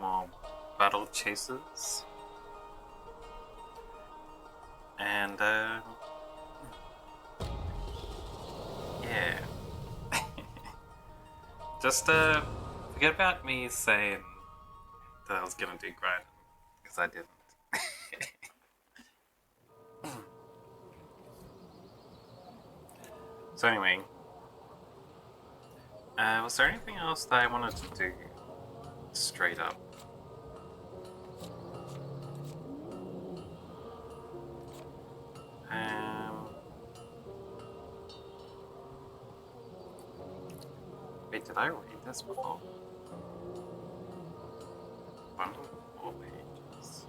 more battle chases. And, yeah. Just, forget about me saying that I was gonna do grind, because I didn't. So anyway, was there anything else that I wanted to do straight up? Wait, did I read this before? Bundle 4 pages.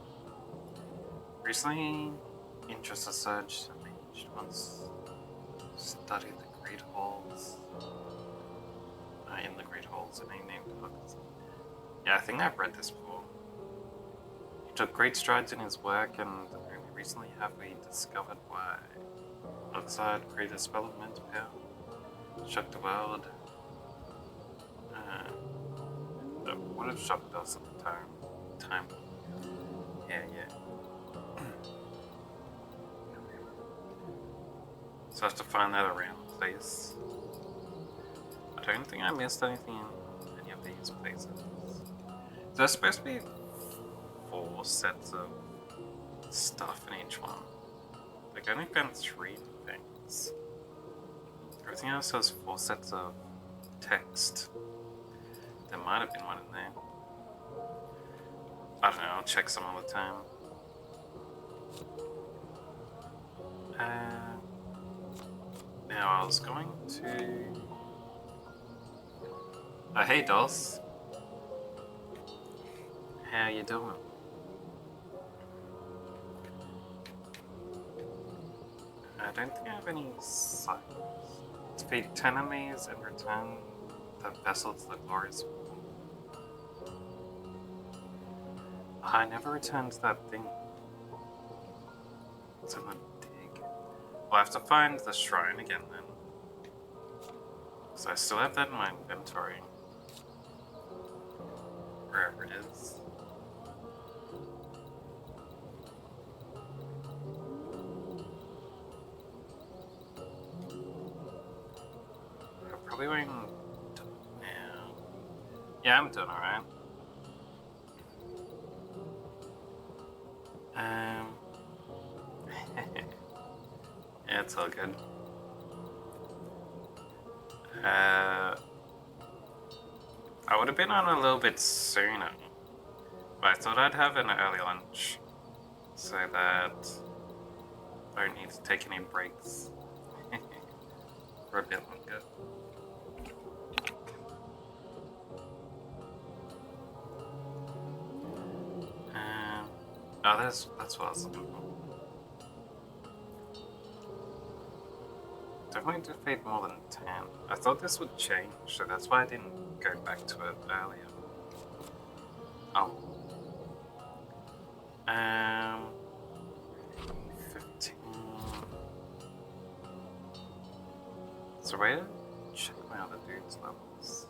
Recently, interest has surged and each once studied the Great Halls. In the Great Halls and named books. Yeah, I think I've read this before. He took great strides in his work and only recently have we discovered why. Outside created a spell of immense power. Shocked the world. That would have shocked us at the time. Yeah. So I have to find that around the place. I don't think I missed anything in any of these places. There's supposed to be 4 sets of stuff in each one. Like, I only found 3 things. Everything else has 4 sets of text. There might have been one in there. I don't know, I'll check some other time. Now I was going to... hey dolls. How you doing? I don't think I have any signs. Defeat 10 enemies and return the vessel to the glorious world. I never returned to that thing. It's in the dig. I'll have to find the shrine again then. So I still have that in my inventory. Wherever it is. I probably won't do it now. Yeah, I'm doing alright. Yeah, it's all good. I would have been on a little bit sooner, but I thought I'd have an early lunch so that I don't need to take any breaks for a bit longer. Oh, that's what I was looking for. Definitely defeat more than 10. I thought this would change, so that's why I didn't go back to it earlier. Oh. 15. So wait, check my other dudes' levels.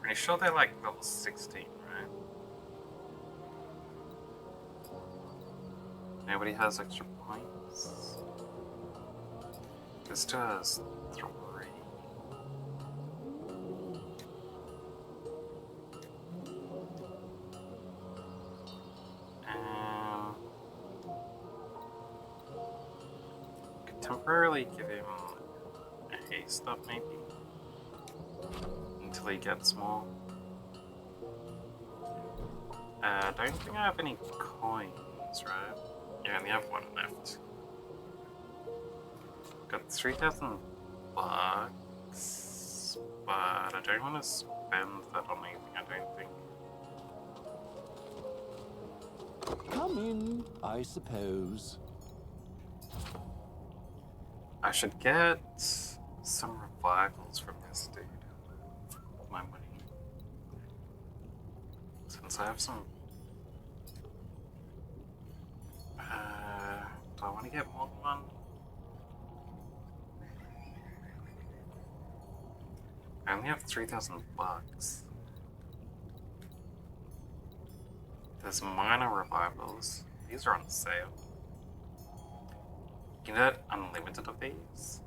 Pretty sure they're like level 16, right? Nobody has extra points. This does 3. Could temporarily give him a haste up maybe until he gets more. I don't think I have any coins, right? Yeah, I only have 1 left. Got 3,000 bucks, but I don't want to spend that on anything, I don't think. Come in, I suppose. I should get some revivals from this dude with my money. Since I have some... do I want to get more than 1? I only have 3,000 bucks. There's minor revivals. These are on sale. You can get unlimited of these.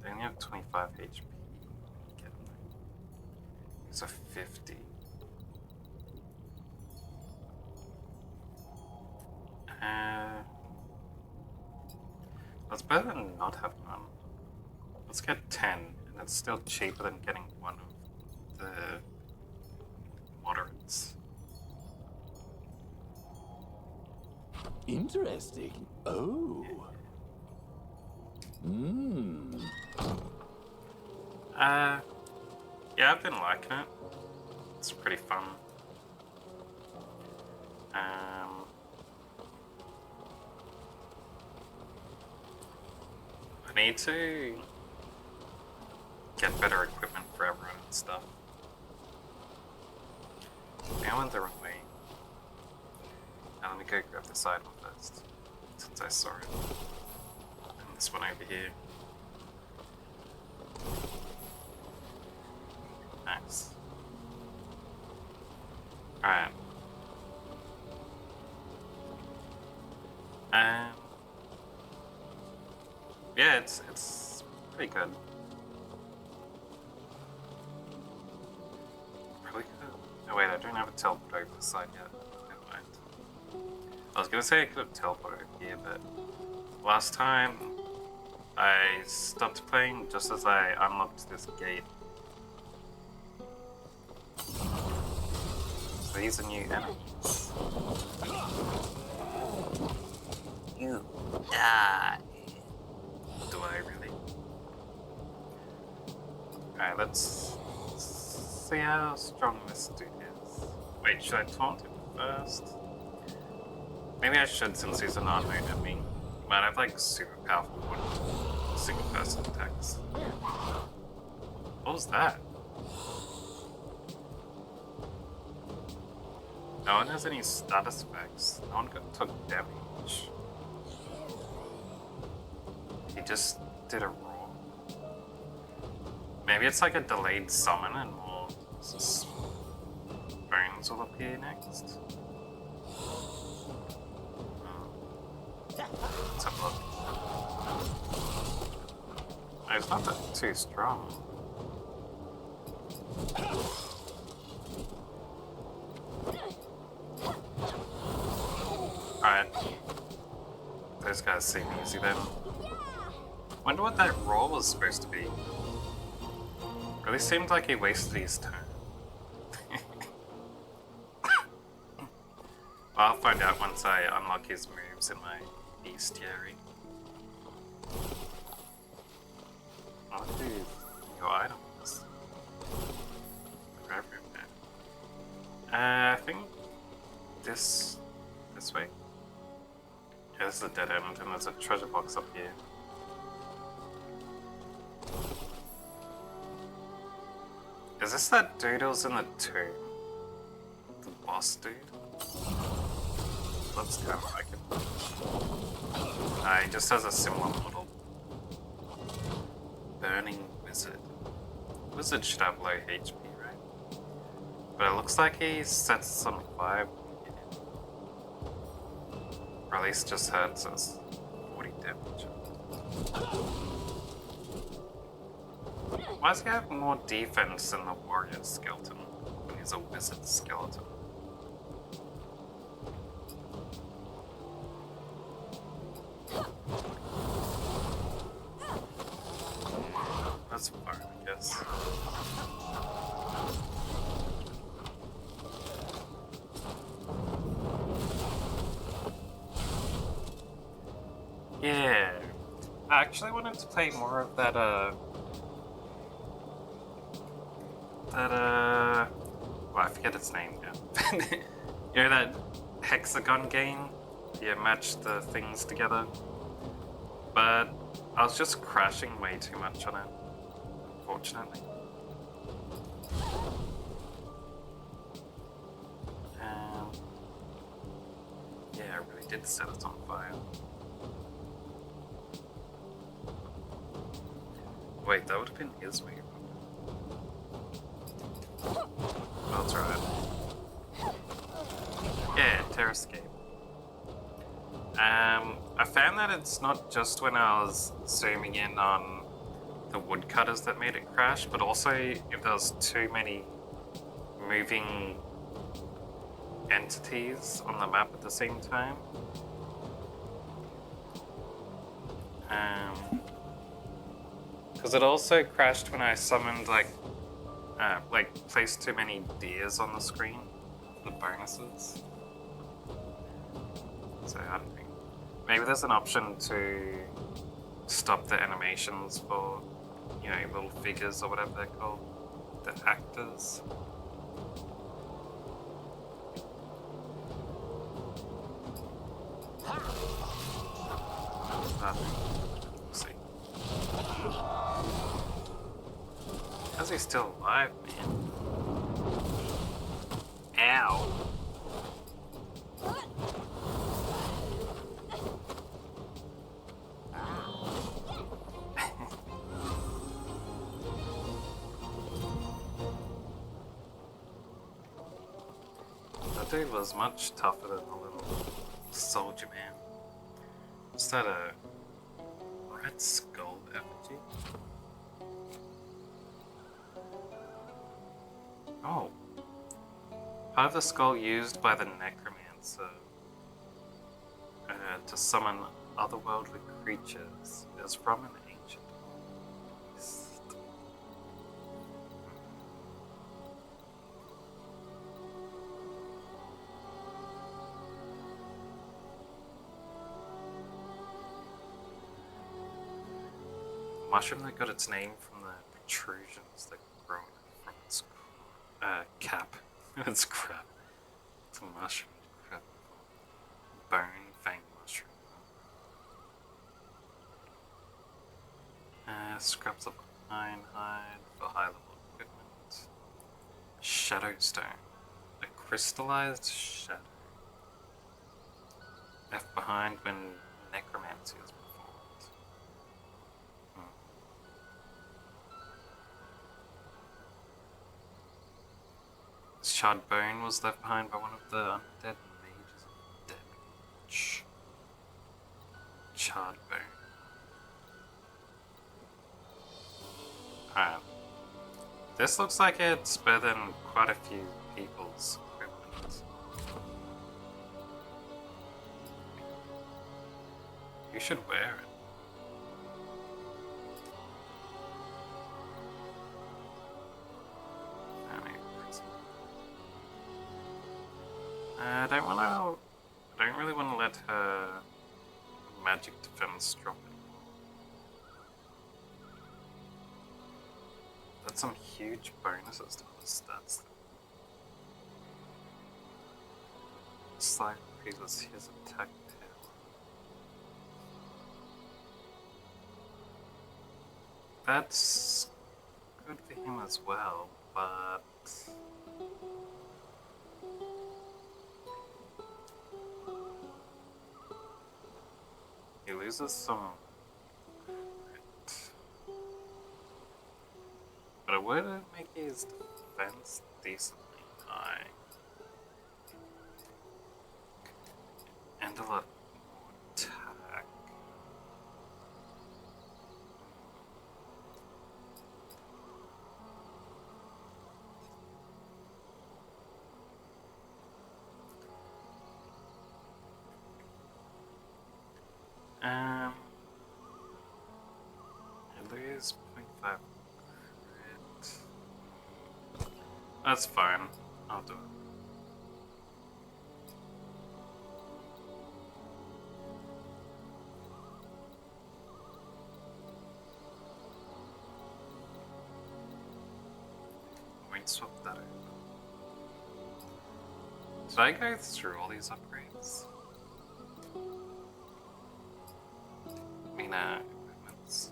They only have 25 HP. Get them. These are 50. That's better than not having one. Let's get 10, and it's still cheaper than getting one of the moderates. Interesting. Oh. Yeah, I've been liking it. It's pretty fun. I need to get better equipment for everyone and stuff. I went the wrong way. Now let me go grab the side one first, since I saw it. And this one over here. Nice. Alright. Yeah, it's pretty good. Really good. Oh wait, I don't have a teleport over the side yet. Never mind. I was gonna say I could have teleported over here, but last time I stopped playing just as I unlocked this gate. So these are new enemies. You die. Do I really? Alright, let's see how strong this dude is. Wait, should I taunt him first? Maybe I should, since he's an unknown enemy. He might have like super powerful one single person attacks. What was that? No one has any status effects. No one took damage. He just did a roar. Maybe it's like a delayed summon and more bones will appear next. Let's have a look. Oh, it's not that too strong. Alright. Those guys seem easy then. Wonder what that roll was supposed to be. Really seemed like he wasted his turn. Well, I'll find out once I unlock his moves in my bestiary. What are your items? They're everywhere. I think this way. Yeah, this is a dead end, and there's a treasure box up here. Is this that dude who was in the tomb? The boss dude? Looks kind of like it. He just has a similar model. Burning Wizard. Wizard should have low HP, right? But it looks like he sets some fire in it. Or at least just hurts us 40 damage. Why does he have more defense than the warrior skeleton when he's a wizard skeleton? That's fine, I guess. Yeah. I actually wanted to play more of that, well, I forget its name now. You know that hexagon game? You match the things together? But I was just crashing way too much on it, unfortunately. Yeah, I really did set it on fire. Wait, that would have been his move. Well, that's right. solitaire escape. I found that it's not just when I was zooming in on the woodcutters that made it crash, but also if there was too many moving entities on the map at the same time. Because it also crashed when I summoned like placed too many deers on the screen, the bonuses. So I don't think. Maybe there's an option to stop the animations for, you know, little figures or whatever they're called, the actors. We'll see. How's he still alive, man? Ow! That dude was much tougher than the little soldier man. Is that a red skull effigy? Oh. Part of the skull used by the necromancer to summon otherworldly creatures is from an ancient beast. The mushroom that got its name from the protrusions that grow from its cap. It's crap. It's a mushroom. Crap. Bone fang mushroom. Scraps of iron hide for high level equipment. Shadowstone. A crystallized shadow. Left behind when necromancy is performed. This charred bone was left behind by one of the undead mages of damage. Charred bone. This looks like it's better than quite a few people's equipment. You should wear it. I don't really want to let her magic defense drop anymore. That's some huge bonuses to the stats. Slight increases his attack power. That's good for him as well, but he loses some. But it would make his defense decently high. And a lot more attack. I lose 0.5. That's fine. I'll do it. Wait, swap that over. Did I go through all these upgrades? I mean, equipments.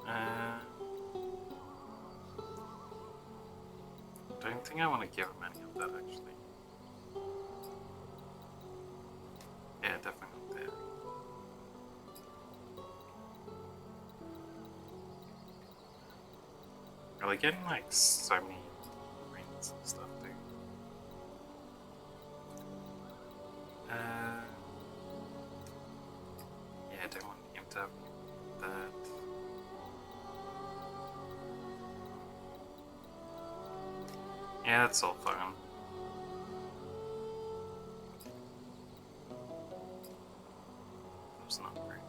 I don't think I want to give him any of that actually. Yeah, definitely not there. Are they getting like so many rings and stuff, dude? Yeah, it's all fine. It's not great.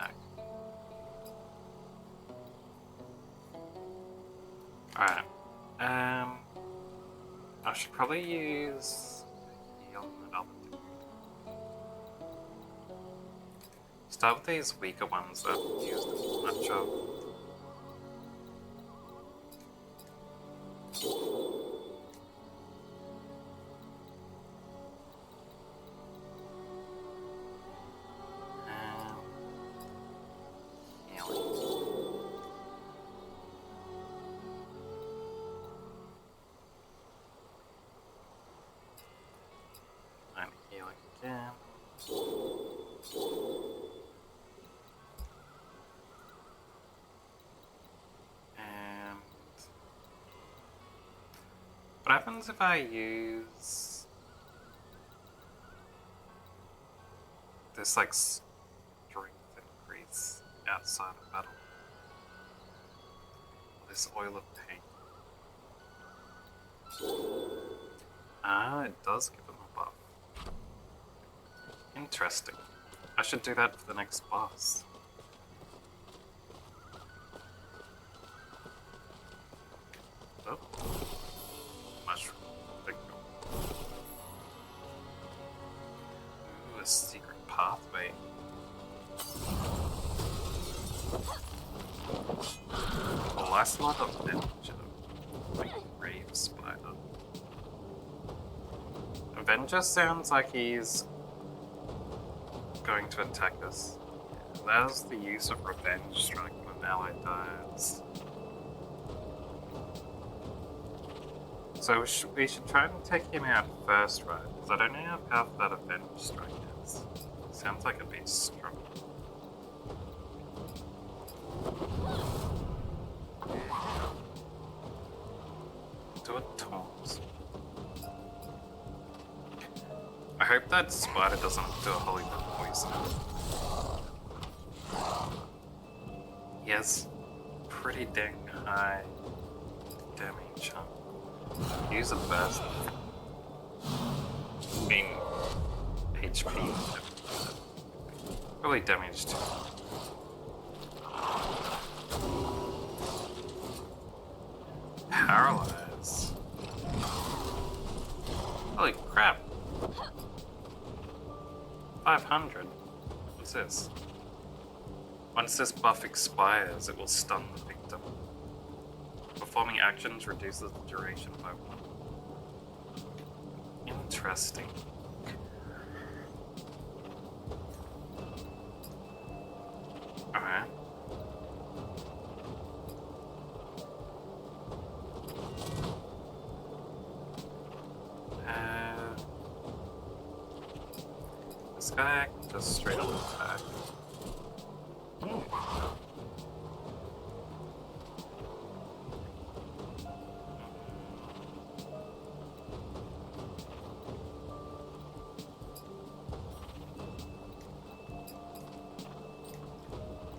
Okay. Alright. I should probably use heal and other two. Start with these weaker ones that I haven't used as much of. Healing. And healing again. And what happens if I use this like strength increase outside of battle? This oil of pain. Ah, it does give him a buff. Interesting. I should do that for the next boss. Oh. Mushroom. Big go. Ooh, a secret pathway. The last lot of damage. Like Grave Spider. Avenger sounds like he's going to attack us. That is the use of Revenge Strike when an ally dies. So we should try and take him out first, right? Because I don't know how powerful that Avenge Strike is. Sounds like it'd be strong. Do a taunt. I hope that spider doesn't do a holy poison. He has pretty dang high damage, huh? Use a burst. I mean, HP. Probably damage too. Paralyze. Holy crap. 500. What's this? Once this buff expires, it will stun the victim. Performing actions reduces the duration by 1. Interesting. Alright. This guy can just straight up attack.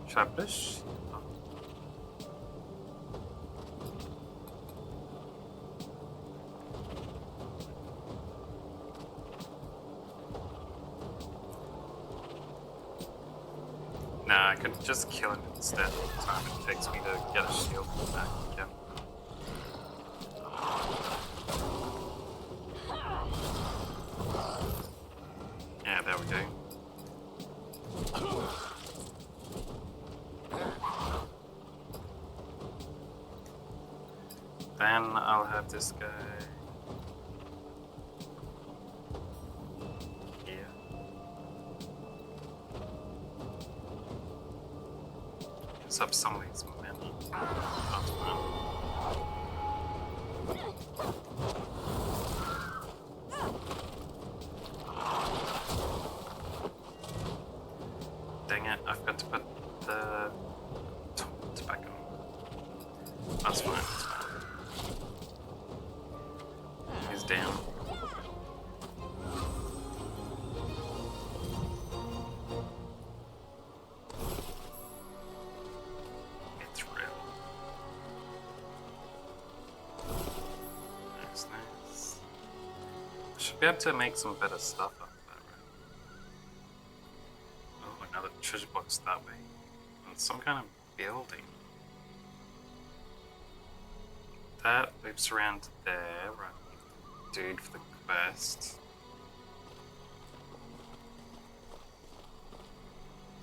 Should I push? Nah, I could just kill him instead of the time it takes me to get a shield back again. Yeah, there we go. Then I'll have this guy here. Use up some of these many. Dang it, I've got to put the taunt back on. That's fine, that's fine. He's down. Get through. Should be able to make some better stuff out of that, right? Oh, another treasure box that way. And some kind of building. That loops around to there, right? Dude for the quest.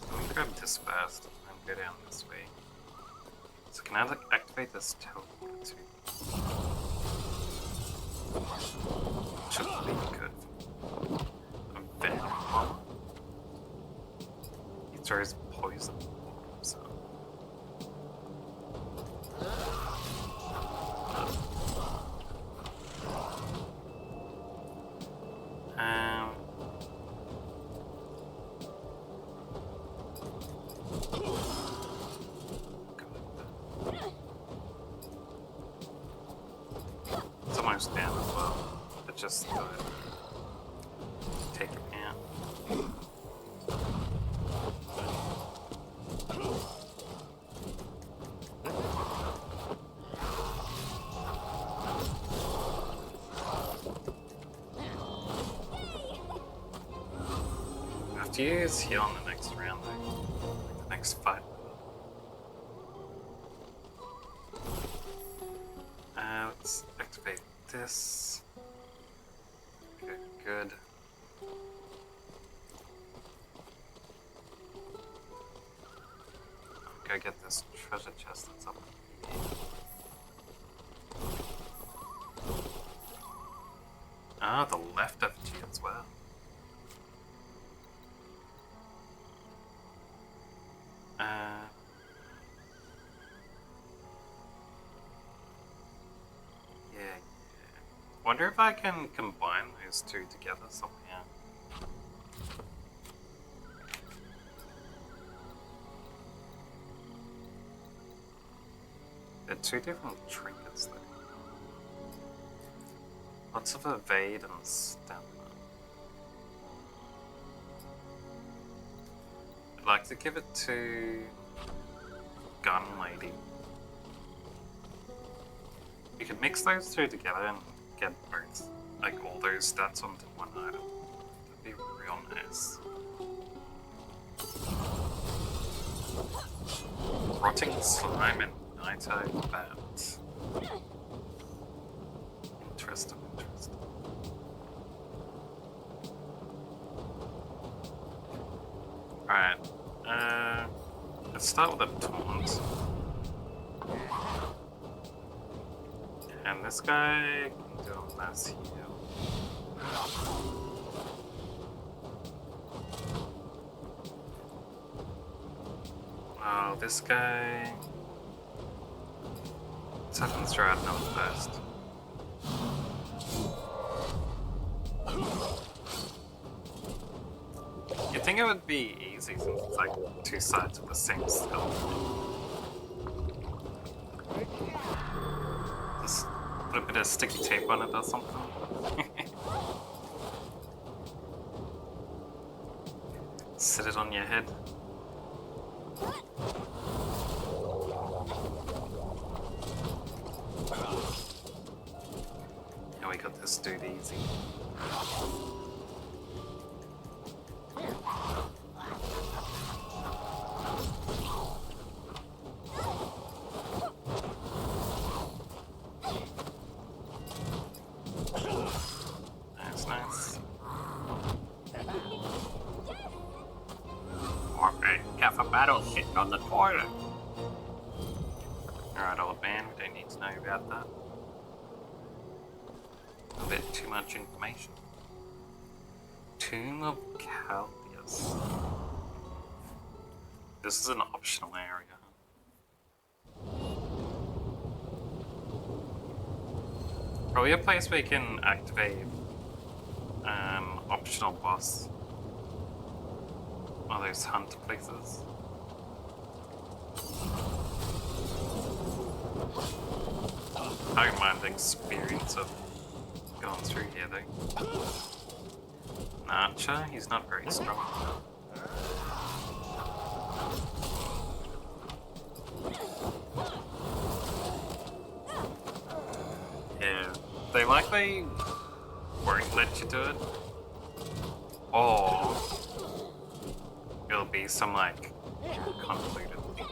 So I'm gonna grab this first and go down this way. So can I activate this teleport too? Should be good. A venom bomb. He throws poison bombs out. It's almost down as well. But just take it out. I have to use heal in the next round though. Like the next fight. Let's activate this. Okay, good. Go get this treasure chest that's up here. Ah, the left FG as well. Yeah. Wonder if I can combine those two together somehow. They're two different trinkets though. Lots of evade and stamina. I'd like to give it to Gun Lady. You could mix those two together and get both, like all those stats onto one item. That'd be real nice. Rotting slime and nighttime bat. Interesting, interesting. Alright, let's start with a taunt. And this guy can do a mass heal. Oh, this guy... Let's have him throw out another first. You'd think it would be easy since it's like two sides of the same skill. Just put a bit of sticky tape on it or something. Sit it on your head. Yeah, we got this dude easy. Nice, nice. Alright, have a battle sitting on the toilet. Alright, old man, we don't need to know about that. A bit too much information. Tomb of Caldius. This is an optional area. Probably a place where you can activate optional boss. One of those hunt places. I don't mind the experience of going through here though. An archer, he's not very strong. Yeah, they like the won't let you do it, or it'll be some like convoluted thing.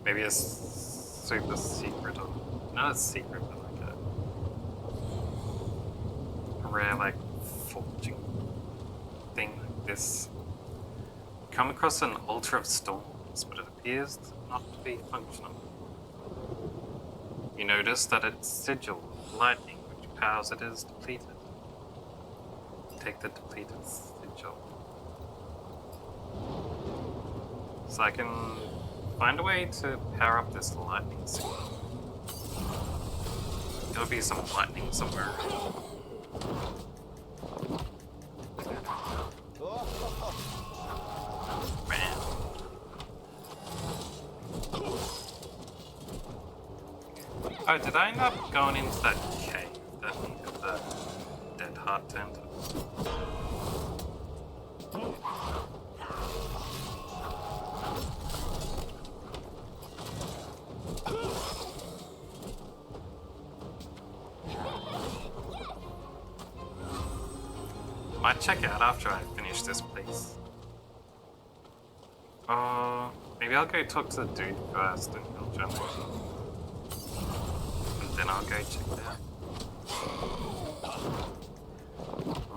Maybe a super secret, or not a secret, but like a rare like forging thing like this. Come across an altar of storms, but it appears not to be functional. You notice that its sigil of lightning which powers it is depleted. Take the depleted sigil. So I can find a way to power up this lightning sigil. There'll be some lightning somewhere. Man. Oh, did I end up going into that cave that needed the dead heart to enter? Might check out after I finish this place. Maybe I'll go talk to the dude first and he'll jump in. And then I'll go check it out.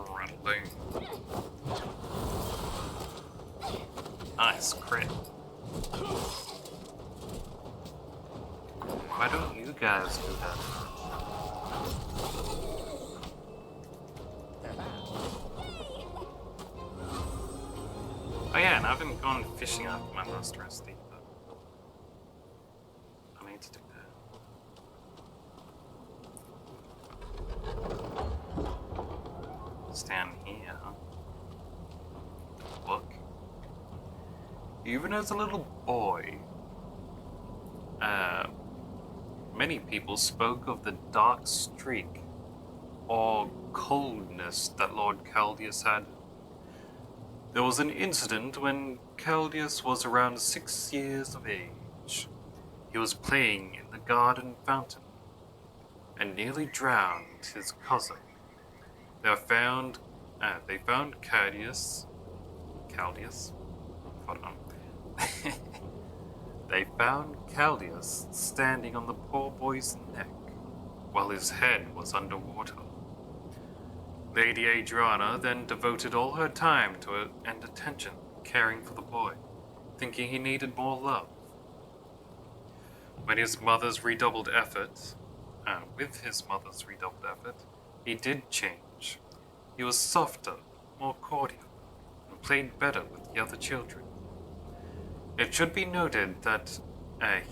Run boom. Nice crit. Why don't you guys do that? Oh yeah, and I haven't gone fishing after my last rest either. I need to do that. Stand here. Look. Even as a little boy, many people spoke of the dark streak or coldness that Lord Caldius had. There was an incident when Caldius was around 6 years of age. He was playing in the garden fountain and nearly drowned his cousin. They found Caldius. Hold on. They found Caldius standing on the poor boy's neck while his head was underwater. Lady Adriana then devoted all her time to it and attention caring for the boy, thinking he needed more love. With his mother's redoubled effort, he did change. He was softer, more cordial, and played better with the other children. It should be noted that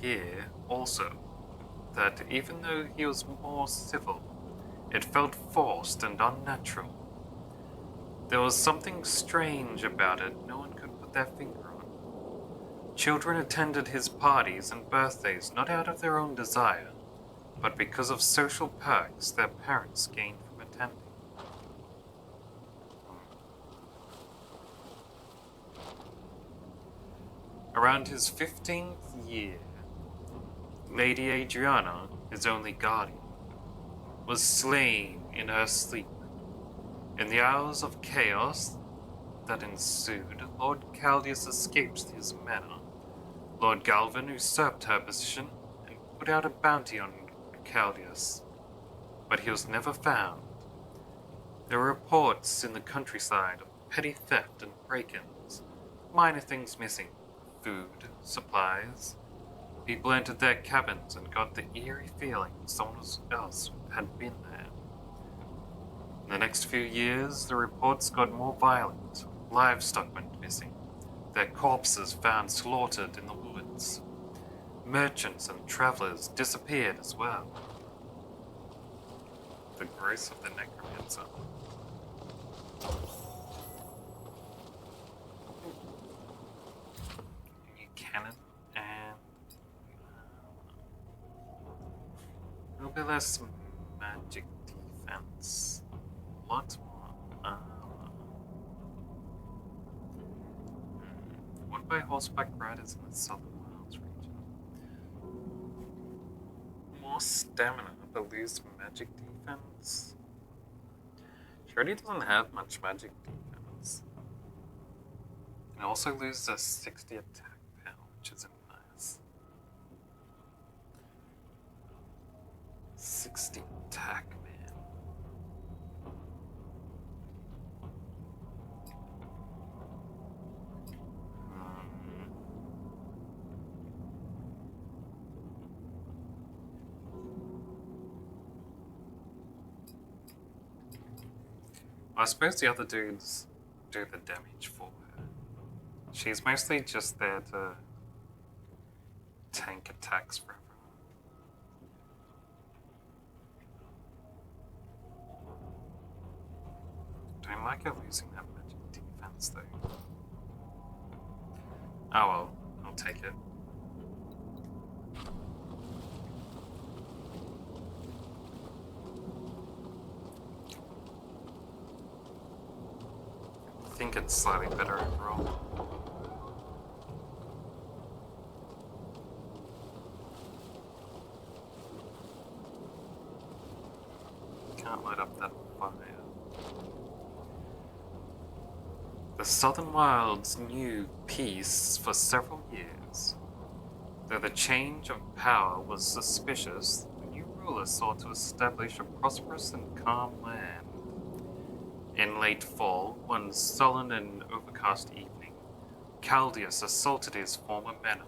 here also, that even though he was more civil, it felt forced and unnatural. There was something strange about it no one could put their finger on. Children attended his parties and birthdays not out of their own desire, but because of social perks their parents gained from attending. Around his 15th year, Lady Adriana, his only guardian, was slain in her sleep. In the hours of chaos that ensued, Lord Caldius escaped his manor. Lord Galvin usurped her position and put out a bounty on Caldius, but he was never found. There were reports in the countryside of petty theft and break-ins, minor things missing, food, supplies. People entered their cabins and got the eerie feeling someone else had been there. In the next few years, the reports got more violent. Livestock went missing, their corpses found slaughtered in the woods. Merchants and travelers disappeared as well. The grace of the necromancer. New cannon and a little bit less magic defense. A lot more. What by horseback riders in the Southern Wales region? more stamina, but lose magic defense. She already doesn't have much magic defense. And also loses a 60 attack power, which isn't nice. 60 attack, man. I suppose the other dudes do the damage for her. She's mostly just there to tank attacks for everyone. Don't like her losing that magic defense though. Oh well, I'll take it. I think it's slightly better overall. Can't light up that fire. The Southern Wilds knew peace for several years. Though the change of power was suspicious, the new ruler sought to establish a prosperous and calm land. In late fall, one sullen and overcast evening, Caldius assaulted his former manor.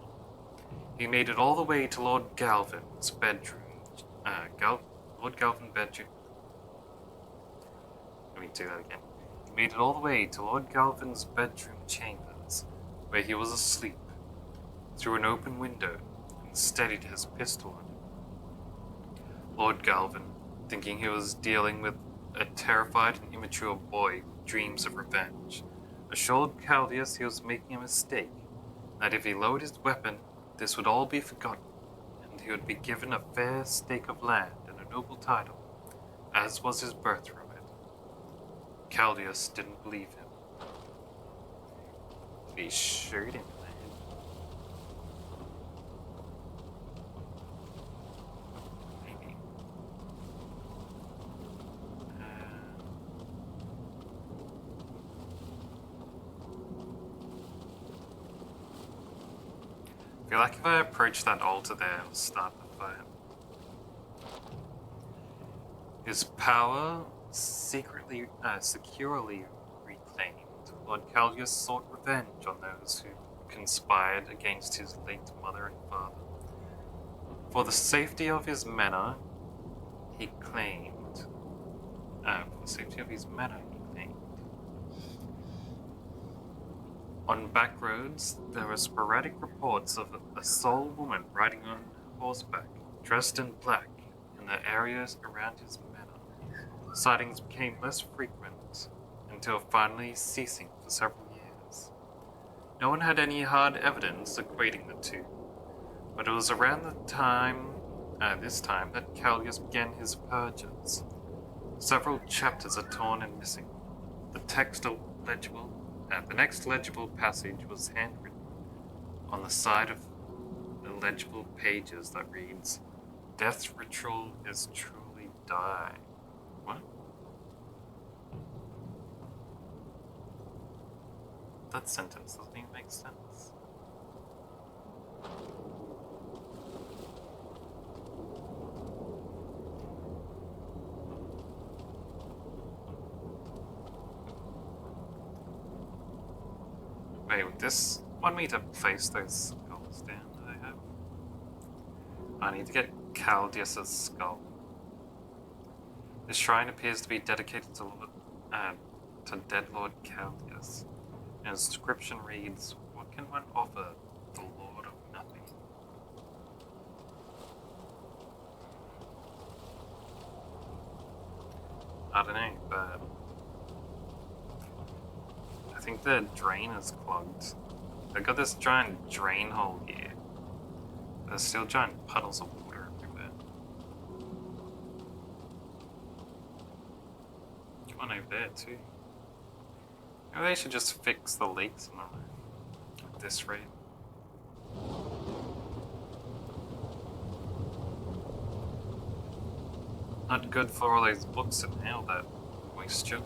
He made it all the way to Lord Galvin's bedroom. Lord Galvin's bedroom. Let me do that again. He made it all the way to Lord Galvin's bedroom chambers, where he was asleep, through an open window, and steadied his pistol on him. Lord Galvin, thinking he was dealing with a terrified and immature boy with dreams of revenge, assured Caldius he was making a mistake, that if he lowered his weapon, this would all be forgotten, and he would be given a fair stake of land and a noble title, as was his birthright. Caldius didn't believe him. He shot him in the head. Maybe. I feel like if I approach that altar there, it'll start the fire. His power securely reclaimed, Lord Caldius sought revenge on those who conspired against his late mother and father. For the safety of his manor, he claimed. On back roads, there were sporadic reports of a sole woman riding on horseback, dressed in black, in the areas around his manor. Sightings became less frequent, until finally ceasing for several years. No one had any hard evidence equating the two, but it was around this time that Caldius began his purges. Several chapters are torn and missing. The next legible passage was handwritten on the side of the legible pages that reads, "Death's ritual is truly die." What? That sentence doesn't even make sense. Wait, would this want me to place those skulls down that I have? I need to get Caldius's skull. This shrine appears to be dedicated to dead Lord Caldius. An inscription reads, "What can one offer the Lord of Nothing?" I don't know, but I think the drain is clogged. They've got this giant drain hole here. There's still giant puddles of water everywhere. One over there too. Maybe they should just fix the leaks on the roof at this rate. Not good for all these books and now that moisture.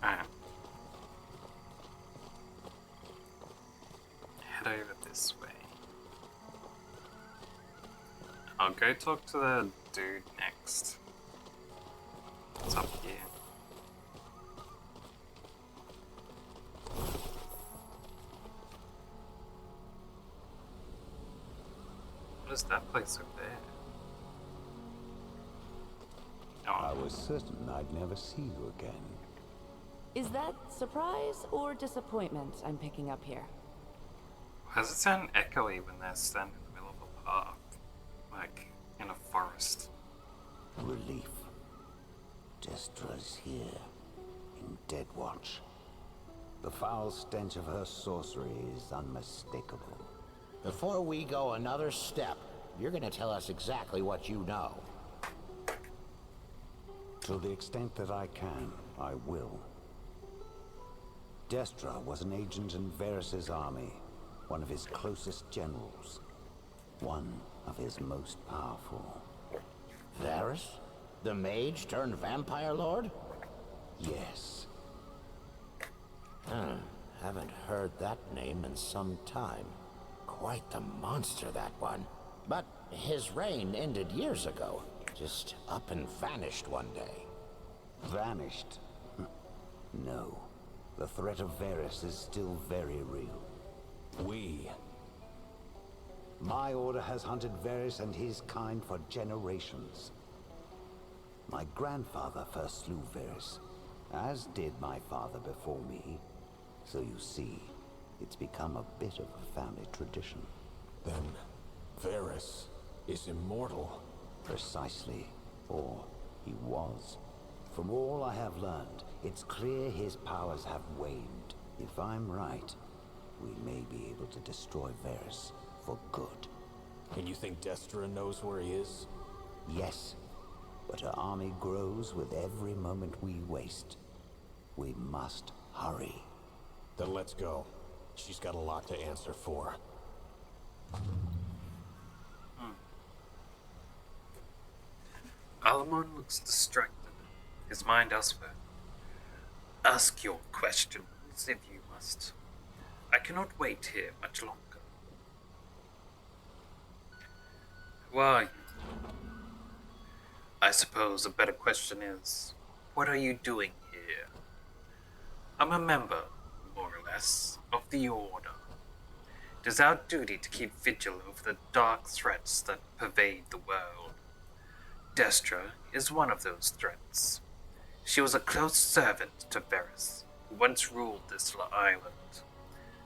Alright. Head over this way. I'll go talk to the dude next. What's up here? What is that place over there? I Oh, was certain I'd never see you again. Is that surprise or disappointment I'm picking up here? why does it sound echoey when they're standing in the middle of a park? Like, in a forest. Relief. Destra's here, in Dead Watch. The foul stench of her sorcery is unmistakable. Before we go another step, you're gonna tell us exactly what you know. To the extent that I can, I will. Destra was an agent in Varys' army, one of his closest generals, one of his most powerful. Varys? The mage turned vampire lord? Yes, Haven't heard that name in some time. Quite the monster, that one. But his reign ended years ago. Just up and vanished one day. vanished. No, the threat of Varys is still very real. My order has hunted Varys and his kind for generations. My grandfather first slew Varys, as did my father before me. So you see, it's become a bit of a family tradition. Then Varys is immortal. Precisely. Or he was. From all I have learned, it's clear his powers have waned. If I'm right, we may be able to destroy Varys for good. And you think Destra knows where he is? Yes, but her army grows with every moment we waste. We must hurry. Then let's go. She's got a lot to answer for. Alamon looks distracted, his mind elsewhere. Ask your questions if you must. I cannot wait here much longer. Who are you? I suppose a better question is, what are you doing here? I'm a member, more or less, of the Order. It is our duty to keep vigil over the dark threats that pervade the world. Destra is one of those threats. She was a close servant to Varys, who once ruled this island,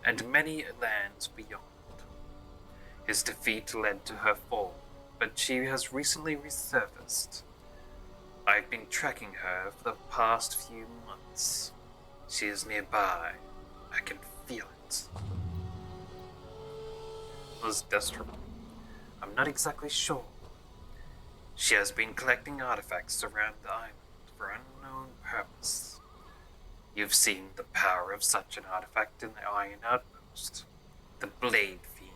and many lands beyond. His defeat led to her fall, but she has recently resurfaced. I've been tracking her for the past few months. She is nearby. I can feel it. Was Destra? I'm not exactly sure. She has been collecting artifacts around the island for unknown purpose. You've seen the power of such an artifact in the Iron Outpost, the Blade Fiend.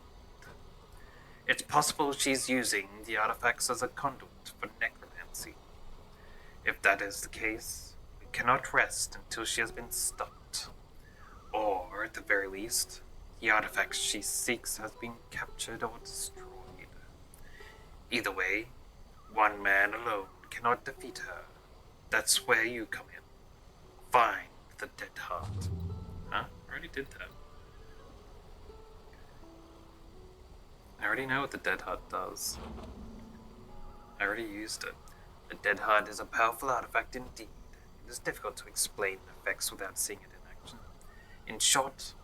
It's possible she's using the artifacts as a conduit for necromancy. If that is the case, we cannot rest until she has been stopped. Or, at the very least, the artifacts she seeks has been captured or destroyed. Either way, one man alone cannot defeat her. That's where you come in. Find the Dead Heart. Huh? I already did that. I already know what the Dead Heart does. I already used it. The Dead Heart is a powerful artifact indeed. It is difficult to explain the effects without seeing it in action. In short,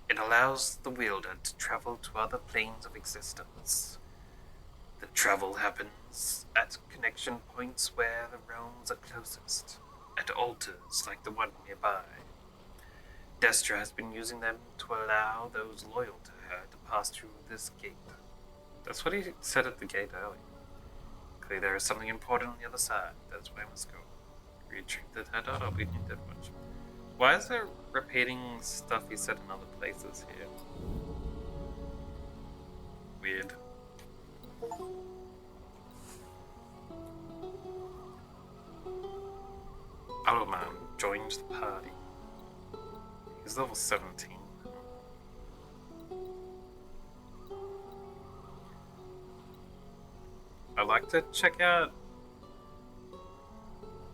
it allows the wielder to travel to other planes of existence. The travel happens at connection points where the realms are closest, at altars like the one nearby. Destra has been using them to allow those loyal to her to pass through this gate. That's what he said at the gate earlier. Luckily, there is something important on the other side. That's why I must go. Retrieve the hideout, I'll be needed much. Why is it repeating stuff he said in other places here? Weird. Otto Man joins the party. He's level 17. I'd like to check out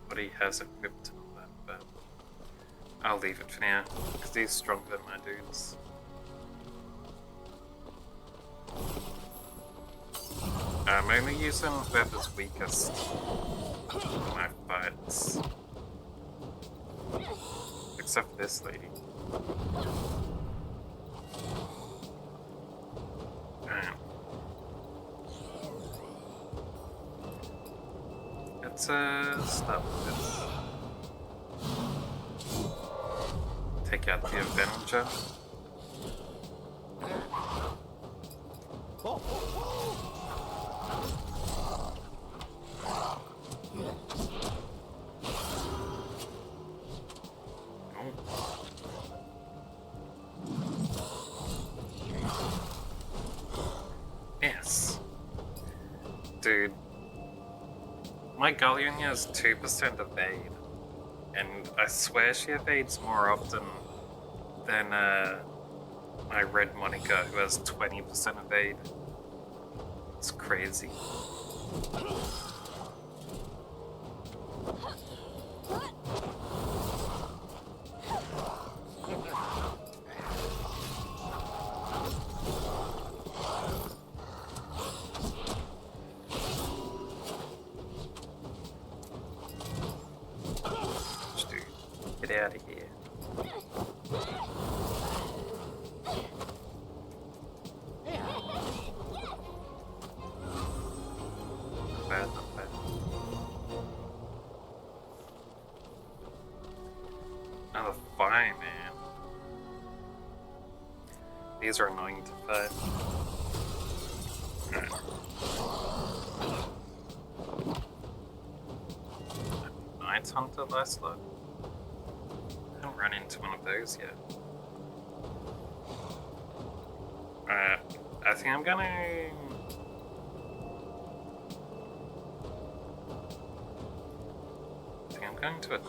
what he has equipped and all that, but I'll leave it for now, because he's stronger than my dudes. I'm only using whoever's weakest in my fights. Except for this lady. Let's start with this. Take out the Avenger. Yes. Dude. My Galleon has 2% evade, and I swear she evades more often than my Red Monica, who has 20% evade. It's crazy. Get out of here. Bad, not bad. Another fire, man. These are annoying to fight. Alright. Night Hunter last look. I haven't run into one of those yet. I think I'm gonna... to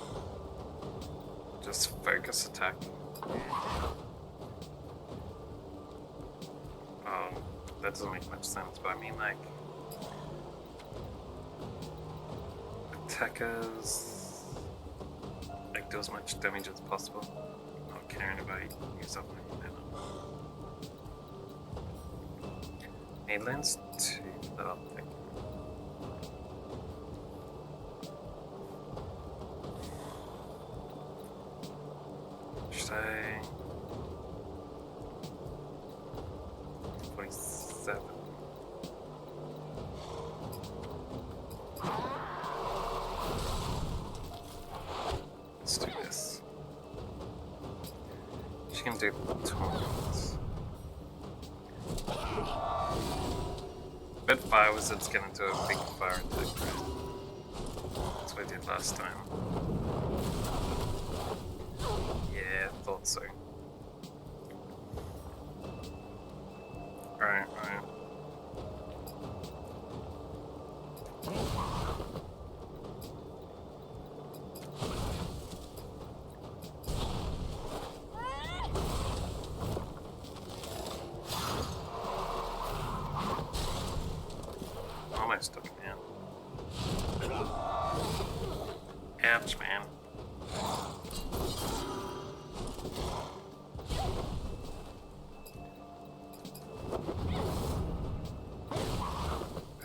just focus attack. Oh, that doesn't make much sense, but I mean like... attackers... like do as much damage as possible. Not caring about use up my mana. Mainland's 2 that I'm thinking. Should I... 47. Let's do this. She can do torment. Bet Fire Wizard's gonna do a big fire attack, right? That's what I did last time. Yeah, thought so. Alright, alright. Almost took him down. Ouch, man.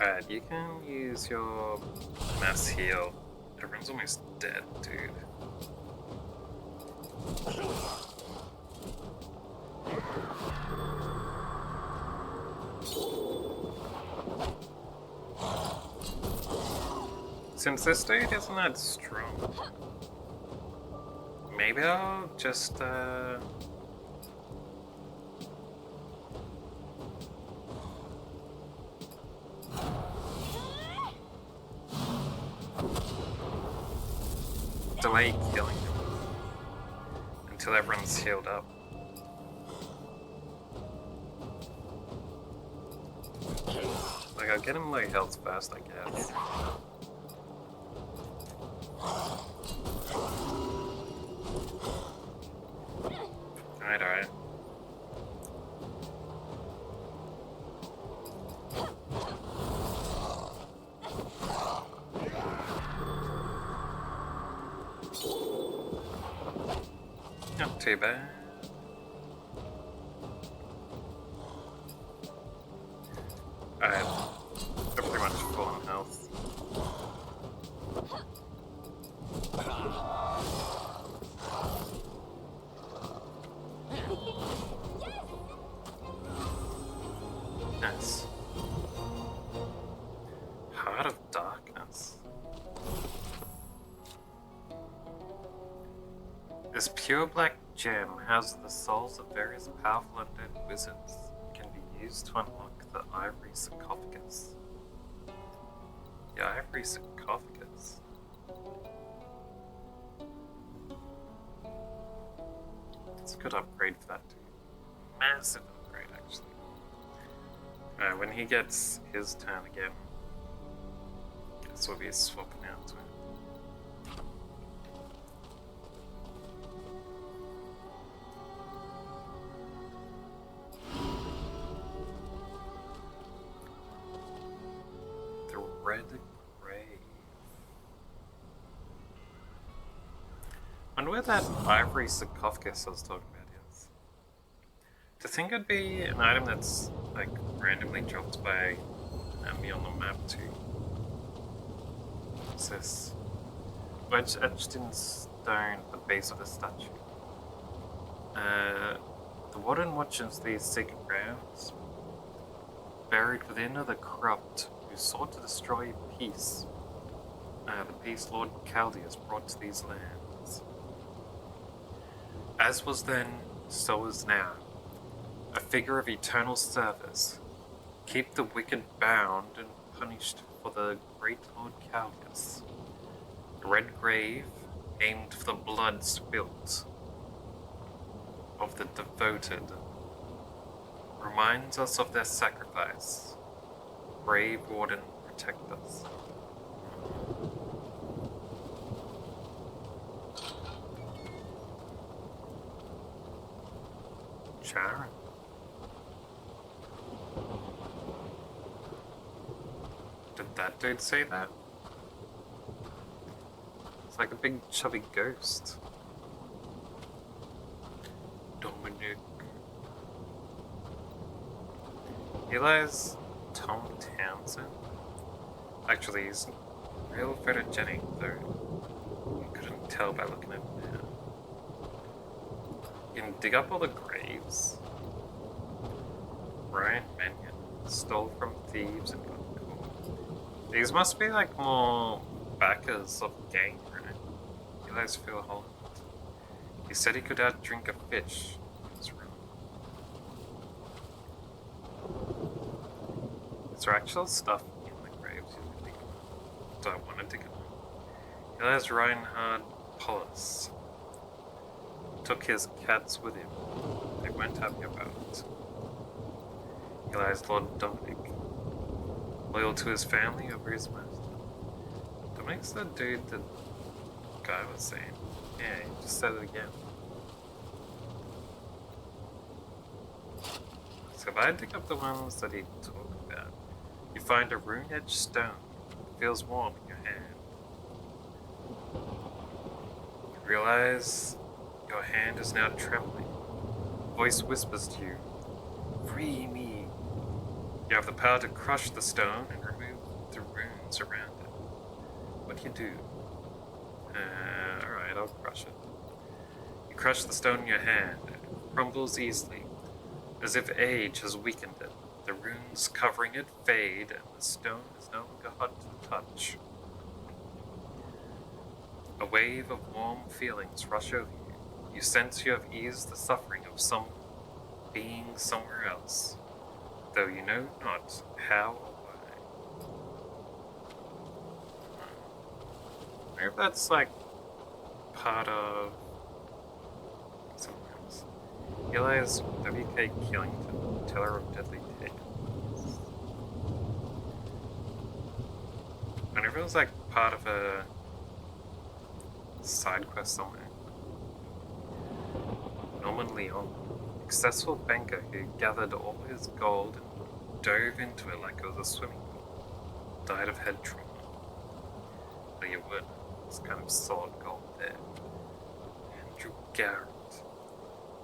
Alright, you can use your mass heal. Everyone's almost dead, dude. Since this dude isn't that strong, maybe I'll just delay killing him until everyone's healed up. Like, I'll get him low health first, I guess. Alright. Not too bad. Alright. They're pretty much full on health. Nice. Heart of Darkness. This pure black gem houses the souls of various powerful undead wizards. It can be used to unlock the ivory sarcophagus. The ivory sarcophagus? It's a good upgrade for that too. Massive upgrade, actually. When he gets his turn again, this will be swapping out to him. The Red Grave. I wonder where that ivory sarcophagus I was talking about is. To think it'd be an item that's like randomly dropped by an enemy on the map too. What's this? Wedge etched in stone at the base of the statue. The warden watches these sacred grounds. Buried within are the corrupt who sought to destroy peace. The peace Lord Chaldeus brought to these lands. As was then, so is now. A figure of eternal service. Keep the wicked bound and punished for the great Lord Chaldeus. The red grave, aimed for the blood spilt of the devoted, reminds us of their sacrifice. Brave warden, protect us. Sharon. Did that dude say that? It's like a big chubby ghost. Dominic. Eli's Tom Townsend? Actually, he's real photogenic though. You couldn't tell by looking at him now. You can dig up all the graves. Ryan Mannion stole from thieves and got caught. These must be like more backers of the gang, right? Eli's Phil Holland. He said he could outdrink a fish. That's wrong. Is there actual stuff in the graves you can dig up? Do I want to dig up? Eli's Reinhard Polis took his cats with him. They went happy about it. Eli's Lord Dominic, loyal to his family over his master. Dominic's the dude that guy was saying. Yeah, he just said it again. So if I dig up the ones that he talked about, you find a rune-edged stone. It feels warm in your hand. You realize your hand is now trembling. A voice whispers to you, "Free me." You have the power to crush the stone and remove the runes around it. What do you do? Alright, I'll crush it. You crush the stone in your hand. It crumbles easily, as if age has weakened it. The runes covering it fade, and the stone is no longer hot to the touch. A wave of warm feelings rush over you. You sense you have eased the suffering of some being somewhere else, though you know not how or why. Maybe that's like part of something else. Eli's W.K. Killington, Teller of Deadly Tales. I wonder if it was like part of a side quest somewhere. Norman Leon, successful banker who gathered all his gold and dove into it like it was a swimming pool, died of head trauma. So you would, it's kind of solid gold there. Andrew Garrett,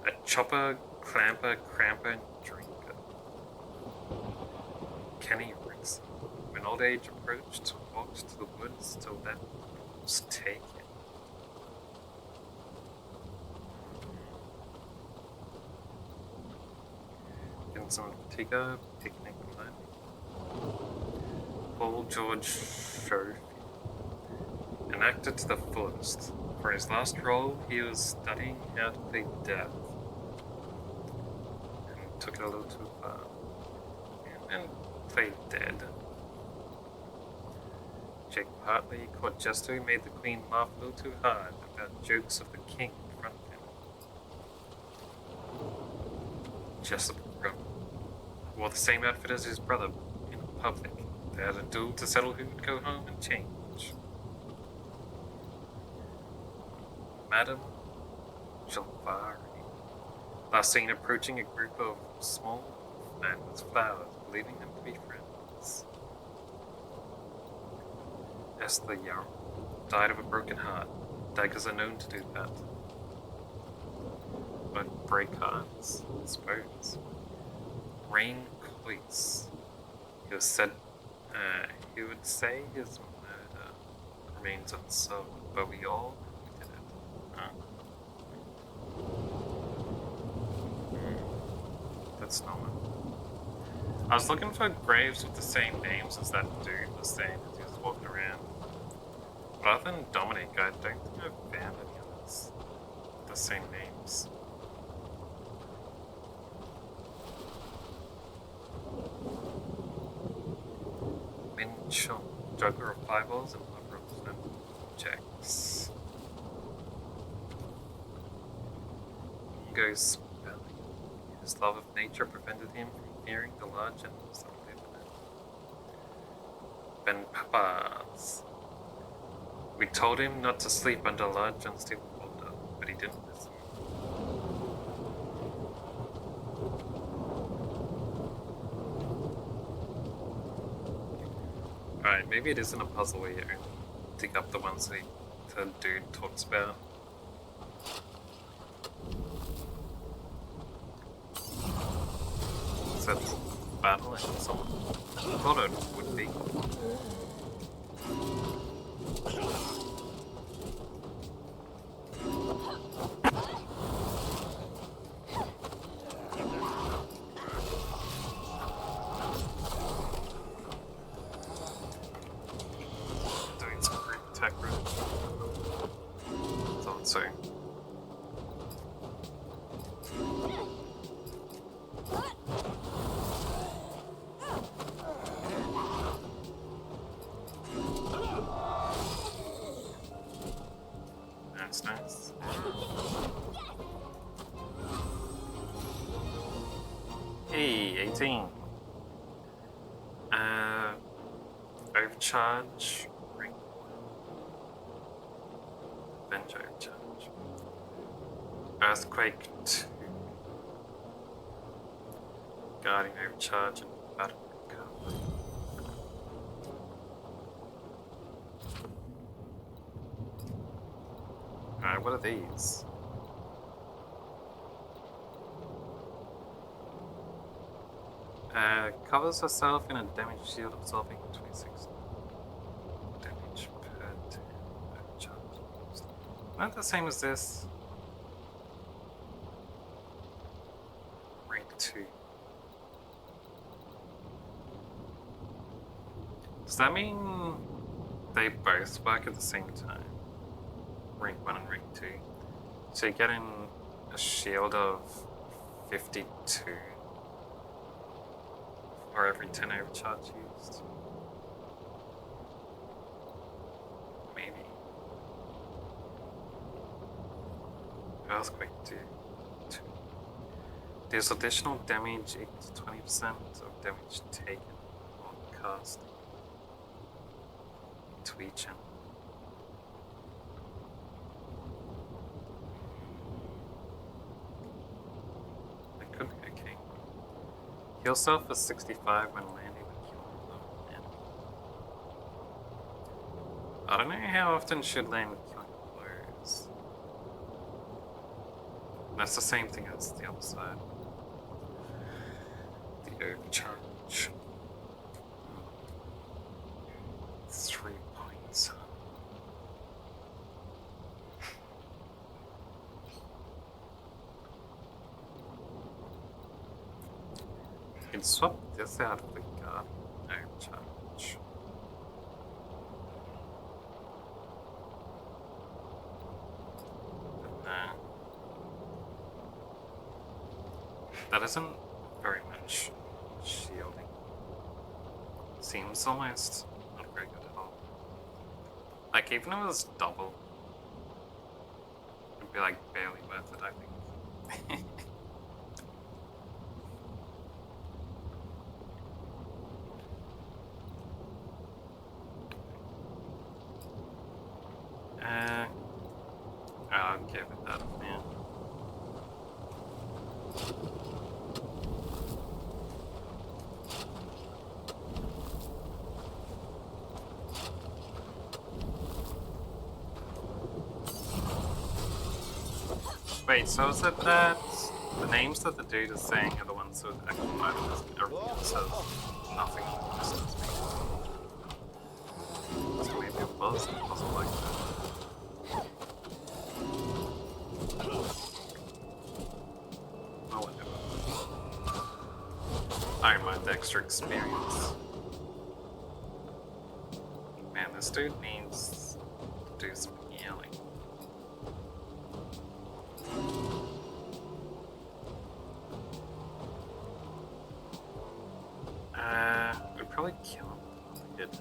a chopper, clamper, cramper, and drinker. Kenny Ricks, when old age approached, walked to the woods till death was taken. Vincent Tigger, Picnic Landing. Paul George Schofield, an actor to the fullest. For his last role, he was studying how to play death. And took it a little too far. And played dead. Jake Hartley caught Jester who made the Queen laugh a little too hard about jokes of the King in front of him. Jessup Brother wore the same outfit as his brother in public. They had a duel to settle who would go home and change. Madame Jalvari, last seen approaching a group of small men with flowers, believing them to be friends. Esther Yarrow died of a broken heart. Daggers are known to do that. But break hearts, I suppose. Rain Cloyce. He was said, he would say his murder remains unsolved, but we all did it. That's not one. I was looking for graves with the same names as that dude was saying as he was walking around. But other than Dominic, I don't think I've found any others with the same names. Min Chung, juggler of fireballs and lover of flint objects. Mingo's belly. His love of nature prevented him from fearing the large animals that live in it. Ben Papas. We told him not to sleep under a large unstable boulder, but he didn't listen. Alright, maybe it isn't a puzzle where you dig up the ones that the dude talks about. So it's battle and someone thought it would be. Doing some great attack room. Thought so. That's nice. Hey, 18. Overcharge. Ring 1. Bench overcharge. Earthquake 2. Guarding overcharge and battle recovery. Alright, what are these? Covers herself in a damage shield absorbing 26 damage per turn. Overcharge. Not the same as this. Rank 2. Does that mean they both work at the same time? Rank 1 and rank 2. So you're getting a shield of 52 for every 10 overcharge used. Maybe. Earthquake two. Deals additional damage equal to 20% of damage taken on cast to each enemy. That could be okay. Heal self for 65 when landing the killing of an enemy. I don't know how often should land with killing blows. That's the same thing as the other side. The overcharge. 3 points. You can swap this out of the guard overcharge. That isn't very much shielding. Seems almost not very good at all. Like, even if it was double, it'd be like barely worth it, I think. I'll give it that, man. Wait, so is it that the names that the dude is saying are the ones that actually matter? Everything else has nothing to distance me. So maybe it wasn't like that. Oh, whatever. I don't mind the extra experience. Man, this dude needs to do some healing. We'd probably kill him. Good.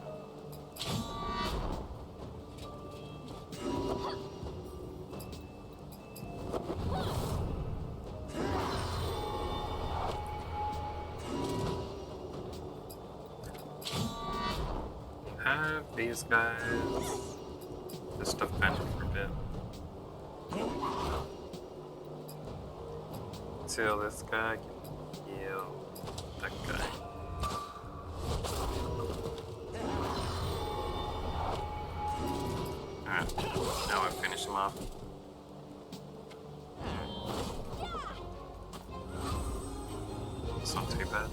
Have these guys just defend for a bit. Until this guy can heal that guy. Alright, now I finish him off. It's not too bad.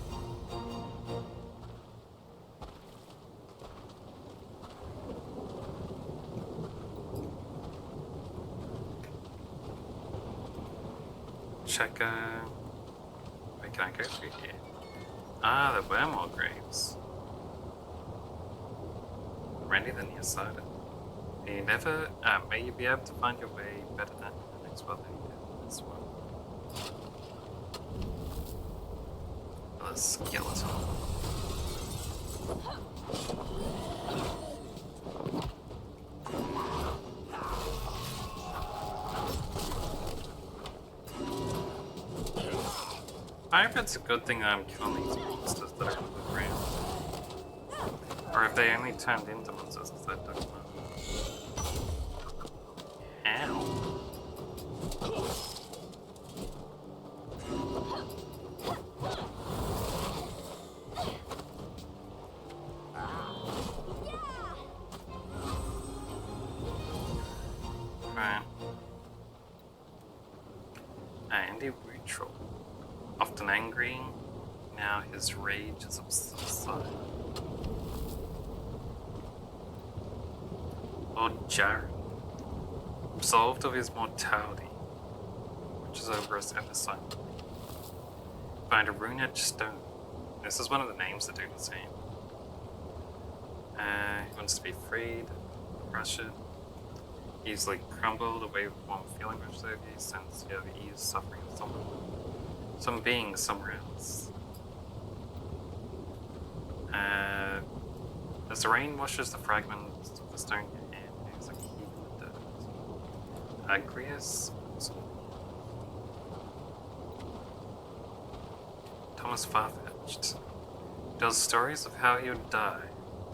Check, wait, can I go through here? Ah, there were more graves. Randy the Nearsighted. You never, may you be able to find your way better than the next one than you did this one. The skeleton. I hope it's a good thing that I'm killing these monsters that are on the ground. Or if they only turned into monsters, because I don't know. Ow. Right. Andy Neutral. Often angry, now his rage is subsided. Lord Jared, absolved of his mortality, which is over his episode. Find a rune-edged stone. This is one of the names the dude was saying. He wants to be freed, crush it. Easily crumbled away with warm feeling which over you since you have ease suffering of some being somewhere else. As the rain washes the fragments of the stone in your hand, there's a key in the dirt. Agrius, Thomas far-fetched. He tells stories of how he would die,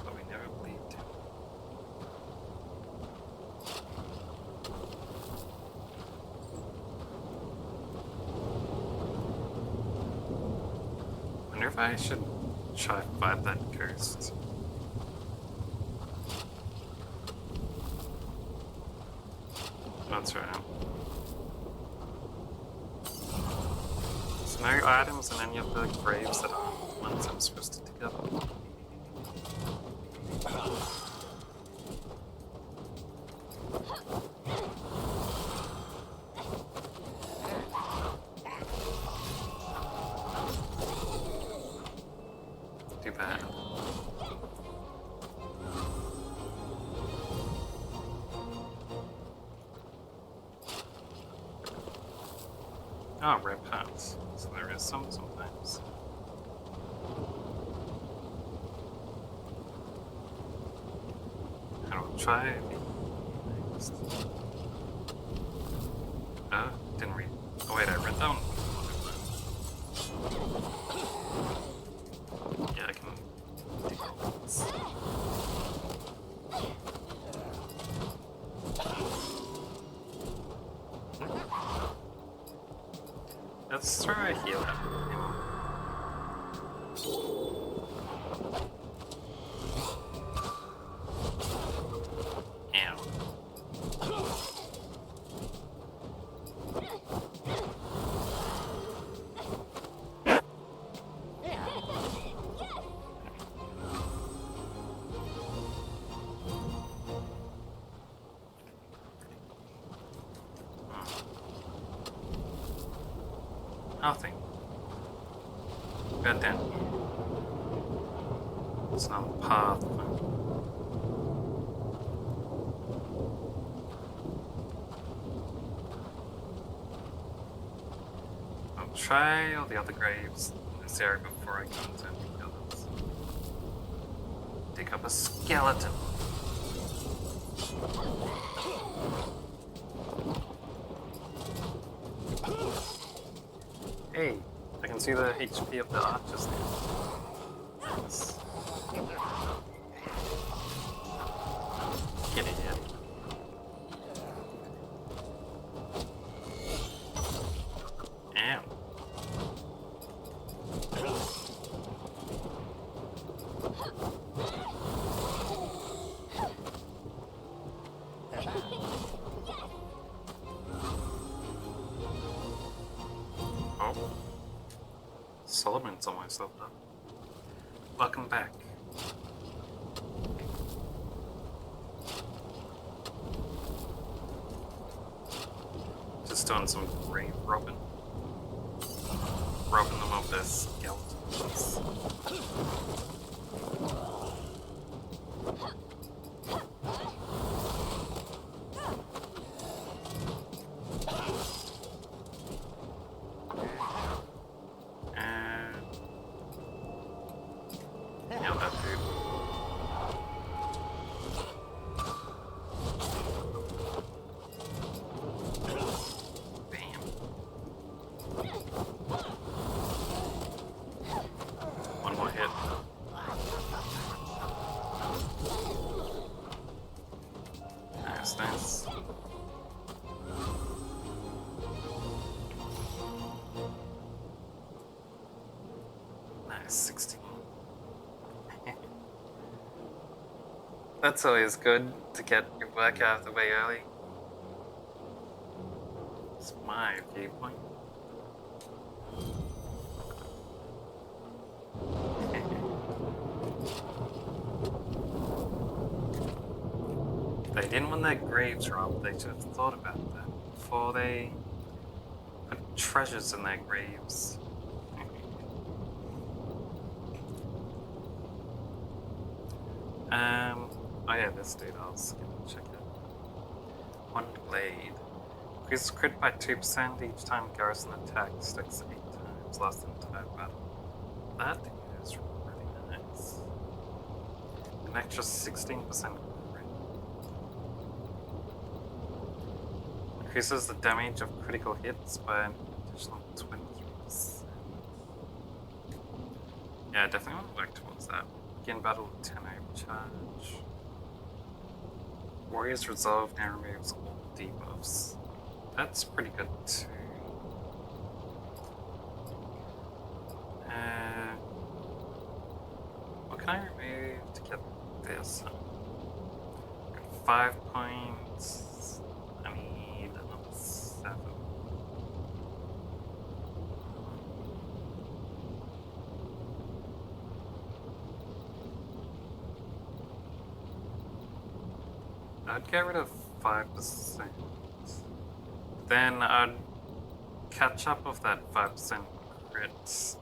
but we never believed him. Wonder if I should try to fight that ghost. That's right. There's no items in any of the graves that are ones I'm supposed to dig up. Too bad. Oh, red parts. So there is some sometimes. I will try next. Didn't read. Oh wait, I read that one. Yeah, I can dig this. Let's try a heal him. Nothing. God damn. It's not a path. I'll try all the other graves in this area before I go into the others. Dig up a skeleton. Hey, I can see the HP of the archers there. Nice. Get it, yeah. Ow. Oh. Solomon's almost leveled up. Welcome back. Just doing some grave robbing. Robbing them of their skeletons. Nailed that dude. Bam. One more hit. Nice, nice. Nice, 16. That's always good to get your work out of the way early. It's my viewpoint. They didn't want their graves robbed, they should have thought about that before they put treasures in their graves. Oh yeah, this dude, I was gonna check it. One blade. Increases crit by 2% each time garrison attack, sticks 8 times, lasts the entire battle. That is really nice. An extra 16% crit. Increases the damage of critical hits by an additional 23%. Yeah, I definitely want to work towards that. Begin battle with 10 overcharge. Warrior's Resolve now removes all debuffs. That's pretty good too. What can I remove to get this? Got 5 points. I need another 7. I'd get rid of 5%. Then I'd catch up with that 5% crit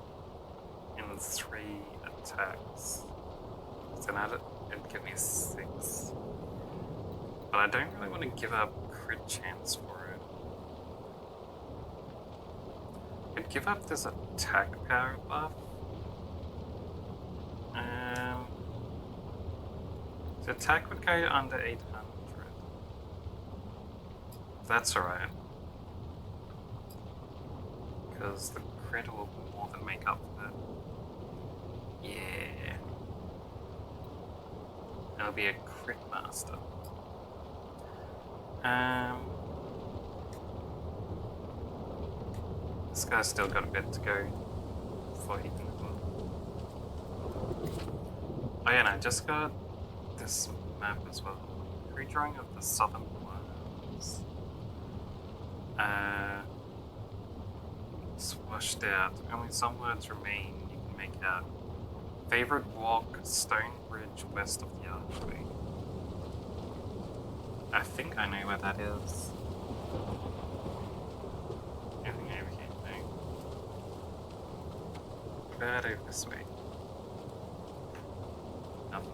in 3 attacks. So now it'd give me 6. But I don't really want to give up crit chance for it. I'd give up this attack power buff. The attack would go under 800. That's alright. Because the crit will more than make up for it. Yeah. I'll be a crit master. This guy's still got a bit to go before he can evolve. Oh yeah, and I just got this map as well. Redrawing of the southern worlds. It's washed out. Only some words remain you can make out. Favorite walk, stone bridge west of the archway. I think I know where that is. Anything over here? No. About over this way. Nothing.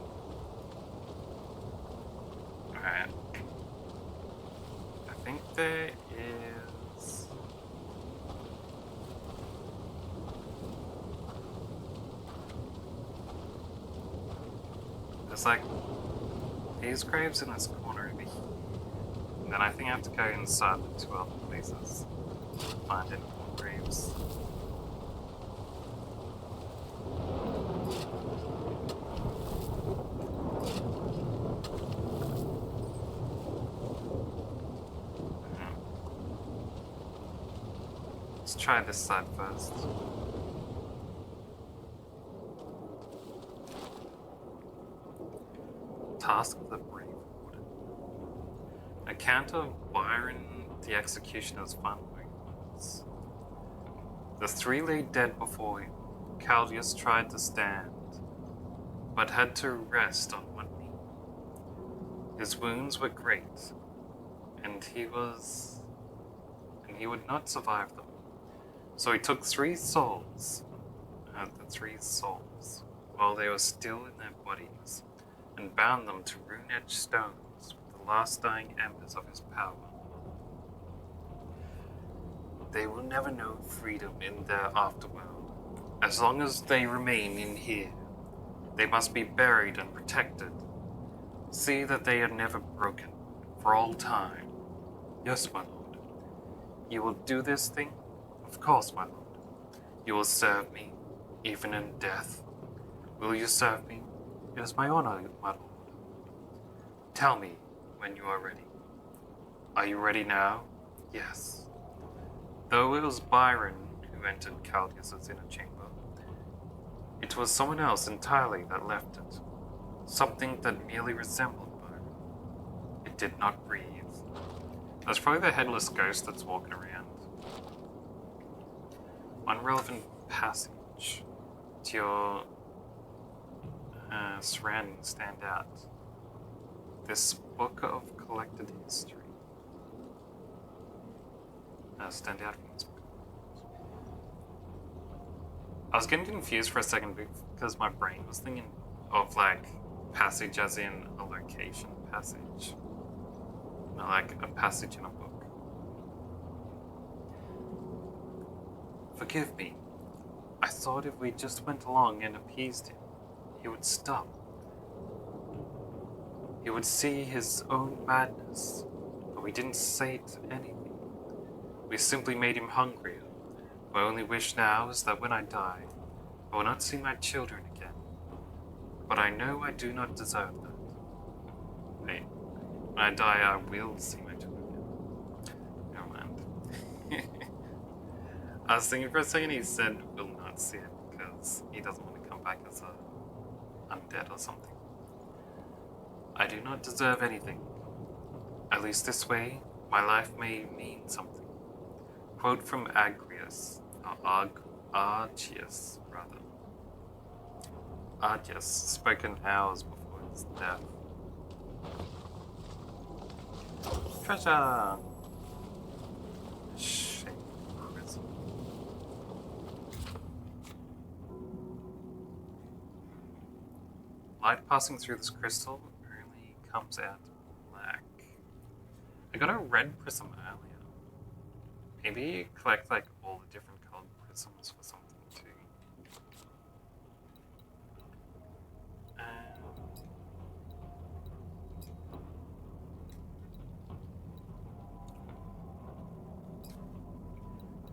Alright. I think there is... There's like these graves in this corner over here. And then I think I have to go inside the 2 other places to find any more graves. Let's try this side first. Task of the Brave Warden. Account of Byron the Executioner's final movements. The 3 lay dead before him. Caldius tried to stand, but had to rest on one knee. His wounds were great, and he would not survive them. So he took 3 souls, the 3 souls, while they were still in their bodies, and bound them to rune-edged stones with the last dying embers of his power. They will never know freedom in their afterworld. As long as they remain in here, they must be buried and protected. See that they are never broken, for all time. Yes, my lord. You will do this thing? Of course, my lord. You will serve me, even in death. Will you serve me? It is my honor, my lord. Tell me when you are ready. Are you ready now? Yes. Though it was Byron who entered Caldius's inner chamber, it was someone else entirely that left it. Something that merely resembled Byron. It did not breathe. That's probably the headless ghost that's walking around. One relevant passage to your surroundings stand out. This book of collected history. Stand out from this book. I was getting confused for a second because my brain was thinking of like passage as in a location passage. Not like a passage in a book. Forgive me. I thought if we just went along and appeased him, he would stop. He would see his own madness, but we didn't say anything. We simply made him hungrier. My only wish now is that when I die, I will not see my children again, but I know I do not deserve that. Wait, when I die, I will see my children again. Never mind. I was thinking for a second he said will not see it because he doesn't want to come back as a undead or something. I do not deserve anything. At least this way, my life may mean something. Quote from Agrius, or Argius, rather. Argius, spoken hours before his death. Treasure! Shame prison. Light passing through this crystal only comes out black. I got a red prism earlier. Maybe collect like all the different colored prisms for something too.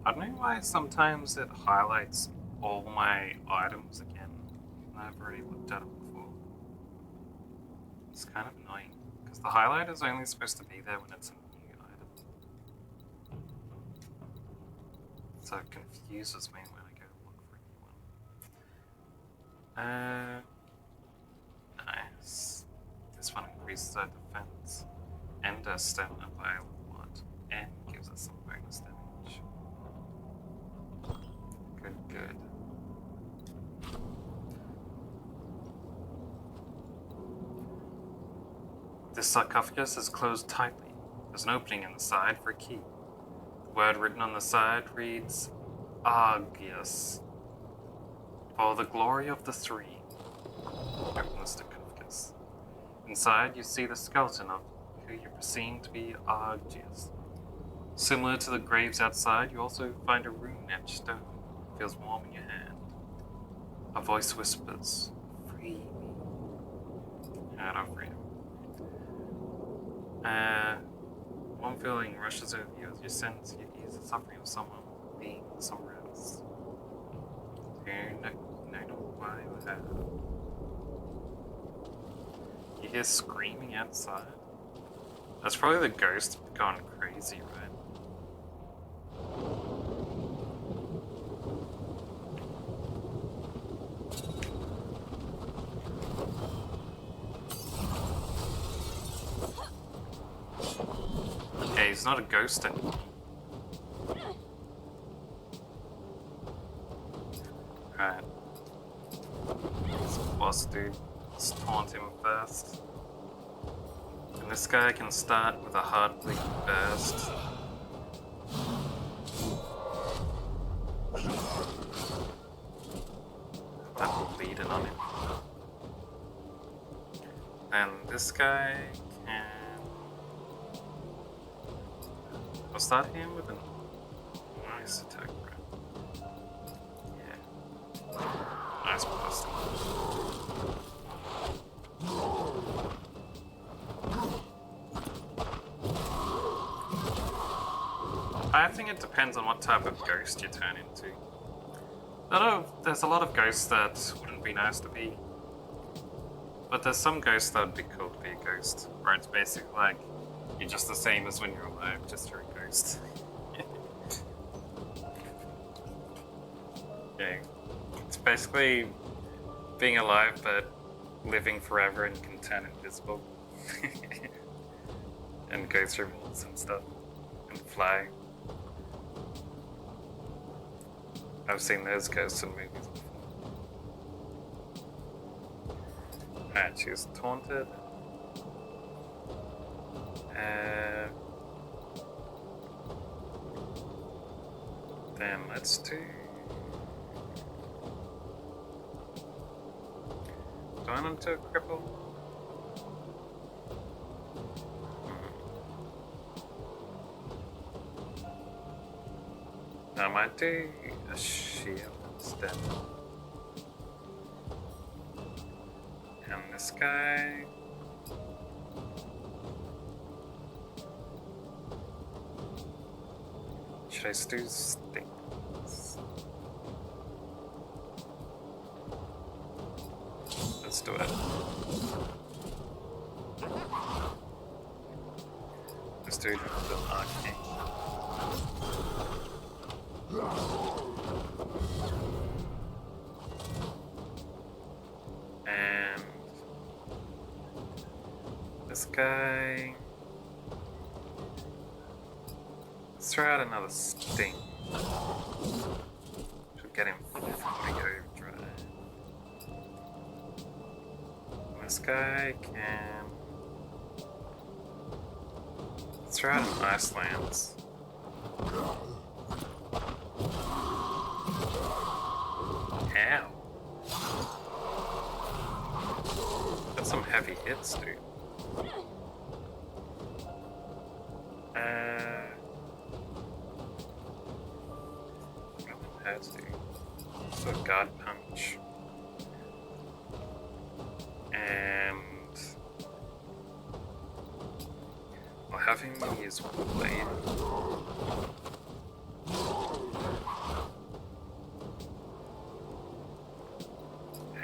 I don't know why sometimes it highlights all my items again. I've already looked at them before. It's kind of annoying because the highlight is only supposed to be there when it's a new item. So it confuses me when I go look for a new one. Nice. This one increases our defense and our stamina by a lot, and gives us some bonus damage. Good. This sarcophagus is closed tightly. There's an opening in the side for a key. The word written on the side reads, Argius. For the glory of the three. Open the sarcophagus. Inside, you see the skeleton of who you perceive to be Argius. Similar to the graves outside, you also find a rune-etched stone. It feels warm in your hand. A voice whispers, free me. And I'll free him. One feeling rushes over you as you sense you ease the suffering of someone being somewhere else. Why you have. You hear screaming outside. That's probably the ghost gone crazy, right? Okay, he's not a ghost anymore. Right. This boss dude. Let's taunt him first. And this guy can start with a hard bleeding burst. That bleeding on him. And this guy can... I'll start him with a nice attack, right? Yeah. Nice blast. I think it depends on what type of ghost you turn into. There's a lot of ghosts that wouldn't be nice to be. But there's some ghosts that would be cool to be a ghost. Where it's basically like, you're just the same as when you're alive, just you're a ghost. Yeah. It's basically being alive but living forever and can turn invisible. And go through walls and stuff. And fly. I've seen those ghosts in movies before. Alright, she was taunted. Then let's do... Going into a cripple? I might do a shield instead. And this guy... Should I do stings? custodian of the arcane. And this guy. Let's try out another sting. Should get him fully overdrive. This guy can. Let's try out an Icelands. Ow. That's some heavy hits, dude. What do? So a guard punch. And I'll have him use blade.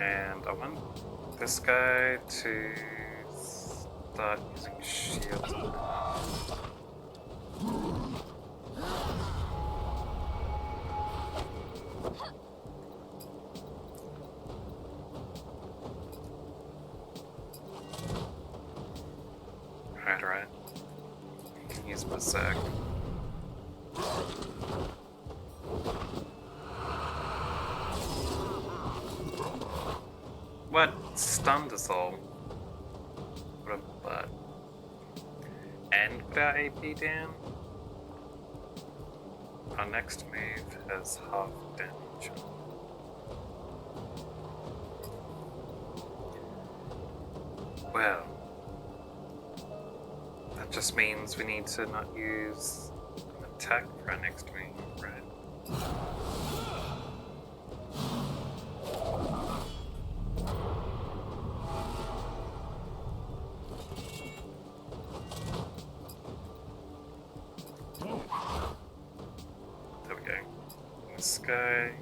And I want this guy to start using shield. Right. You can use Berserk. What? Stunned us all. What a butt. And put our AP down? Our next move has half damage. Well, that just means we need to not use an attack for our next move, right? There we go. This guy.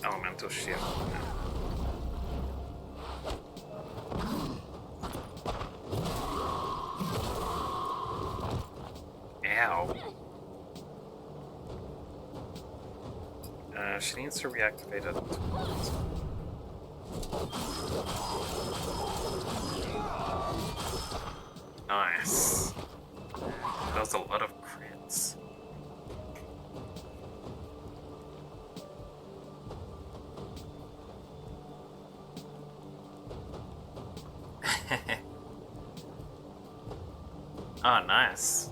Elemental shield. Ow. She needs to reactivate it. Nice. That was a lot of crits. Oh, nice.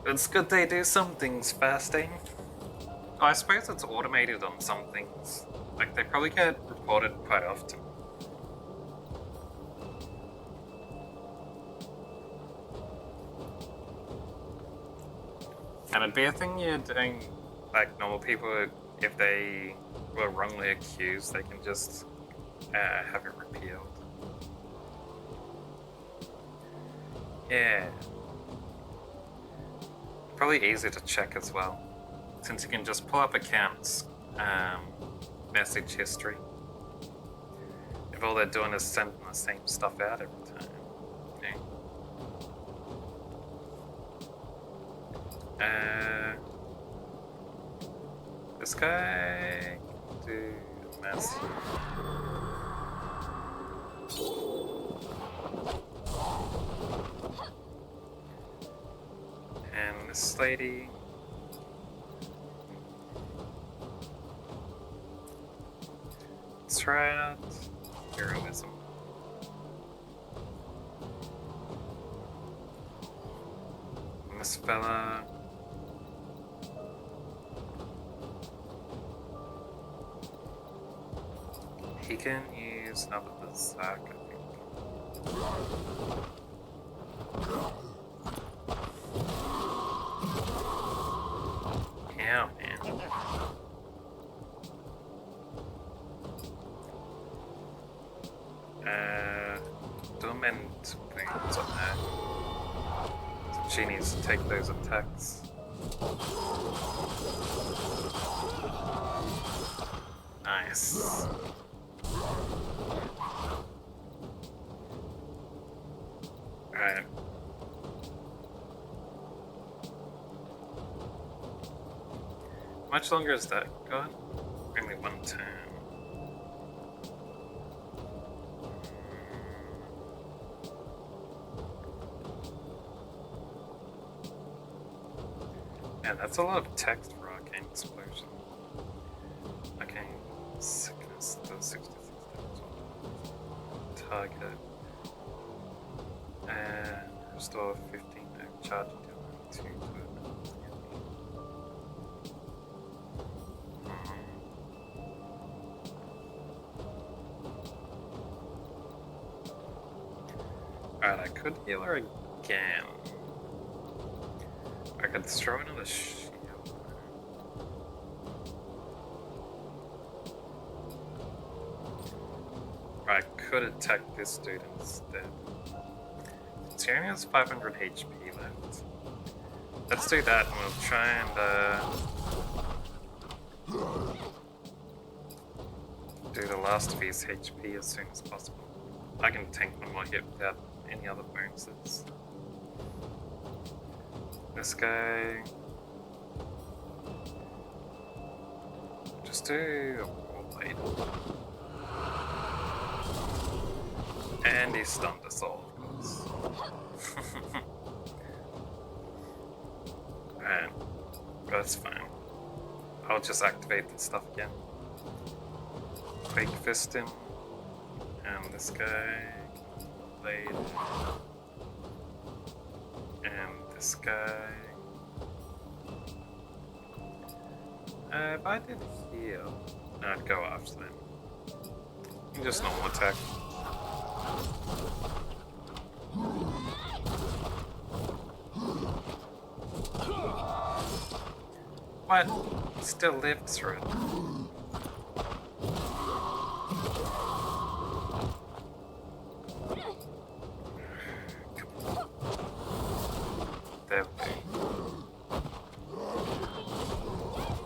It's good they do some things fasting. Oh, I suppose it's automated on some things. Like, they probably get reported quite often. And it'd be a thing you're doing, like normal people, if they were wrongly accused, they can just have it repealed. Yeah. Probably easy to check as well, since you can just pull up accounts, message history. If all they're doing is sending the same stuff out every time. Yeah. This guy can do a mess. And this lady. Let's try out heroism. And this fella. He can use another Berserk, I think. Yeah, man. Dormant wings on there. So she needs to take those attacks. Nice. Alright. How much longer is that got? Only one turn. Yeah, that's a lot of text for Arcane Explosion. Arcane Sickness does 66 damage on target. And restore 15 no charge until 2 to it. Alright, I could heal her again. I could throw another shield. Or I could attack this dude instead. He only has 500 HP left. Let's do that and we'll try and do the last of his HP as soon as possible. I can tank one more hit without any other bonuses. This guy. Just do a Warblade. And he stunned us all, of course. Alright, that's fine. I'll just activate this stuff again. Quake Fist him. And this guy. Blade. And this guy. If I did heal, I'd go after them. Just normal attack. What? Still lived through it. There we go.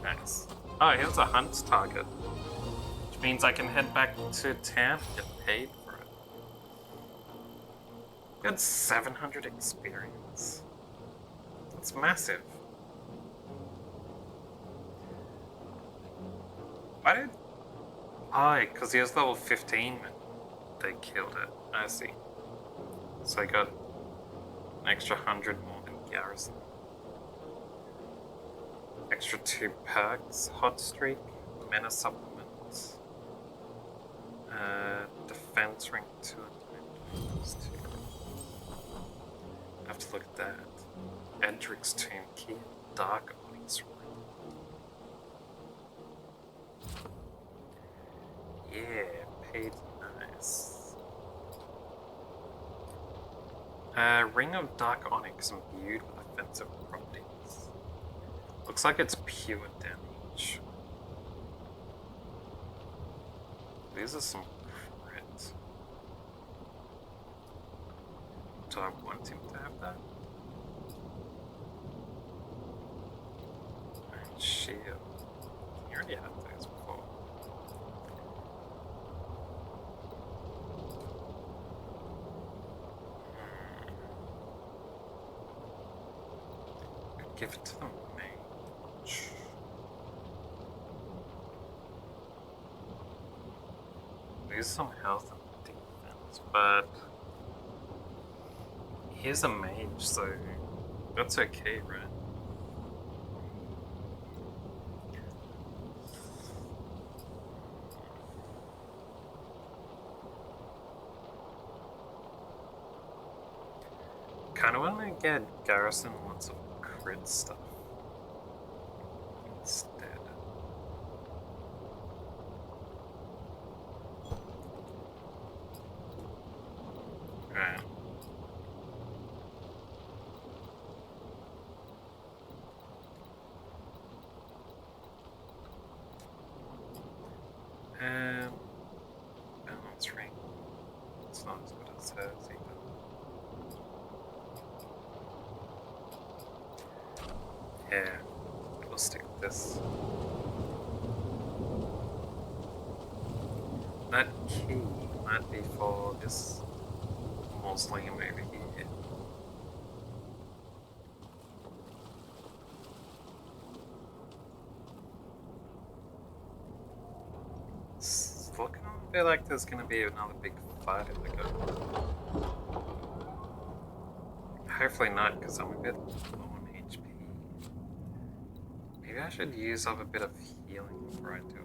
Nice. Oh, here's a hunt target. Which means I can head back to town and get paid for it. Got 700 experience. That's massive. Why did... Oh, because he was level 15 when they killed it. I see. So I got an extra 100 more than Garrison. Extra 2 perks, Hot Streak, Mana Supplement, Defense Rank 2 and 2. I have to look at that. Edric's Tomb Key, Dark Onyx Ring. Yeah, paid nice. Ring of Dark Onyx imbued with offensive properties. Looks like it's pure damage. These are some crit. Do I want him to have that? And shield. You already had those before. Could give it to the mage. Lose some health and defense, but he's a mage, so that's okay, right? Kinda wanna get Garrison lots of crit stuff instead. Right. Balance ring. It's not as good as hers either. Yeah, we'll stick with this. That key might be for this mausoleum over here. feel like there's gonna be another big fight if I go. Hopefully not, because I'm a bit low on HP. Maybe I should use up a bit of healing before I do it.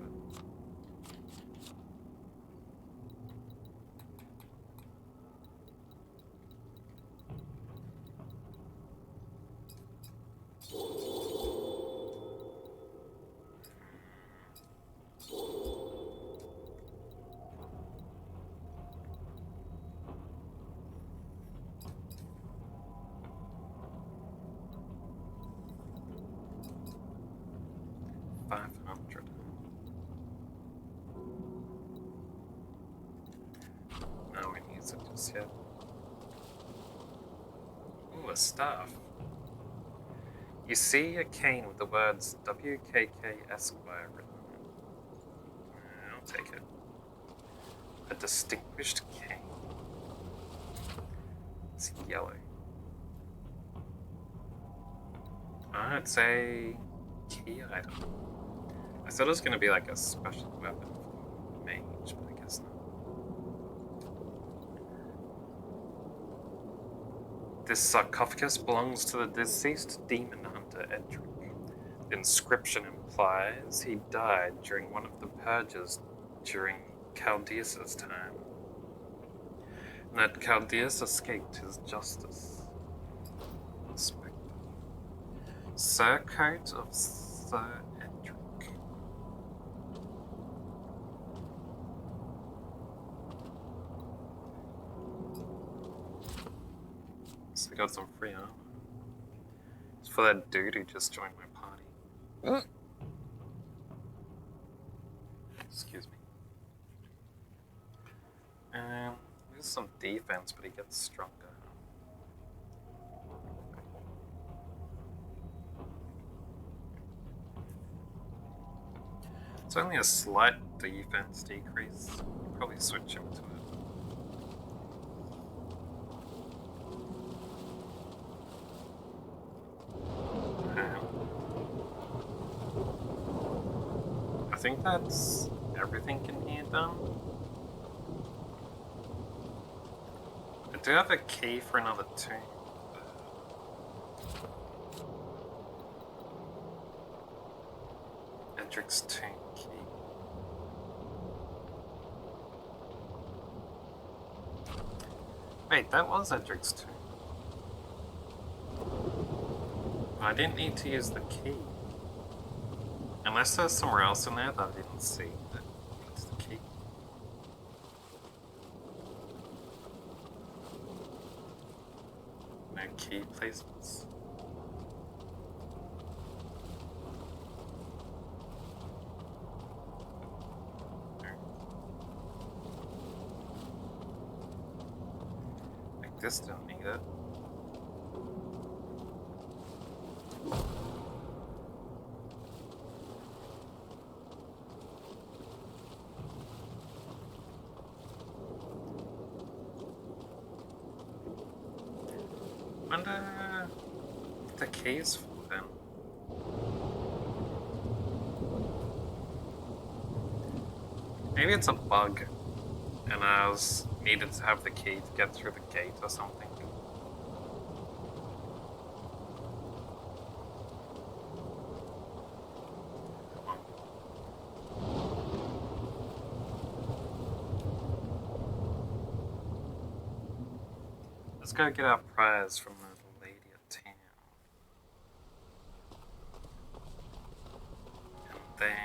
No, we need it just yet. Ooh, a staff. You see a cane with the words WKK Esquire written on it. I'll take it. A distinguished cane. It's yellow. It's a key item. I thought it was going to be like a special weapon for mage, but I guess not. This sarcophagus belongs to the deceased demon hunter Edric. The inscription implies he died during one of the purges during Chaldeus' time, and that Chaldeus escaped his justice. Inspector. Surcoat of Sir Edric. So we got some free armor. It's for that dude who just joined my party. Excuse me. There's some defense, but he gets stronger. It's only a slight defense decrease. Probably switch him to it. I think that's everything in here done. I do have a key for another tomb. Edric's tomb key. Wait, that was Edric's tomb. I didn't need to use the key. Unless there's somewhere else in there that I didn't see that needs the key. No key placements. Like this don't need it. Wonder if the key's full then. Maybe it's a bug, and I was needed to have the key to get through the gate or something. Let's go get our prize from the lady of town. And then...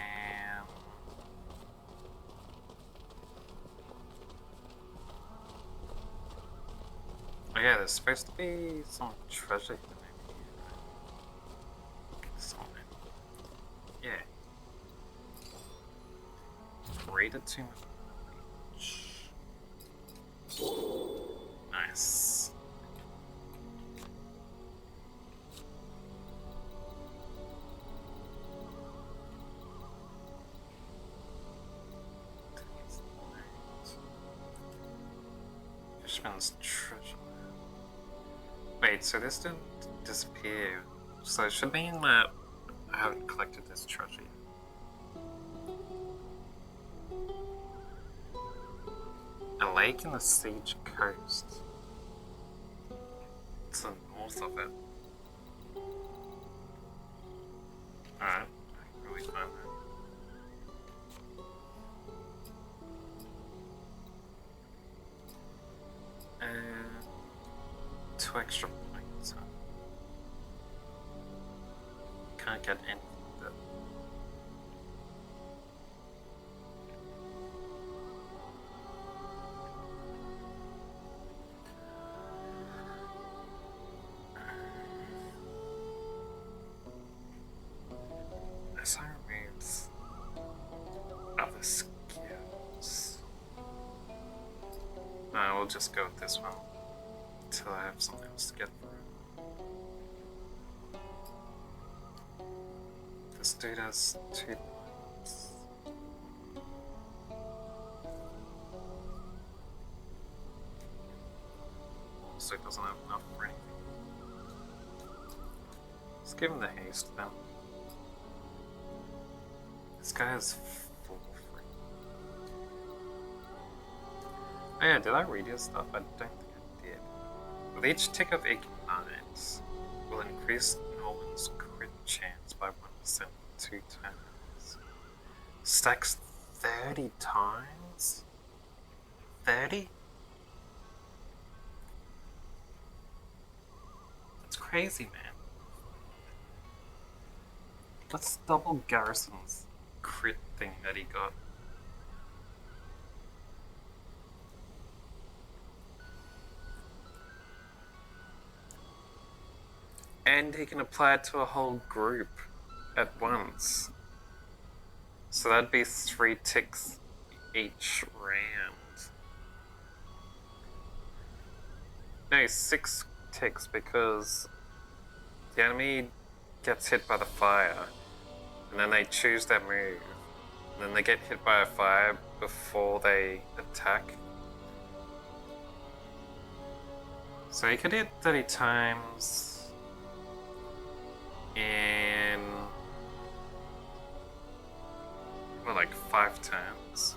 oh yeah, there's supposed to be some treasure hidden over here, right? Something. Yeah. Raided tomb of mage. Nice. Fishman's treasure. Wait, so this didn't disappear. So it should mean that I haven't collected this treasure yet. lake in the Siege Coast. It's the north of it. Alright, I can really find that. And 2 extra points. Huh? Can't get anything with it. As I removes other skills. No, we'll just go with this one until I have something else to get through. This dude has 2 points. Also doesn't have enough for anything. Let's give him the haste then. This guy has 4 free. Oh yeah, did I read his stuff? I don't think I did. With each tick of Ignite, will increase Nolan's crit chance by 1% 2 turns. Stacks 30 times? 30? That's crazy, man. Let's double Garrison's crit thing that he got. And he can apply it to a whole group at once. So that'd be 3 ticks each round. No, 6 ticks because the enemy gets hit by the fire and then they choose their move. And then they get hit by a fire before they attack. So he could hit 30 times in, well, like 5 turns.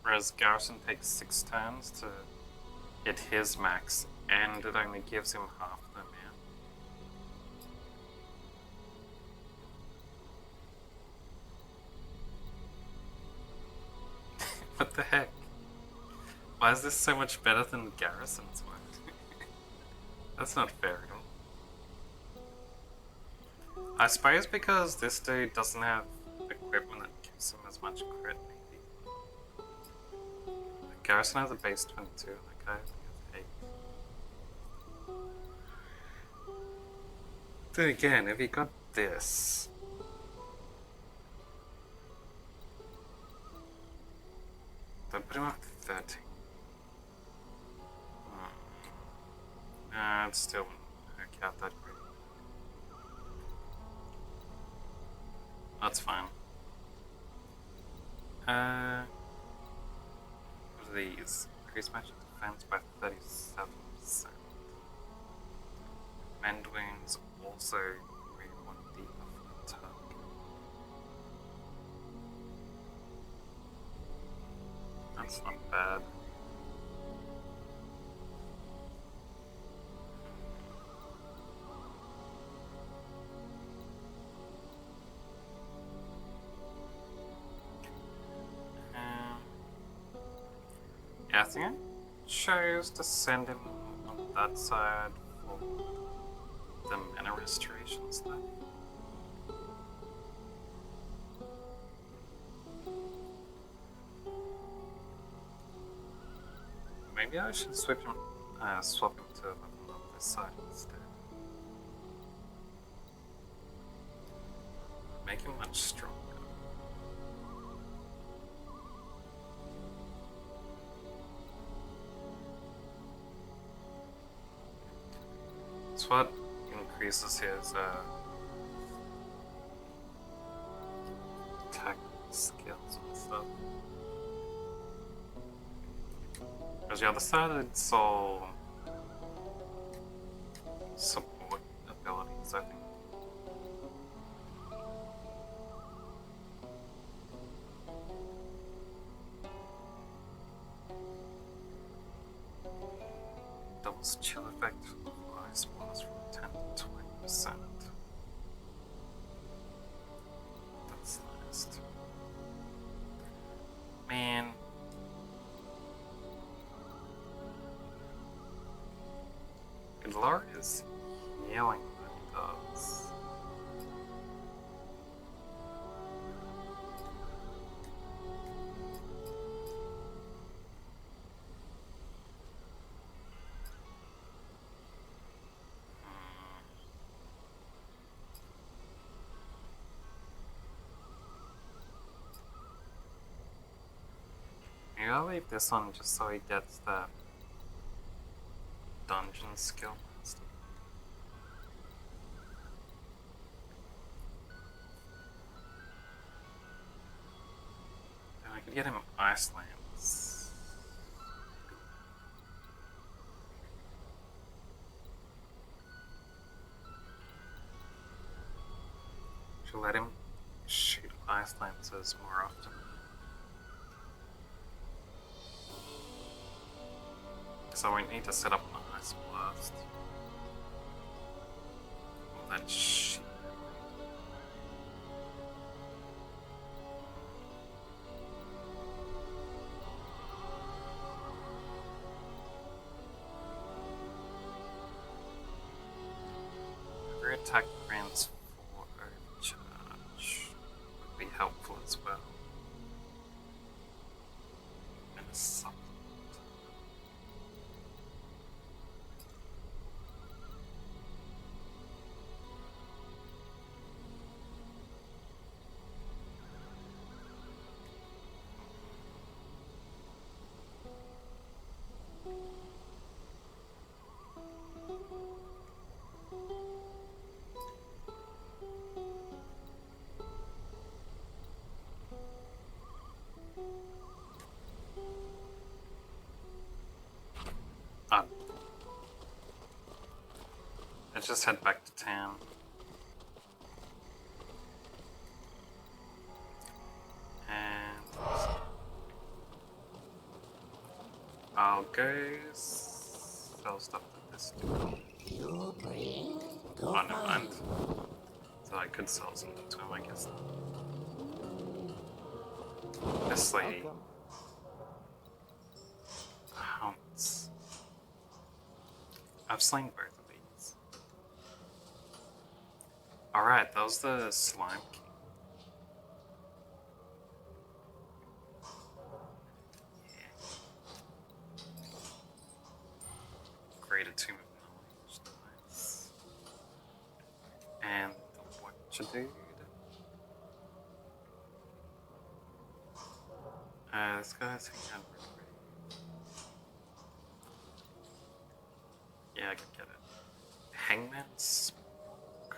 Whereas Garrison takes 6 turns to hit his max, and it only gives him half the amount. What the heck? Why is this so much better than Garrison's one? That's not fair at all. I suppose because this dude doesn't have equipment that gives him as much crit, maybe. Garrison has a base 22, and that guy has 8. Then again, if he got this, that put him up to 13. Nah, it still wouldn't work out that great. That's fine. What are these? Increase magic defense by 37%. Mend wounds also remove 1 debuff from the target. That's not bad. Yeah, I think I chose to send him on that side for the mana restoration stuff. Maybe I should swap him to on this side instead. Make him much stronger. It's what increases his attack skills and stuff. Because the other side, it's all support abilities, I think. Reduce chill effect of ice blast from 10 to 20%. That's nice. Man. Gandalor is yelling when he does. Maybe I'll leave this on just so he gets that dungeon skill master. And I could get him Icelands. Should let him shoot Icelanders more often. So we need to set up an ice blast. All that shit. Every attack grants 4 overcharge would be helpful as well. And a supplement. Let's just head back to town. And I'll go sell stuff to this dude. You bring Oh, never mind. So I could sell something to him, I guess. This lady. Welcome. Hounds. I've slain both of these. Alright, that was the Slime King. Created Tomb of Knowledge. Nice. And the Watcher dude. This guy's hanging out really great. Yeah, I can get it. Hangman Smoke.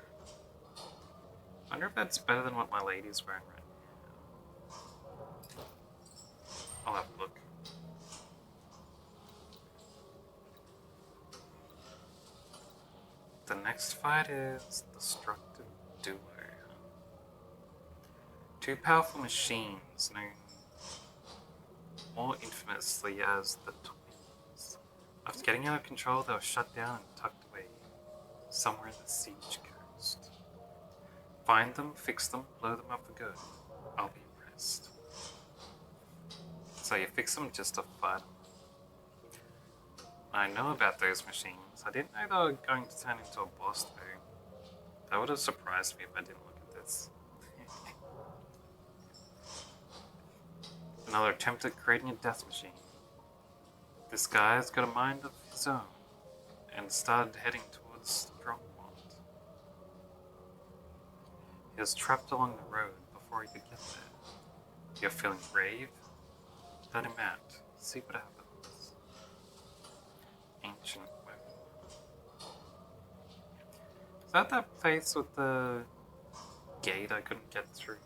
I wonder if that's better than what my lady's wearing right now. I'll have a look. The next fight is Destructive Duo. 2 powerful machines known more infamously as the Twins. After getting out of control, they were shut down and tucked away somewhere in the Siege Coast. Find them, fix them, blow them up for good. I'll be impressed. So you fix them just to fight them. I know about those machines. I didn't know they were going to turn into a boss though. That would have surprised me if I didn't look at this. Another attempt at creating a death machine. This guy's got a mind of his own and started heading towards Strongmont. He was trapped along the road before he could get there. You're feeling brave? Let him out. See what happens. Ancient weapon. Is that place with the gate I couldn't get through?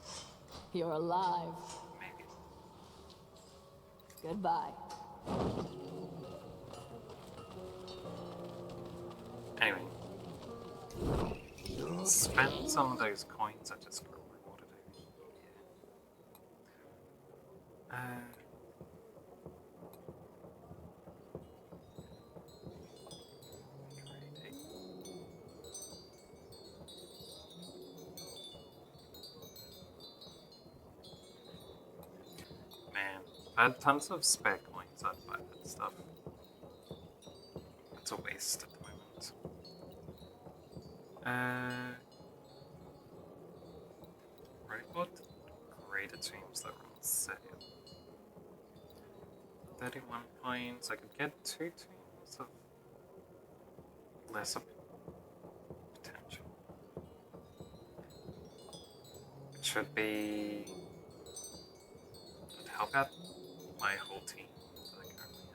You're alive. Maybe. Goodbye. Anyway. Spend some of those coins I just rewarded over here. I had tons of spare coins, I'd buy that stuff. It's a waste at the moment. Right, what greater tombs that are on sale? 31 points. I could get 2 tombs of lesser potential. It should be. It'd help out my whole team that I currently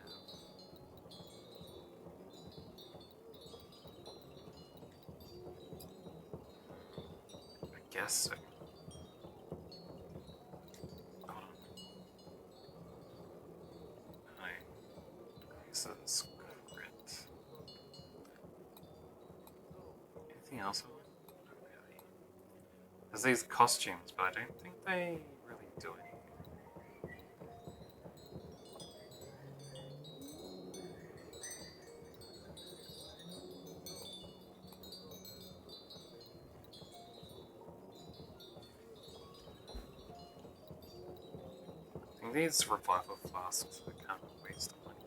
have. I guess so. Hold on. No. This is crit. Anything else I want? Not really. There's these costumes, but I don't think they really do anything. I think these revival flasks are kind of a waste of money.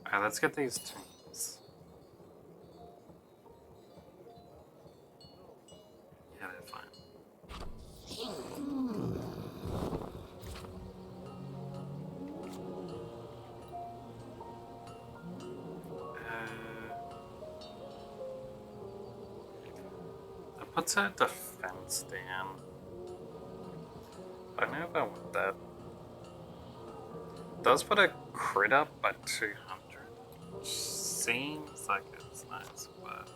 Alright, let's get these tombs. Yeah, they're fine. That puts our defense down. I don't know if I want that. It does put a crit up by 200, which seems like it's nice, but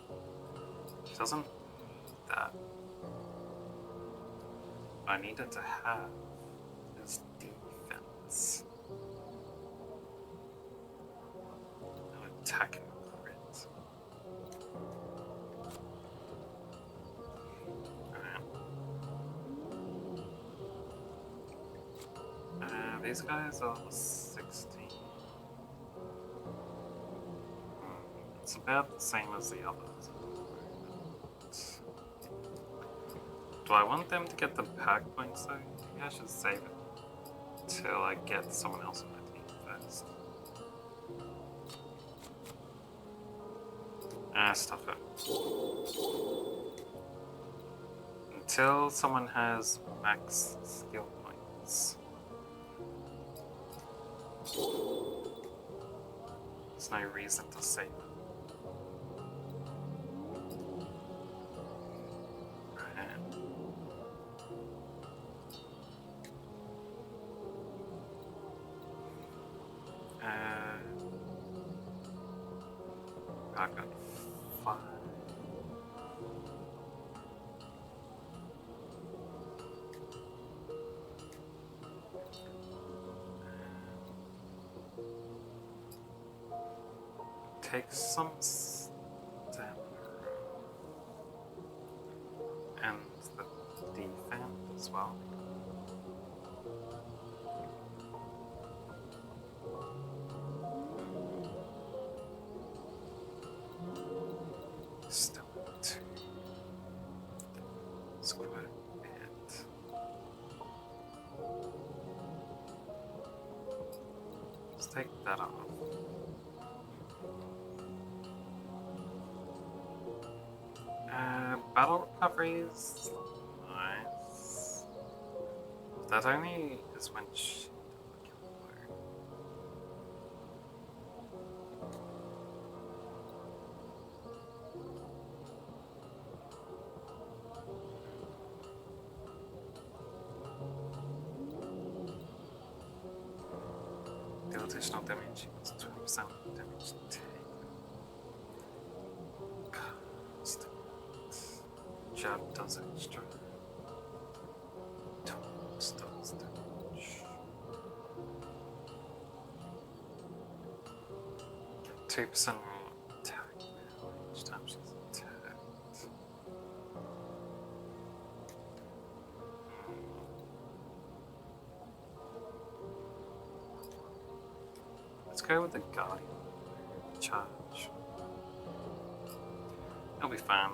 it doesn't need that. What I need it to have is defense. No attack and crit. Alright. These guys are 16. It's about the same as the others. Do I want them to get the pack points though? Maybe I should save it till I get someone else on my team first. Stuff it. Until someone has max skill points. There's no reason to save it. I got 5. Take some stamina and the defense as well. Still 2. It's quite a bit. Let's take that off. Battle recovery is nice. That only is when she deal additional damage equals 20% damage taken. Jab does extra. Tones does damage. 2% more attack now each time she's attacked. Let's go with the Guardian charge. It'll be fine.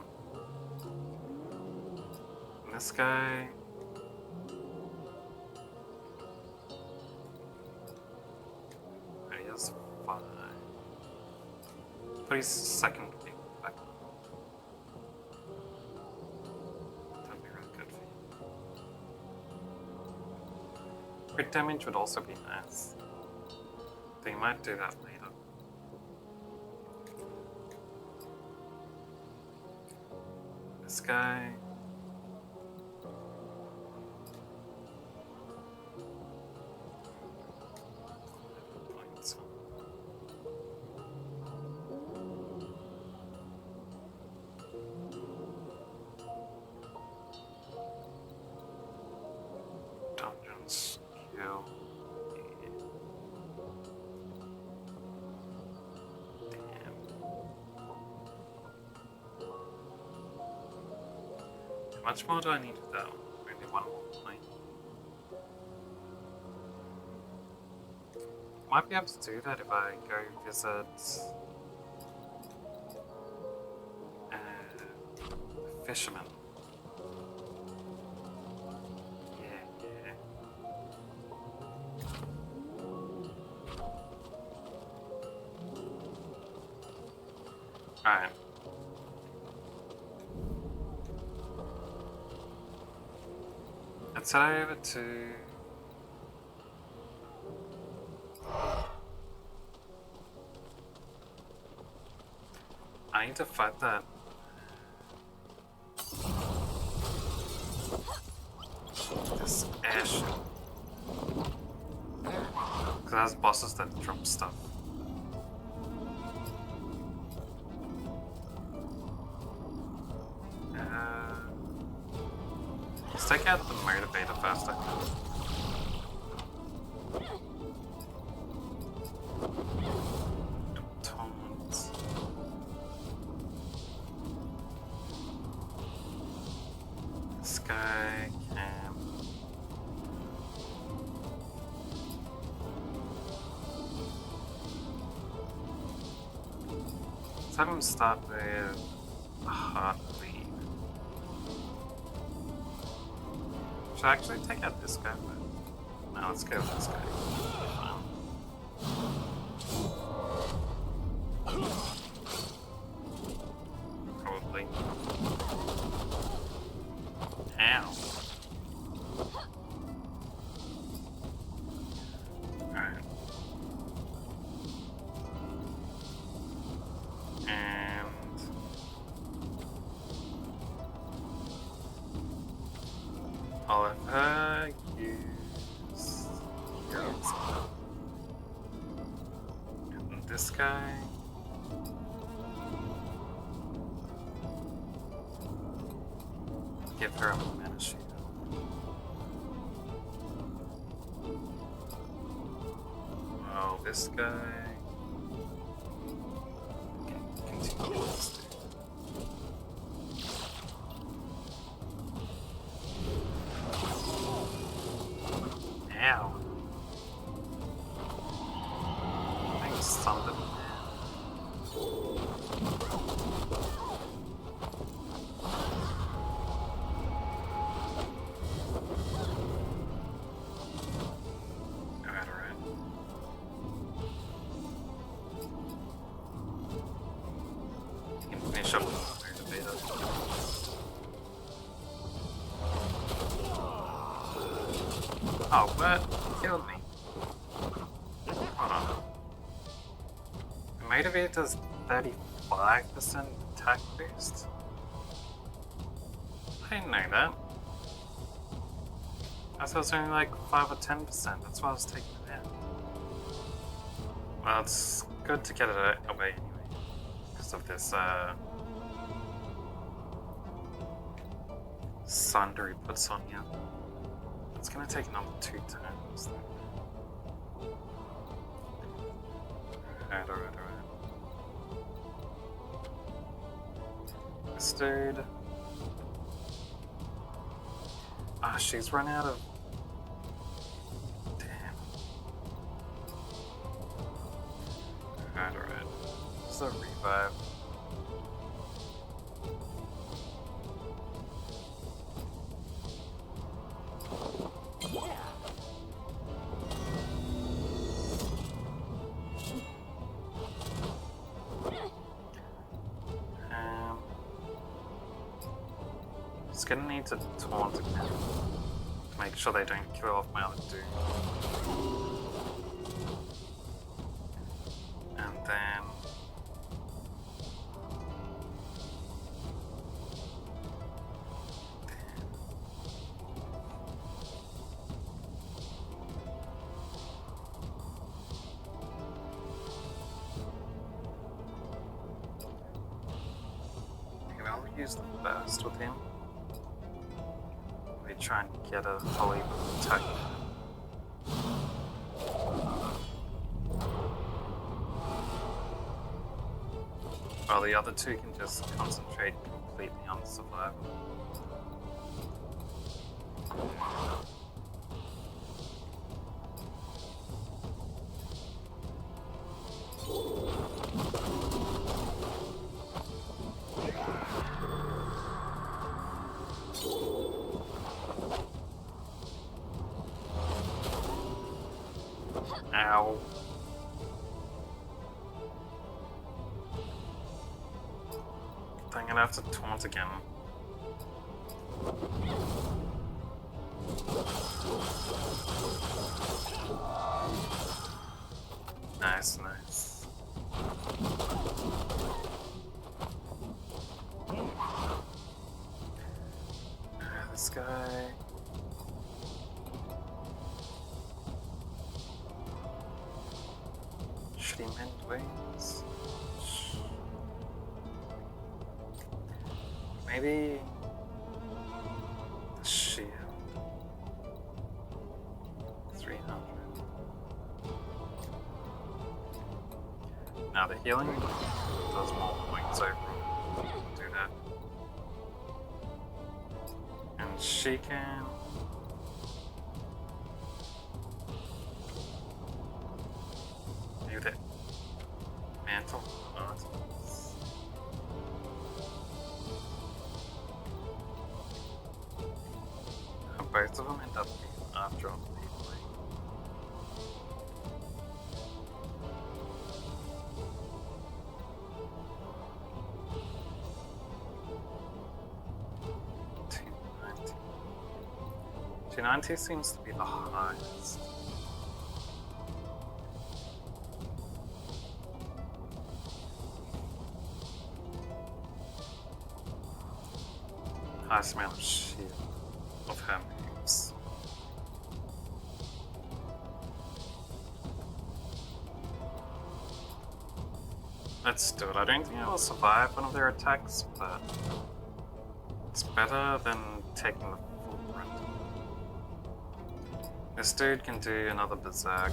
This guy, is fine. Put his second kick back on. That'd be really good for you. Crit damage would also be nice. They might do that later. This guy. Points. Dungeons kill. Damn. How much more do I need though? Maybe one more point. Might be able to do that if I go visit a fisherman. Yeah. Alright. Let's head over to... I need to fight that. This airship. Because it has bosses that drop stuff. Let's take out the motivator first, I think. Taunts. This guy can... Let's have him start with a heart lead. Should I actually take out this guy? But no, let's go with this guy. Probably. Ow. Alright. And... I'll have her use... And this guy... Give her a mana shield. Oh, this guy... Can continue this dude. Ow. I think something. Alright. You can finish up the beta. Oh, what? He killed me. Hold on. The motivator does 35% attack boost? I didn't know that. I thought it was only like 5 or 10%. That's why I was taking it out. Well, it's good to get it away anyway. Because of this, sunder he puts on you. It's gonna take another 2 turns. Alright. This dude. Ah, she's run out of... Damn. Alright. This is a revive. Just gonna need to taunt again to make sure they don't kill off my other dude. And then maybe I'll use the burst with him. We try and get a holy attack. While the other two can just concentrate completely on survival. Ow. I'm gonna have to taunt again. Nice, nice. This guy. Should he mend wings? Maybe the shield. 300. Now the healing does more points overall. Do that. And she can. Do that. Mantle. Nice. Both of them end up being after all the people. $290 seems to be the highest. Highest amount of shield of her moves. Let's do it. I don't think I will survive one of their attacks, but it's better than taking the full brunt. This dude can do another berserk.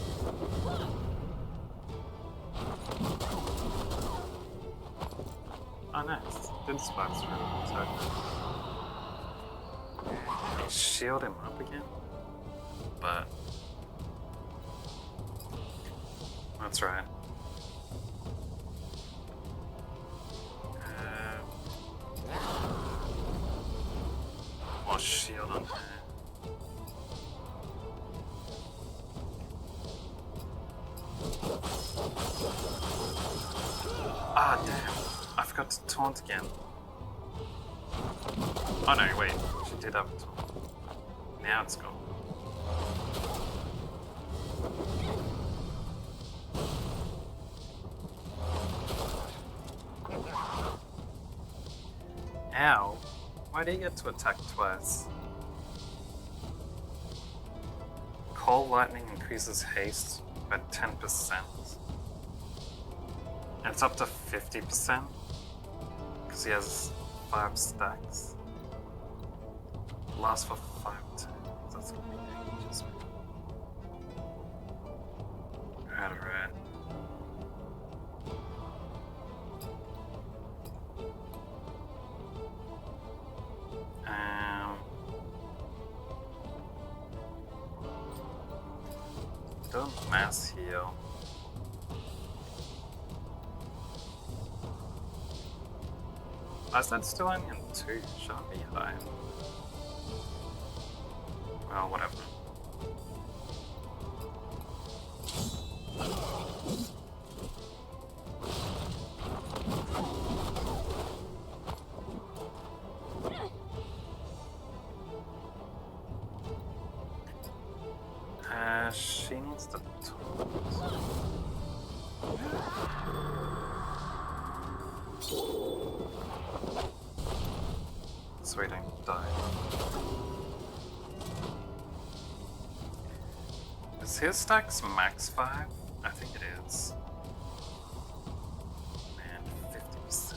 Oh nice. Did spikes through the attack. Shield him up again, but that's right. More shield on her. Ah, damn. I forgot to taunt again. Oh no, wait. She did have a taunt. Now it's gone. Ow. Why do you get to attack twice? Cold lightning increases haste by 10%. And it's up to 50% because he has 5 stacks. Lasts for 5 turns. That's gonna be ages. Alright. Don't mass heal. Why is that still only in 2? Shouldn't be high. Well, whatever. She needs to talk. So we don't die. Is his stacks max 5? I think it is. Man, 50%.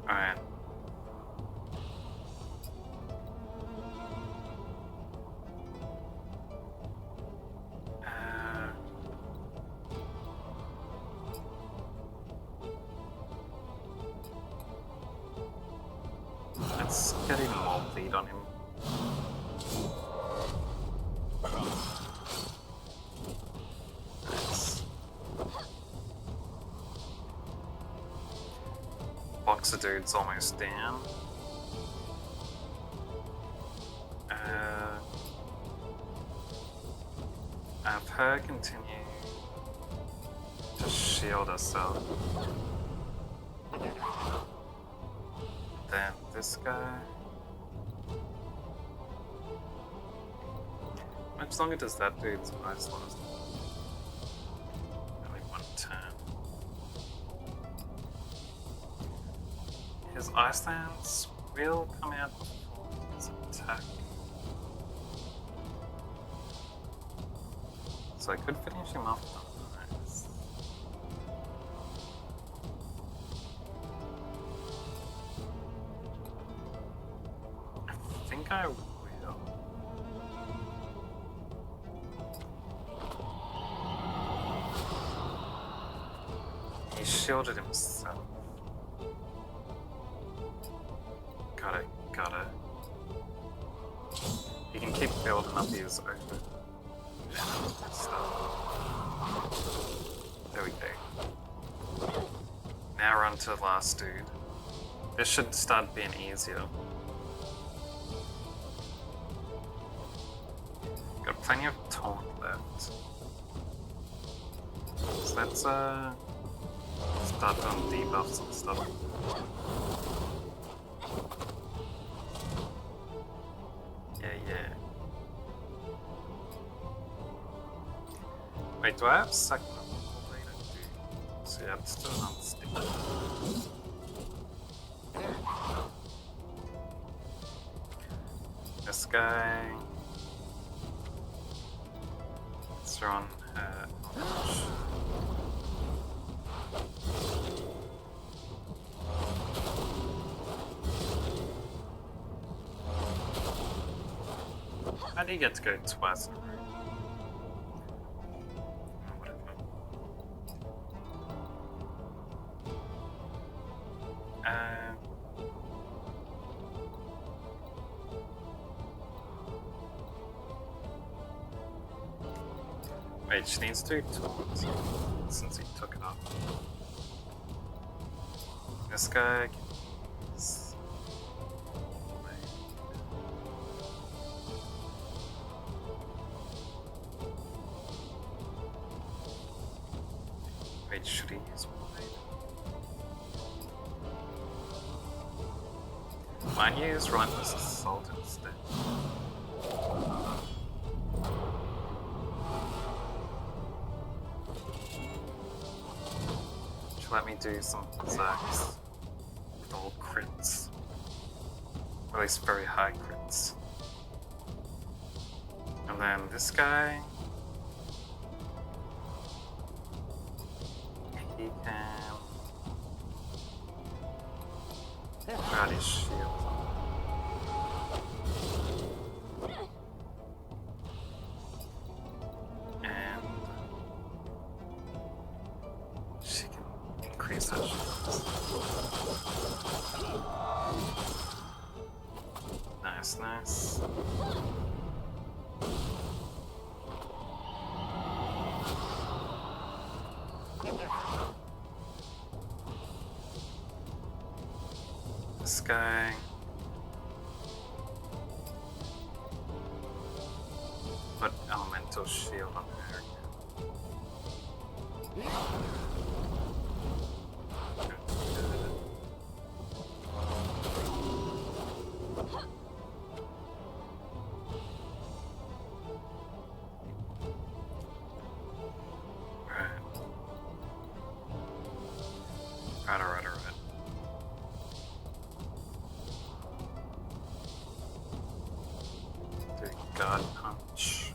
Alright. Let's get even more bleed on him. Nice. Boxer dude's almost down. Have her continue to shield herself. Then this guy. How much longer does that dude's ice last? Only 1 turn. His ice lance will come out before his attack. So I could finish him off. Nice. I think I will. He shielded himself. Got it. He can keep building up his over. There we go. Now we're on to the last dude. This should start being easier. Got plenty of taunt left. So let's start doing debuffs and stuff. Yeah. Wait, do I have second? Wait, I do. So yeah, let's do another stick. This guy. Let's throw on her. How do you get to go twice in a row? Wait, she needs to do taunt since he took it off. This guy can use... Wait, should he use blade? Mine use Relentless Assault instead. Let me do some Zacks with all crits. Or at least very high crits. And then this guy. He can grab his shield. And she can increase that shield. Nice. This guy. Put elemental shield on her again. guard punch.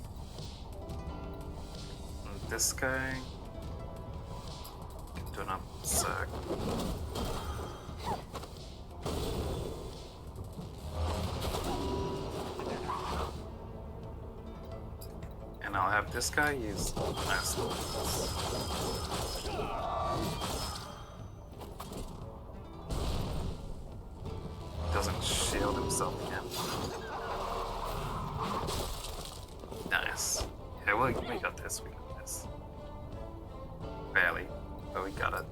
And this guy can do another berserk. And I'll have this guy use nice doesn't shield himself again. Nice. Yeah, we got this, we got this. Barely, but we got it.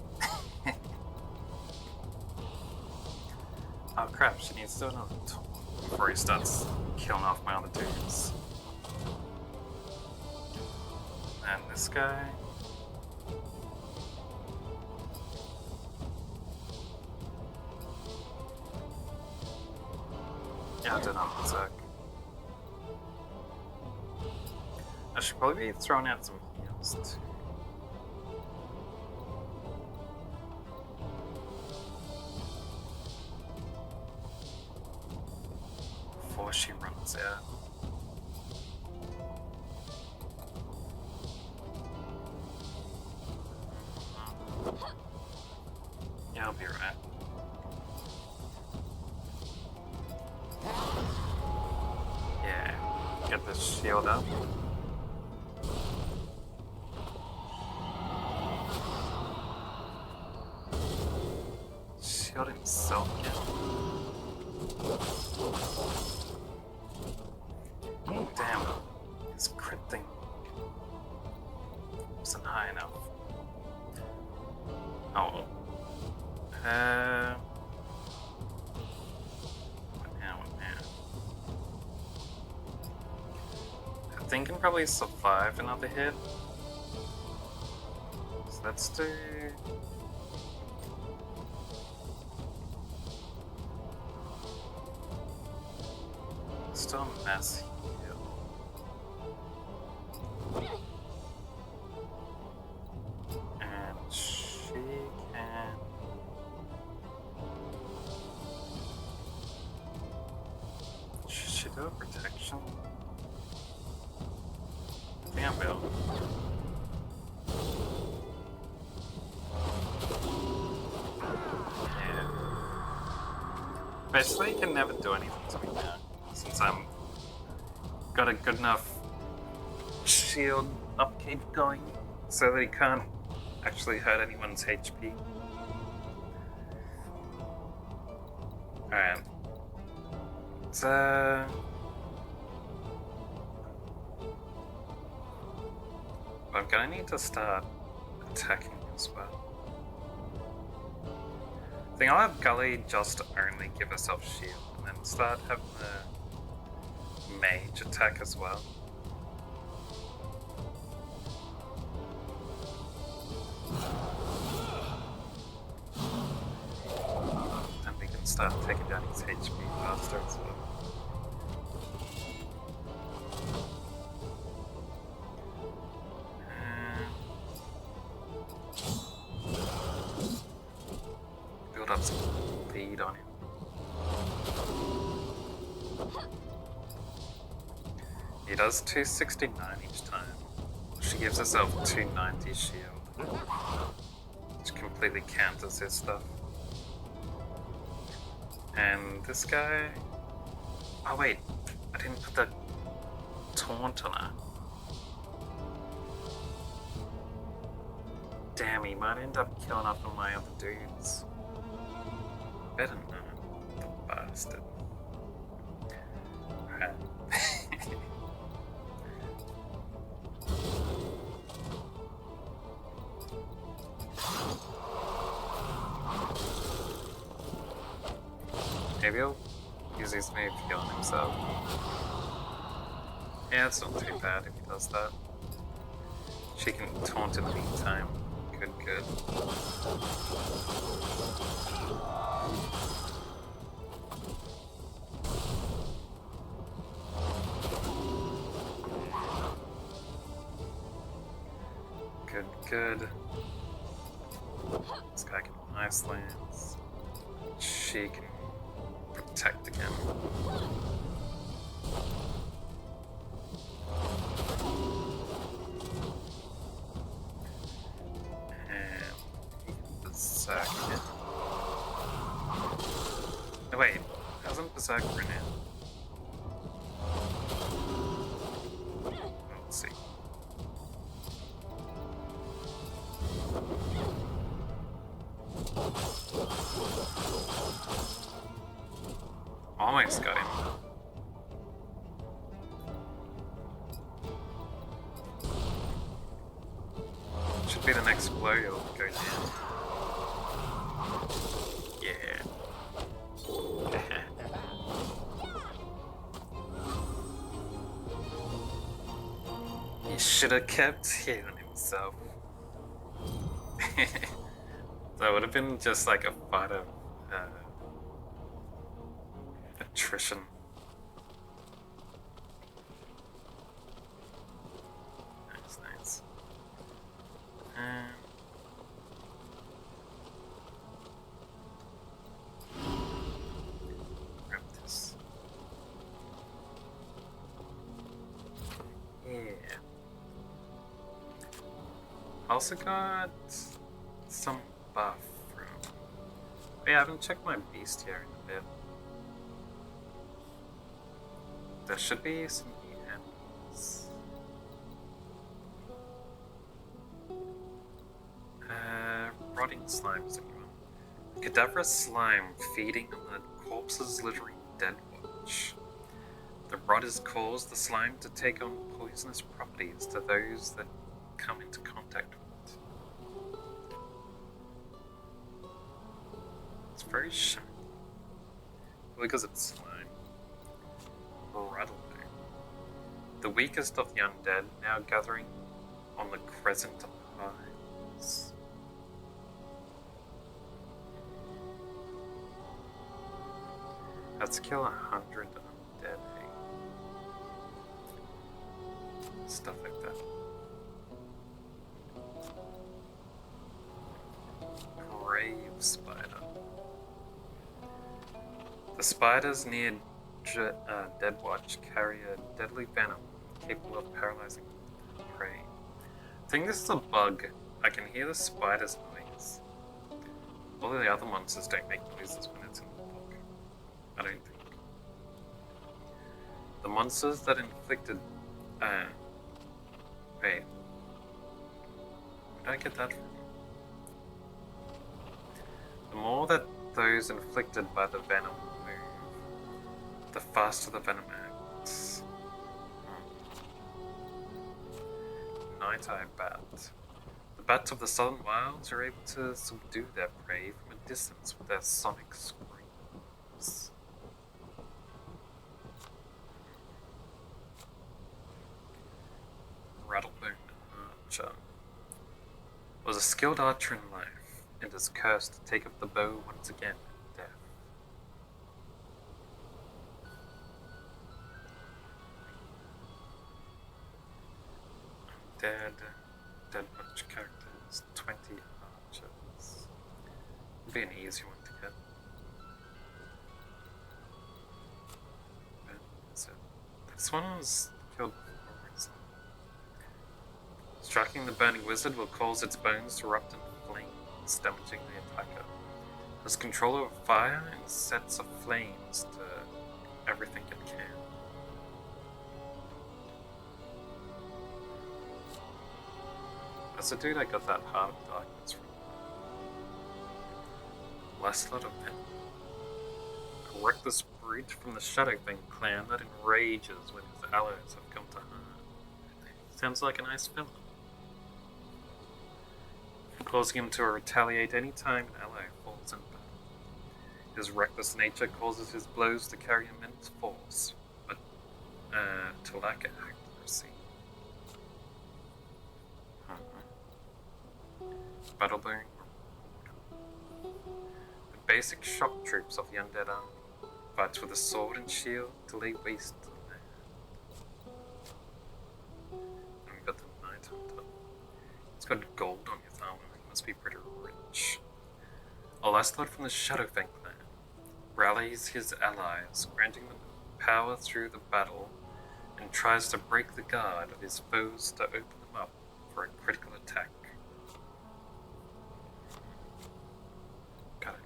Oh crap, she needs to do another taunt before he starts killing off my other dudes. And this guy. Yeah, I did not berserk. I should probably be throwing out some heals too. Before she runs out. Yeah, I'll be right. Yeah, get this shield up. Shield himself again. Damn, his crit thing wasn't high enough. Oh well. What now? I think I can probably survive another hit. So let's do. Still mass heal. And she can. Should she do a protection? I think I will. Yeah. Basically, he can never do anything to me now. Since I'm got a good enough shield upkeep going so that he can't actually hurt anyone's HP. Alright. So I'm gonna need to start attacking as well. I think I'll have Gully just only give herself shield and then start having the mage attack as well. And we can start taking down his HP faster as well. Build up some speed on him. He does 269 each time. She gives herself 290 shield, which completely counters his stuff. And this guy. Oh wait, I didn't put the taunt on her. Damn, he might end up killing off all my other dudes. Better not, the bastard. Alright. Maybe he'll use his move to heal himself. Yeah, it's not too bad if he does that. She can taunt in the meantime. Good, good. Good, good. This guy can ice lance. She can protect again. wait, hasn't Berserk run out? Let's see. Almost got him. Should be the next blow you'll go down. Yeah. He should have kept healing himself. That would have been just like a fight of attrition. Nice, nice. Grab this. Yeah. Also got some buff from. Yeah, I haven't checked my beast here in a bit. There should be some new enemies. Rotting slimes, anyone? Cadaverous slime feeding on the corpses littering dead watch. The rot has caused the slime to take on poisonous properties to those that come into contact with it. It's very shiny. Because it's slime. Rattlebone. The weakest of the undead now gathering on the crescent pines. Let's kill 100 undead. Stuff like that. Grave spider. The spiders near Deadwatch carry a deadly venom capable of paralyzing prey. I think this is a bug. I can hear the spider's noise. All the other monsters don't make noises when it's in the book. I don't think. The monsters that inflicted... wait. Where did I get that from? The more that those inflicted by the venom move, the faster the venom acts. Night-eye bat. The bats of the southern wilds are able to subdue their prey from a distance with their sonic screams. Rattlebone archer. Was a skilled archer in life, and is cursed to take up the bow once again in death. Dead bunch characters, 20 archers. Would be an easy one to get. Where is it? This one was killed before recently. Striking the burning wizard will cause its bones to erupt into flames, damaging the attacker. Has control over fire and sets of flames to everything it can. That's a dude I got that Heart of Darkness from. Lancelot of Pen. A reckless brute from the Shadowfang clan that enrages when his allies have come to harm. Sounds like a nice villain. Causing him to retaliate any time an ally falls in battle. His reckless nature causes his blows to carry immense force, but to lack accuracy. Battlebone. The basic shock troops of the undead army fights with a sword and shield to lay waste to the land. And we've got the Night Hunter. It's got gold on his armor. He must be pretty rich. A last lord from the Shadowfang clan rallies his allies, granting them power through the battle, and tries to break the guard of his foes to open them up for a critical attack. Got it.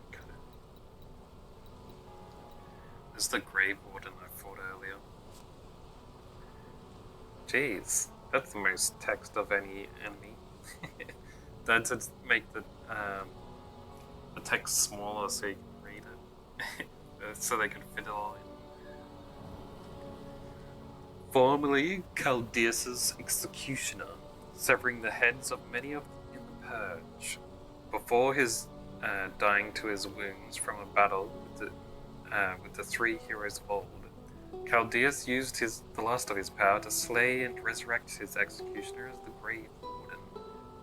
the Grave Warden I fought earlier. Jeez, that's the most text of any enemy. That's to make the text smaller so you can read it. So they can fit it all in. Formerly Chaldeus' executioner, severing the heads of many of in the purge. Before his dying to his wounds from a battle with the three heroes of old, Chaldeus used the last of his power to slay and resurrect his executioner as the Grave Warden,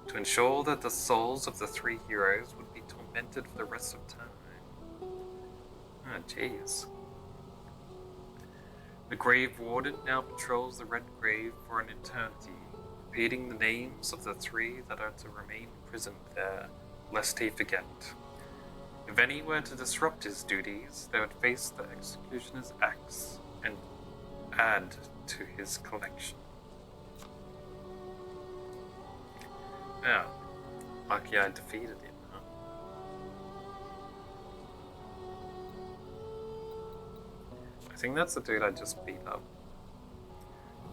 to ensure that the souls of the three heroes would be tormented for the rest of time. Oh, jeez. The Grave Warden now patrols the Red Grave for an eternity, repeating the names of the three that are to remain imprisoned there, lest he forget. If any were to disrupt his duties, they would face the executioner's axe and add to his collection. Yeah, lucky I defeated him, huh? I think that's the dude I just beat up.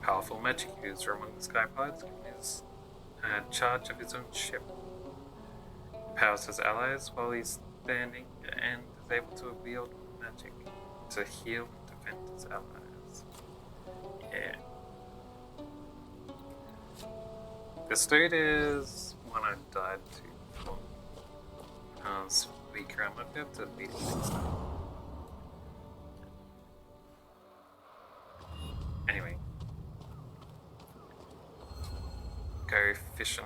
Powerful magic user among the Sky Pirates is charge of his own ship. Empowers his allies while he's standing and is able to wield magic to heal and defend his allies. Yeah. This dude is one I died to before. I was weaker, I might be able to beat him next time. Anyway. Go fishing.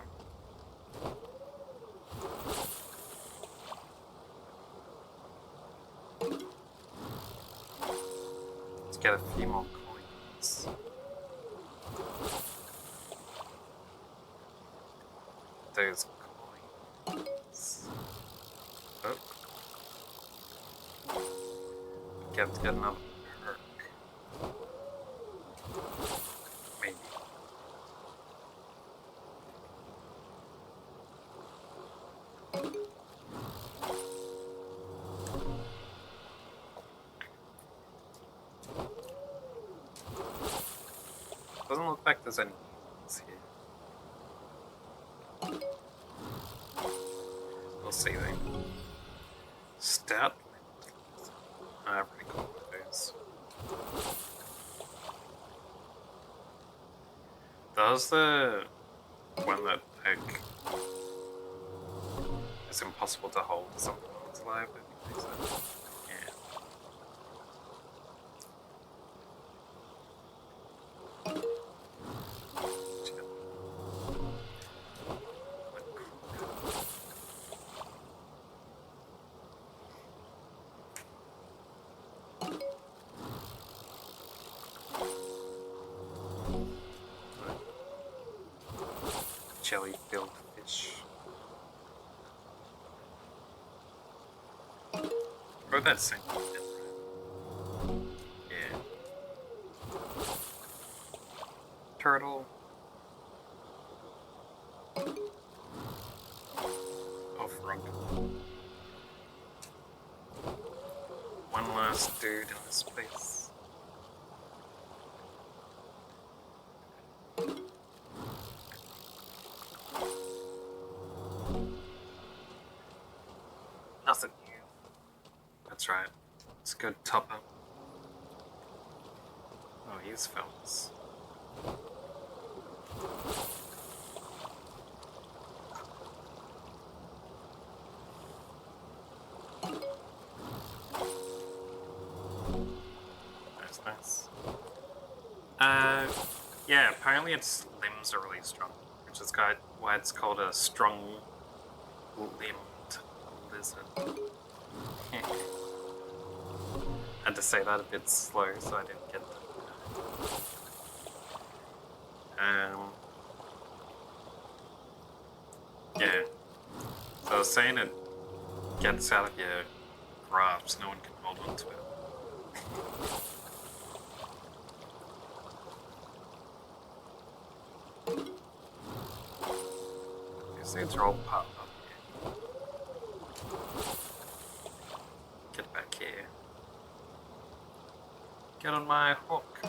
Let's get a few more coins. Those coins. Oh. Get another perk. Maybe. Doesn't look like there's any here. We'll see though. Stout. I've already got one of those. Does the one that like is impossible to hold something that's alive? I think so. Yeah. Jelly-filled fish. Oh, that's same. Yeah. Turtle. Oh, frog. One last dude in this place. Nothing new. That's right. It's a good topper. Oh, he's fellas. That's nice. Yeah, apparently its limbs are really strong, which is why it's called a strong limbed lizard. Had to say that a bit slow so I didn't get that. Yeah. So I was saying it gets out of your grasp, no one can hold on to it. These things are all popped up here. Get back here. Get on my hook.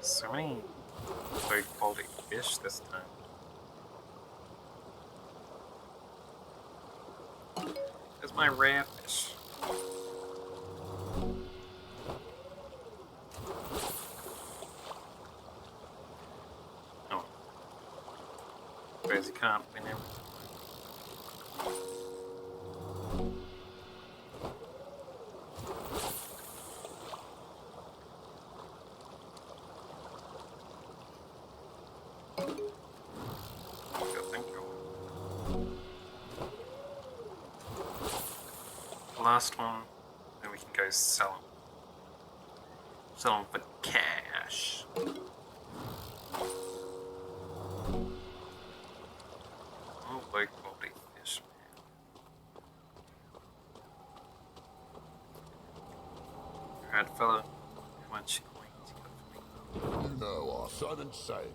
So many low quality fish this time. There's my rare fish. Oh. Suppose you can't win everything. Thank you. Last one, then we can go sell them. Sell them for cash. Oh, low quality fish, man. Alright, fella, how much coins you got for me? You know our son and saying.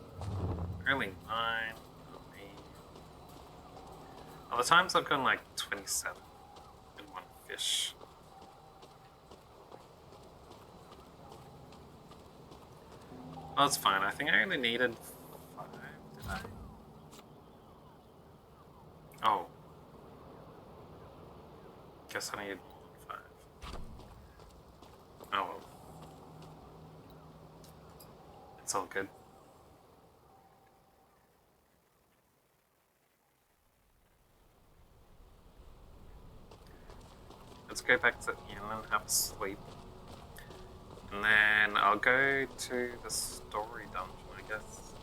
Really 9 on me. Other times I've gone like 27 in one fish. Oh, that's fine. I think I only needed 5, did I? Oh. Guess I needed more than 5. Oh well. It's all good. Let's go back to the inn and have a sleep. And then I'll go to the story dungeon, I guess.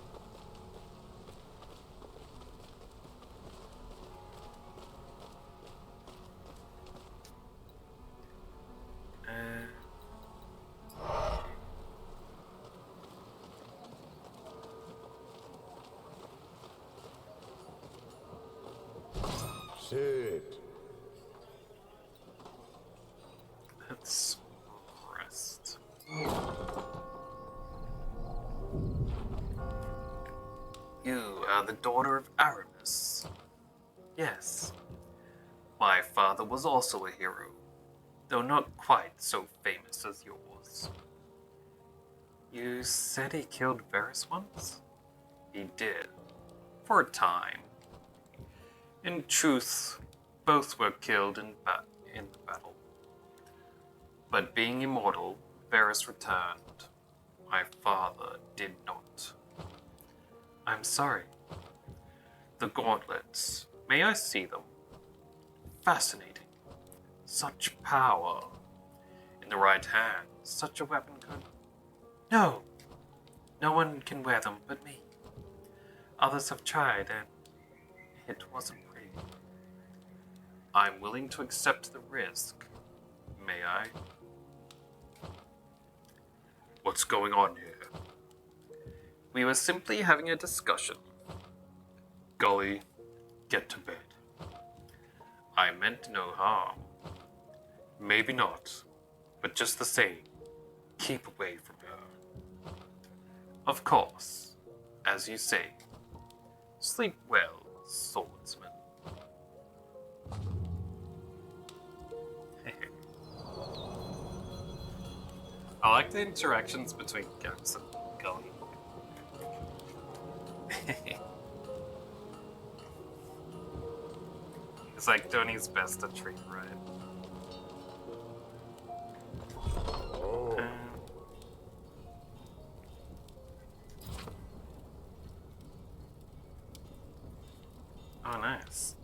Sit. Let's rest. You are the daughter of Aramis. Yes. My father was also a hero, though not quite so famous as yours. You said he killed Varys once? He did. For a time. In truth, both were killed in the battle. But being immortal, Varys returned. My father did not. I'm sorry. The gauntlets. May I see them? Fascinating. Such power. In the right hand, such a weapon could... No! No one can wear them but me. Others have tried, and it wasn't pretty. I'm willing to accept the risk. May I? What's going on here? We were simply having a discussion. Golly, get to bed. I meant no harm. Maybe not, but just the same, keep away from her. Of course, as you say, sleep well, swordsman. I like the interactions between Gax and Gully. He's like doing his best to treat her right. Oh, nice.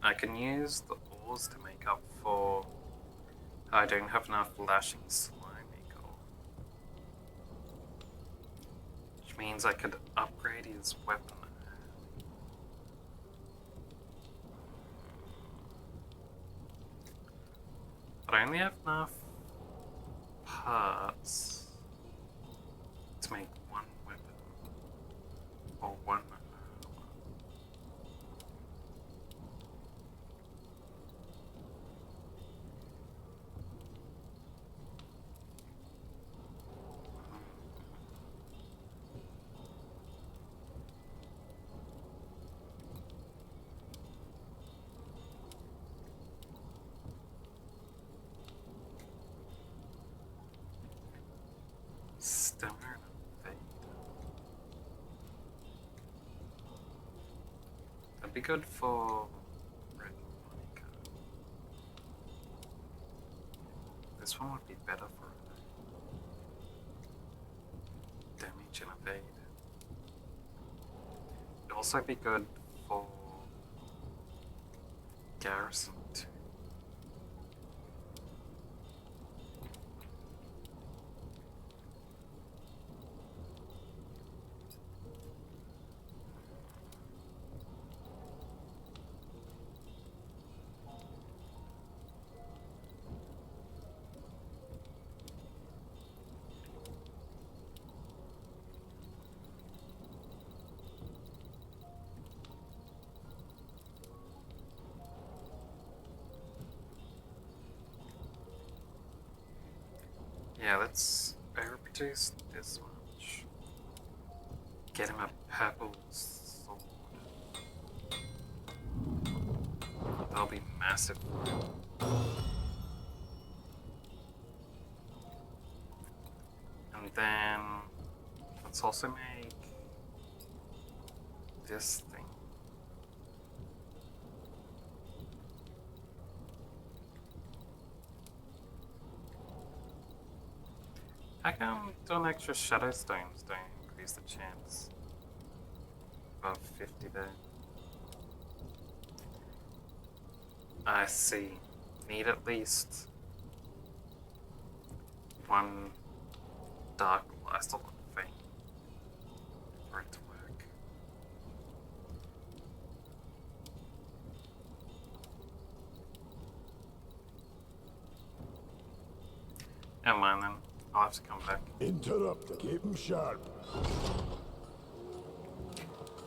I can use the oars to make up for... I don't have enough lashing slimy gold. Which means I could upgrade his weapon. But I only have enough parts to make one weapon. Or one armor. Stamina fade. That'd be good for Red Monica. This one would be better for damage and evade. It'd also be good for Garrison too. Yeah, let's overproduce this much. Get him a purple sword. That'll be massive for him. And then let's also make this thing. How come doing extra shadow stones don't increase the chance above 50 there? I see. Need at least one dark blast on the thing for it to work. Never mind then. I'll have to come back. Interrupt. Keep him sharp.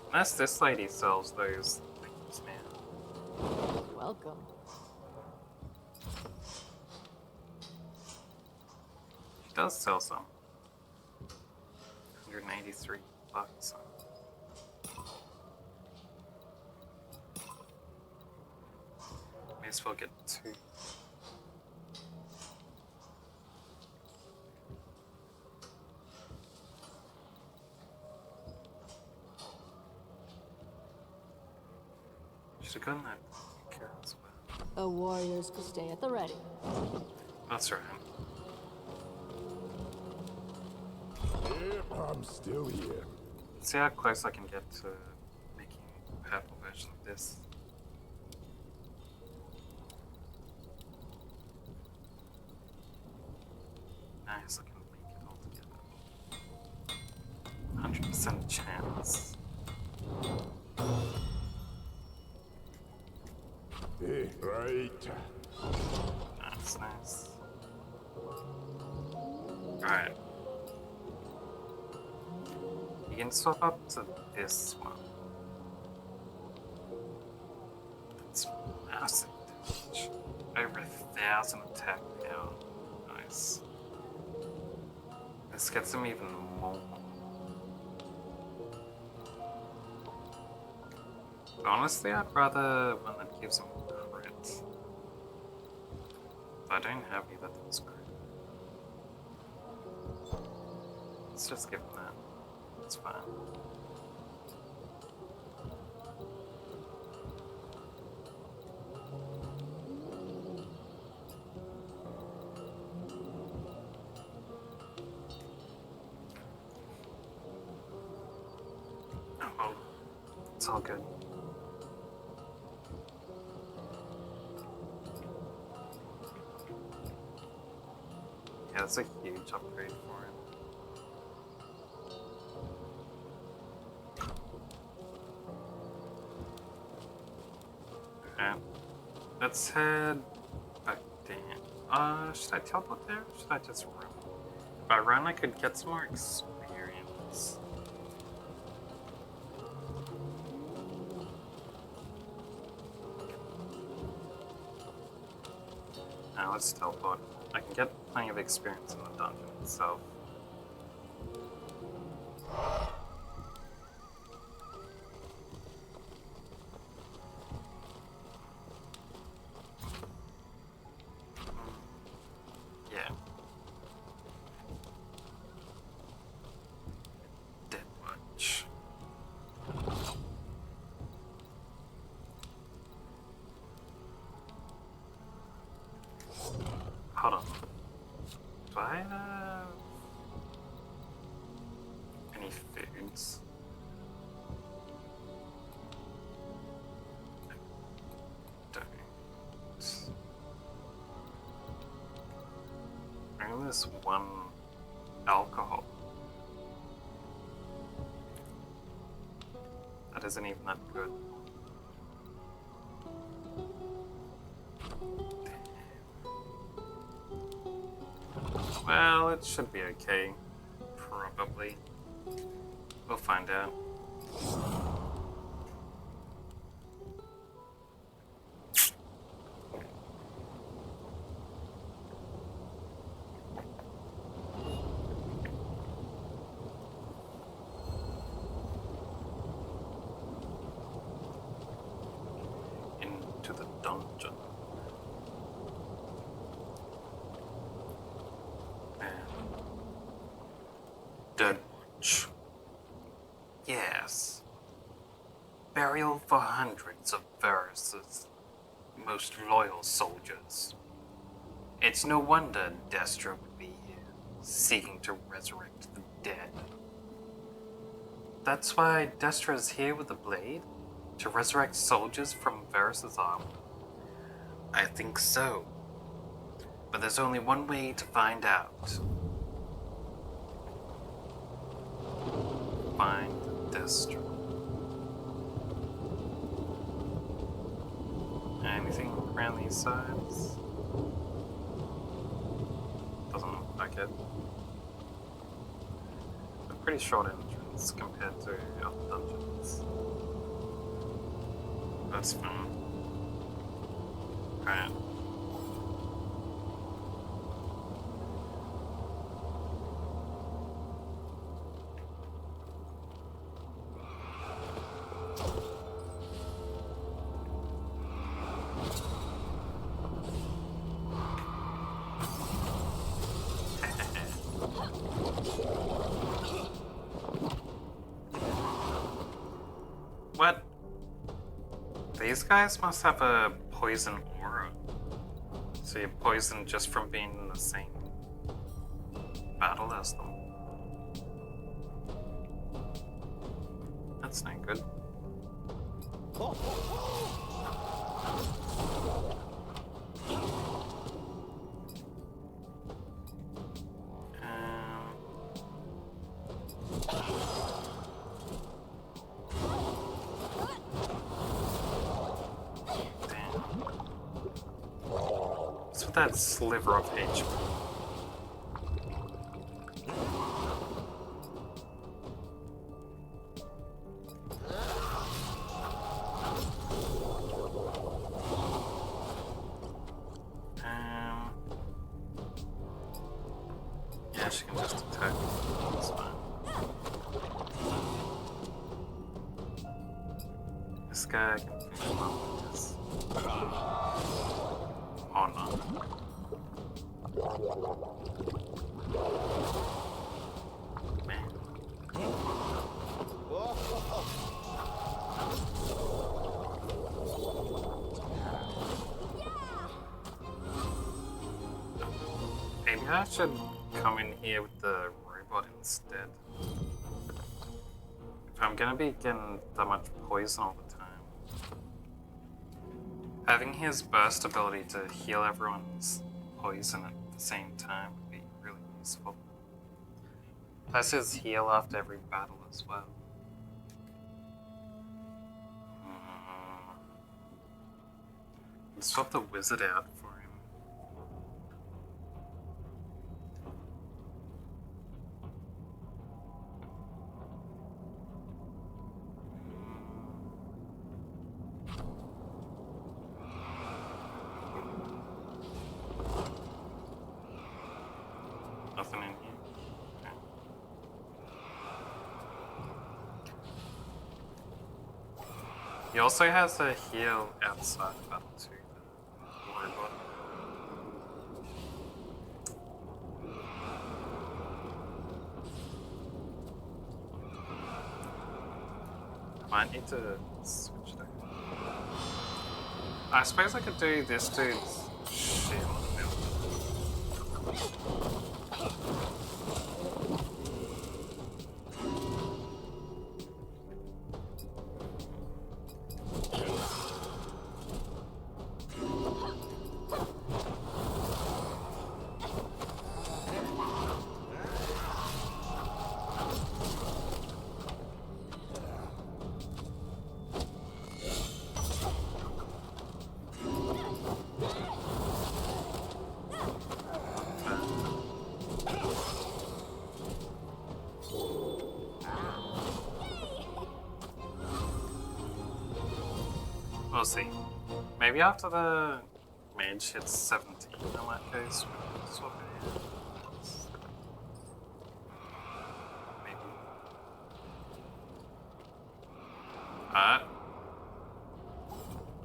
Unless this lady sells those things now. Welcome. She does sell some. 183 bucks. May as well get two. Should have gotten that care as well. The warriors could stay at the ready. That's right. Yep, I'm still here. Let's see how close I can get to making a purple version of this. Nice, I can link it all together. 100% chance. Hey, right. That's nice. Alright. You can swap up to this one. That's massive damage. Over 1,000 attack power. Nice. This gets them even more. But honestly, I'd rather one that gives them crit. But I don't have any that does crit. Let's just give them that. It's fine. Oh, it's all good. Yeah, that's a huge upgrade for him. Okay. Let's head back down. Should I teleport there? Or should I just run? If I run, I could get some more experience. Now let's teleport. I can get plenty of experience in the dungeon itself. Yeah. Do I have any foods? I don't. Only this one alcohol. That isn't even that good. Well, it should be okay. Probably. We'll find out. Into the dungeon. Dead Watch. Yes. Burial for hundreds of Varys' most loyal soldiers. It's no wonder Destra would be here, seeking to resurrect the dead. That's why Destra's here with the blade? To resurrect soldiers from Varys' army? I think so. But there's only one way to find out. Find Destra. Anything around these sides? Doesn't look like it. A pretty short entrance compared to other dungeons. That's fine. Right. What? These guys must have a poison aura. So you're poisoned just from being in the same battle as them. That's not good. That sliver of HP. Yeah, she can just attack. That's fine. This guy can finish him off with this. Oh no. Man. Maybe I should come in here with the robot instead. If I'm gonna be getting that much poison all the time. Having his burst ability to heal everyone's poison at the same time would be really useful. Plus his heal after every battle as well. Let's swap the wizard out for him. Nothing in here. Okay. He also has a heal outside of battle too. The robot. Might need to switch that. I suppose I could do this dude's shield build. We'll see. Maybe after the mage hits 17, I might go swap it in. Maybe.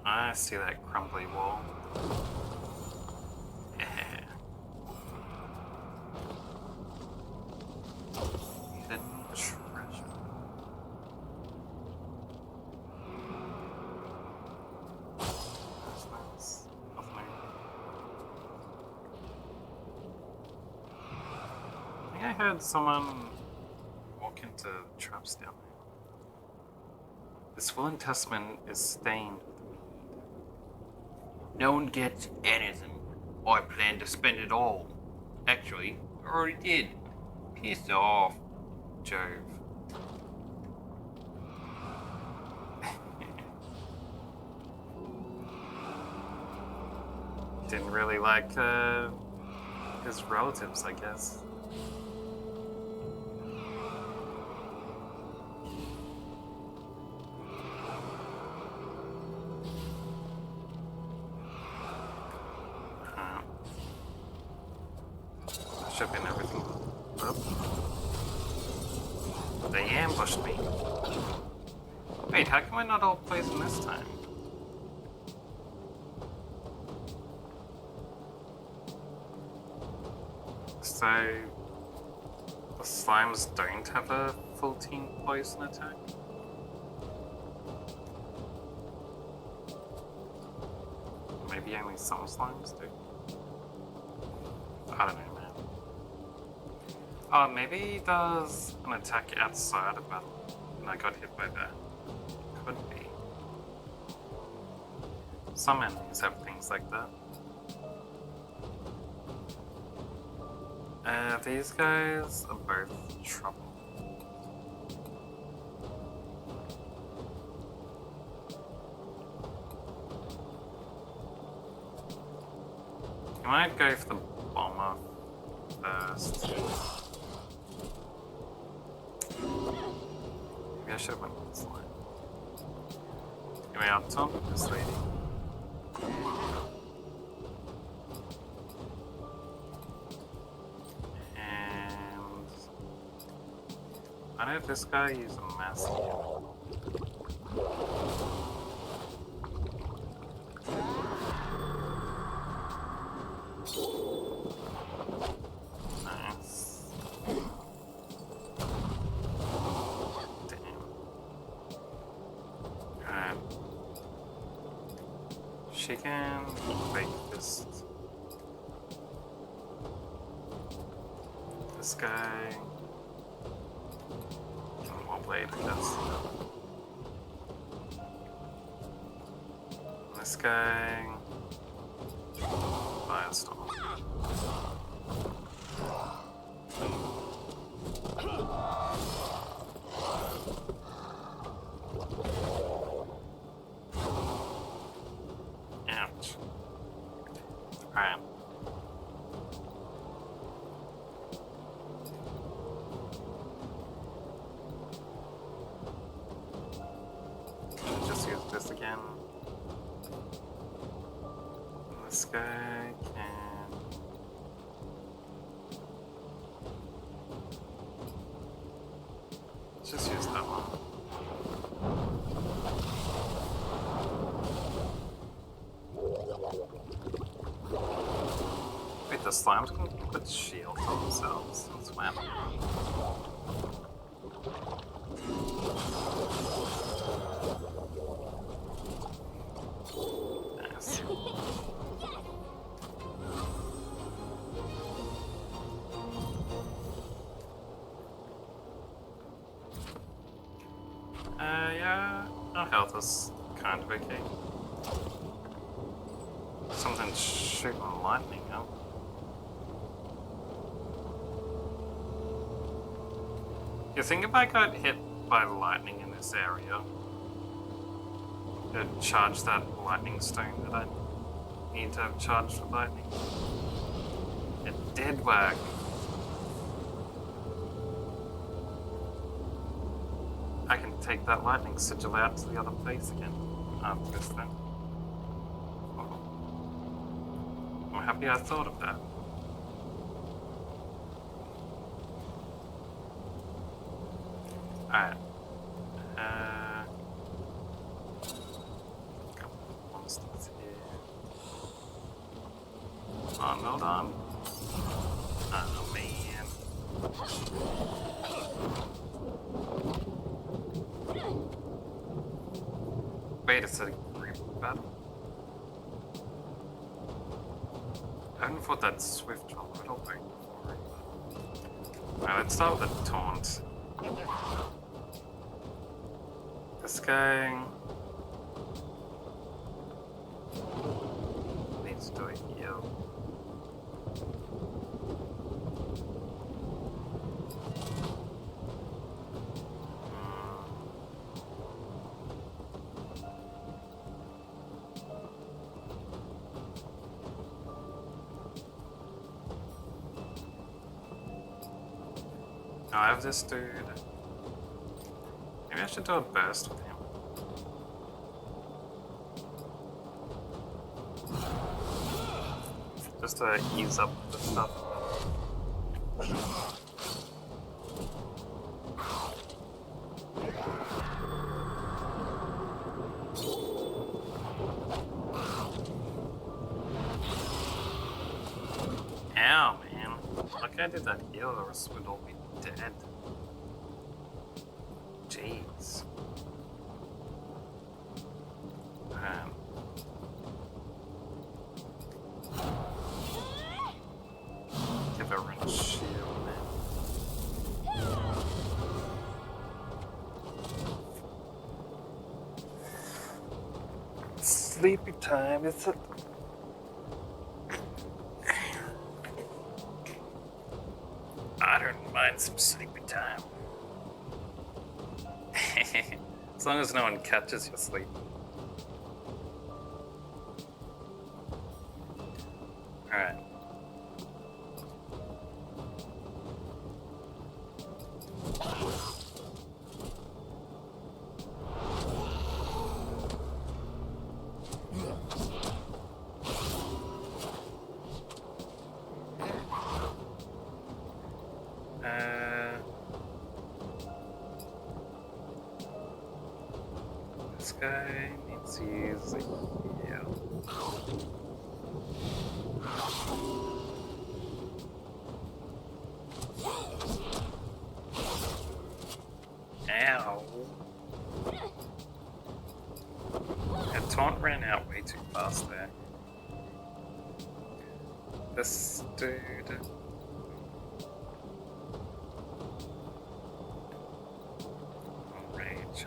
I see that crumbly wall. Hidden treasure. That's nice. Nothing. I think I heard someone walk into traps down there. This woolen testament is stained with mead. No one gets anything. I plan to spend it all. Actually, I already did. Piss off, Jove. Didn't really like his relatives, I guess. Should have been everything. Oh. They ambushed me. Wait, how come we're not all poisoned this time? So the slimes don't have a full team poison attack? Maybe only some slimes do? I don't know, man. Oh, maybe he does an attack outside of battle, and I got hit by that. Could be. Some enemies have things like that. These guys are both trouble. You might go for the bomber first. Maybe I should have went with this line. Anyway, I'll talk with this lady. And I know this guy uses a massive. She can break this guy. One more blade, I guess. This guy. Firestorm. Ouch. Alright. Just use this again. This guy can. Just use that one. Wait, the slimes can put shields on themselves and swim. Nice. Yeah, our health is kind of okay. Something's shooting lightning out. You think if I got hit by lightning in this area, it'd charge that lightning stone that I need to have charged with lightning? It did work. I can take that lightning sigil out to the other place again after this then. happy I thought of that. Alright. Couple of monsters here. Hold on. Oh man. Wait a second. Battle. I haven't fought that swift troll. I don't think before. Alright, let's start with the taunt. This guy needs to heal. I have this dude. Maybe I should do a burst with him. Just to ease up the stuff. Ow, man. Like I did that heal, or else we'd all be dead. Jeez. Give a run shield, man. Sleepy time, it's a... I don't mind some sleepy time. As long as no one catches your sleep. Alright. This guy needs to use a heal. Ow. That taunt ran out way too fast there. This dude. Rage.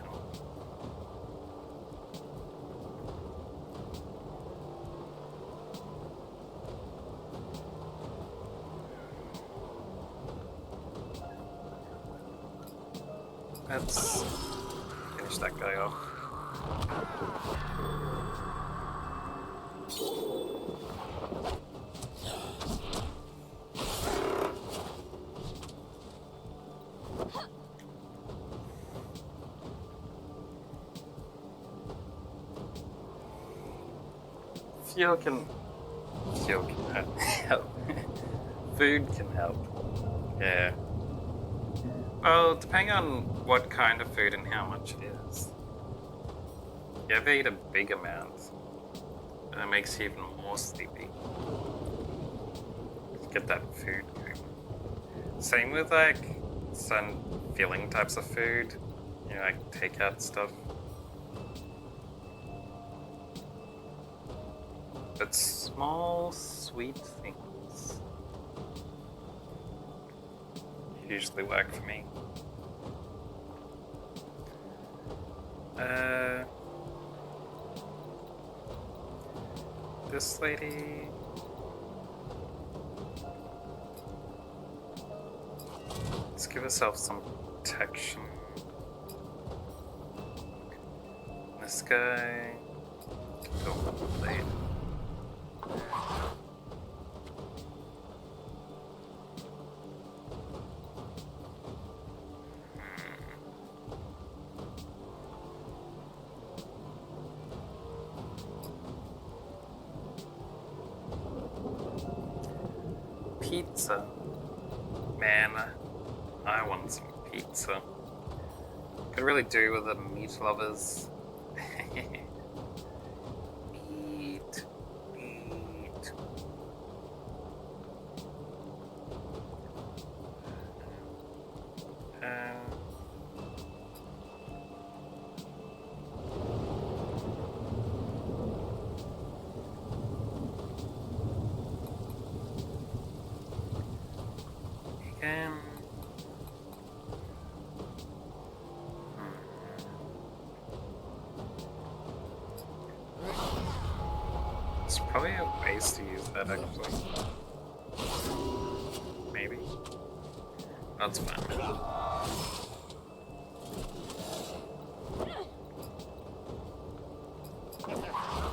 Let's finish that guy off. Fuel can help. Food can help. Yeah. Well, depending on what kind of food and how much it is. You ever eat a big amount, and it makes you even more sleepy. Get that food going. Same with like some filling types of food, you know, like takeout stuff. But small, sweet things usually work for me. This lady. Let's give ourselves some protection. This guy. Go later. pizza. Man, I want some pizza. Could really do with the meat lovers. Meat. Meat. Again. It's probably a waste to use that actually. Maybe. That's fine.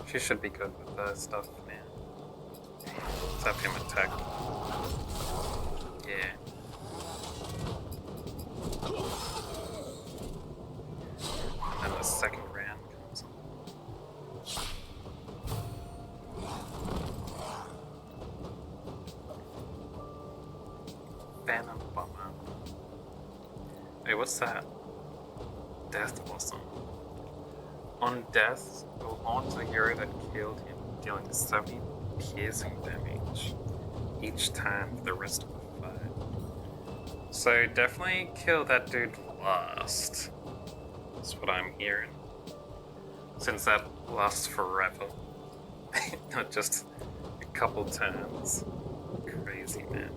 She should be good with the stuff, man. Let's have him attack. Yeah. And the second round comes on. Venom Bomber. Wait, what's that? Death Blossom. On death, will haunt the hero that killed him, dealing 70 piercing damage each time for the rest of the fight. So definitely kill that dude last. That's what I'm hearing. Since that lasts forever. Not just a couple turns. Crazy, man.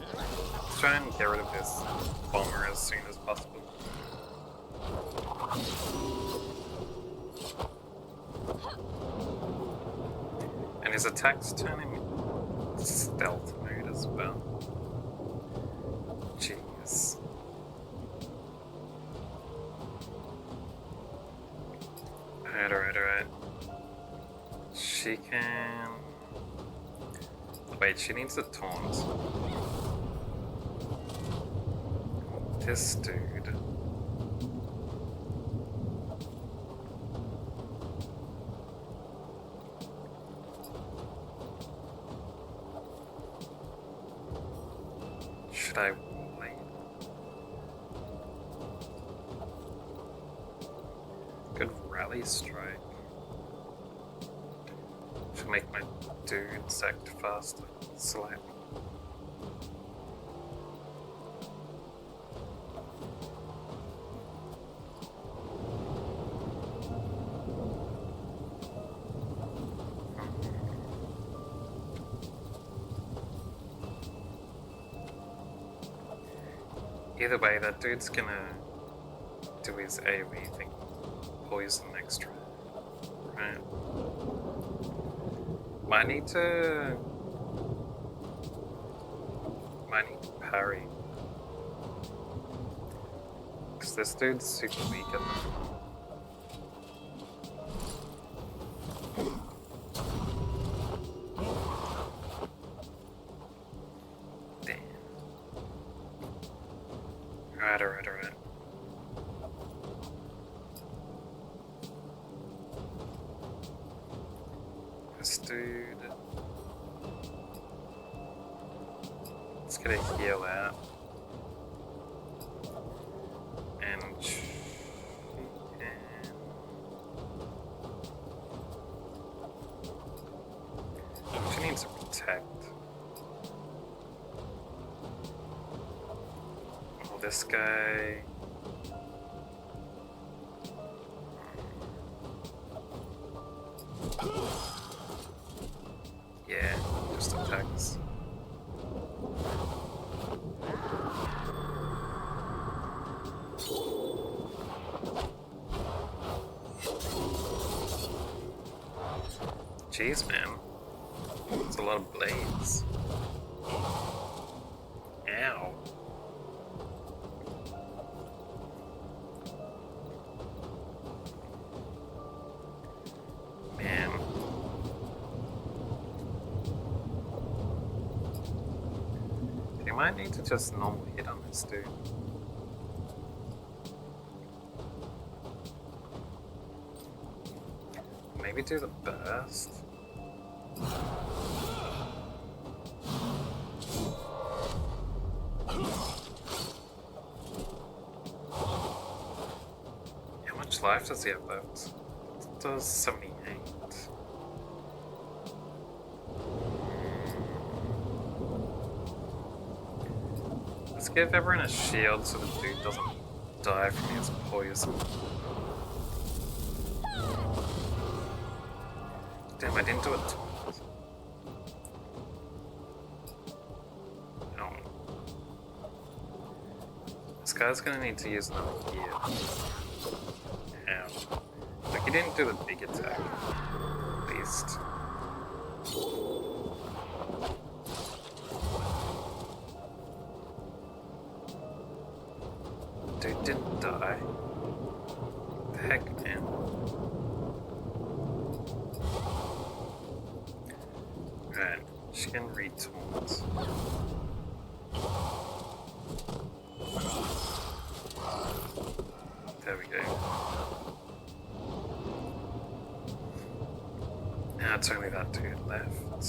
Let's try and get rid of this bomber as soon as possible. And his attacks turn him into stealth mode as well. Jeez. Alright. She can... Wait, she needs a taunt. This dude. Should I wait? Good rally strike. Should make my dudes act faster. Slightly. Either way, that dude's gonna do his AoE thing. Poison next round. Right. Might need to parry. Because this dude's super weak at the moment. Alright. This dude... Let's get a heal out. And she needs to protect. Oh, this guy... Yeah, just attacks. Jeez, man. It's a lot of blades. Ow. Man. They might need to just normal hit on this dude. Maybe do the burst. How much life does he have left? It does 78. Let's give everyone a shield so the dude doesn't die from his poison. Damn, I didn't do it. Oh. This guy's gonna need to use another gear. Ow. Like, he didn't do the big attack. At least. Dude didn't die. The heck, man. Right, she can read taunt. There we go. Now it's only that dude left.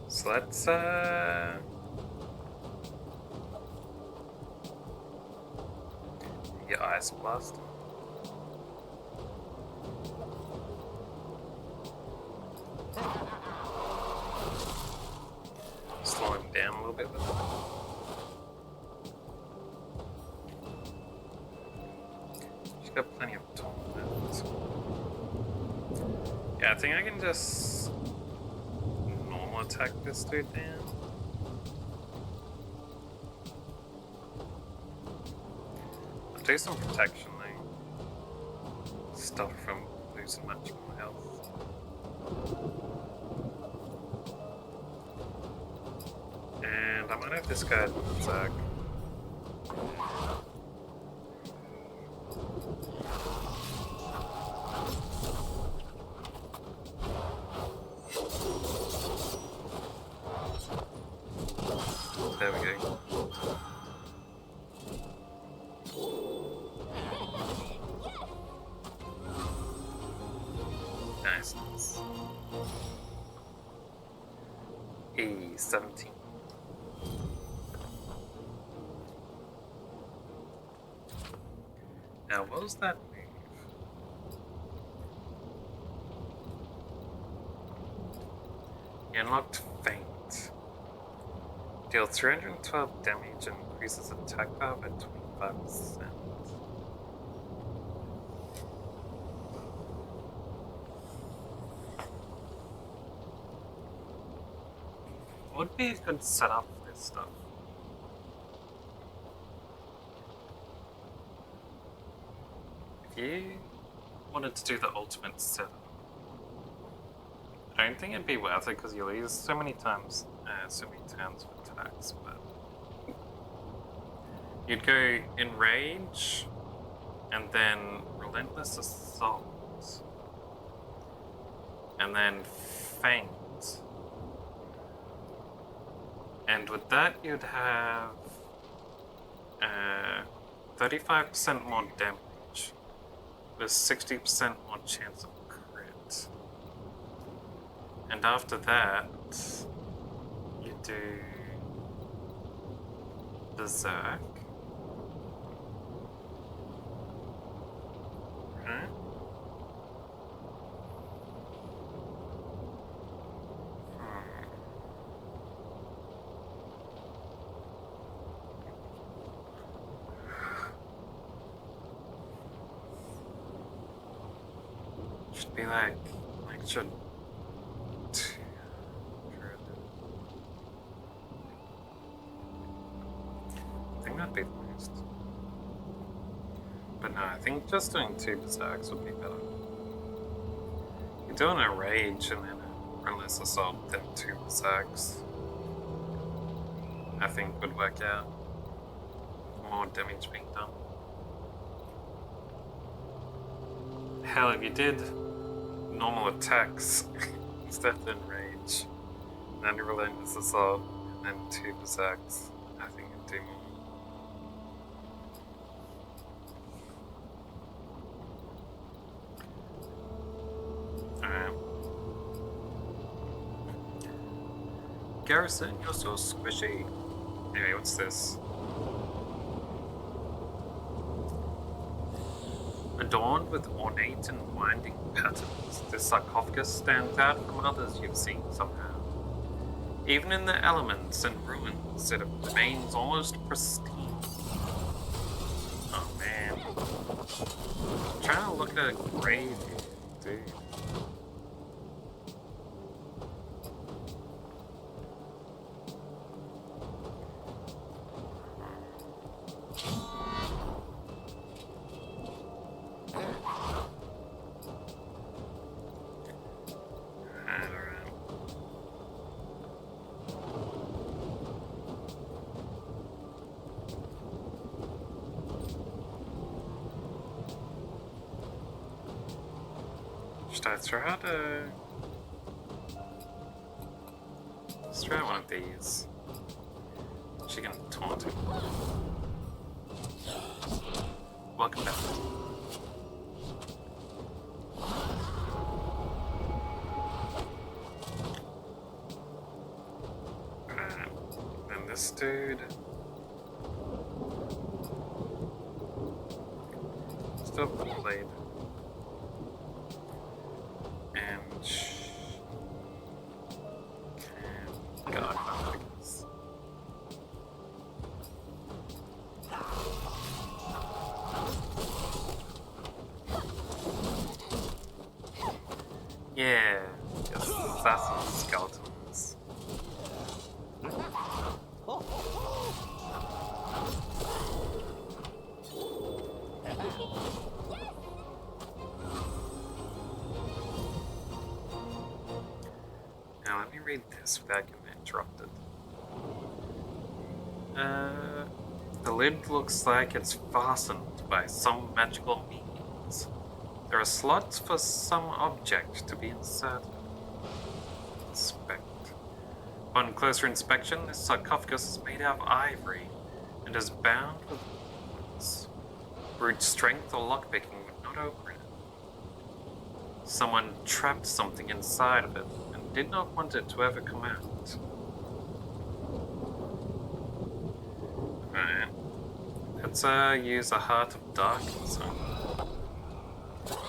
So let's get Ice Blast. Slow him down a little bit with it. She's got plenty of taunt left. Yeah, I think I can just normal attack this dude down. I'll do some protection though. Stop from losing much more health. And I might have this guy Zach. There we go. Nice. E17. Now, what was that move? He unlocked Feint. Deal 312 damage and increases attack power by 25%. What would be a good setup for this stuff? If you wanted to do the ultimate setup, I don't think it'd be worth it because you'll use so many times, so many turns for attacks, but you'd go Enrage and then Relentless Assault and then Feint. And with that, you'd have 35% more damage with 60% more chance of crit. And after that, you do Berserk. Right? Should be like should. I think that'd be the most. But no, I think just doing 2 Berserks would be better. You're doing a Rage and then a Relentless Assault, then 2 Berserks. I think would work out. More damage being done. Hell, if you did normal attacks instead of Enrage, then Relentless Assault, and then 2 Berserks. I think I'd do more. Alright. Garrison, you're so squishy. Anyway, what's this? Adorned with ornate and winding patterns, this sarcophagus stands out from others you've seen somehow. Even in the elements and ruins, it remains almost pristine. Oh man. I'm trying to look at a grave here, dude. Should I throw out a... Let's try out one of these. She can taunt him. Welcome back. Then this dude... Still played. God, I guess. Yeah, yes, assassin skeletons. Now let me read this without getting interrupted. The lid looks like it's fastened by some magical means. There are slots for some object to be inserted. Inspect. On closer inspection, this sarcophagus is made out of ivory and is bound with cords. Brute strength or lockpicking would not open it. Someone trapped something inside of it and did not want it to ever come out. Alright. Let's use a Heart of Darkness.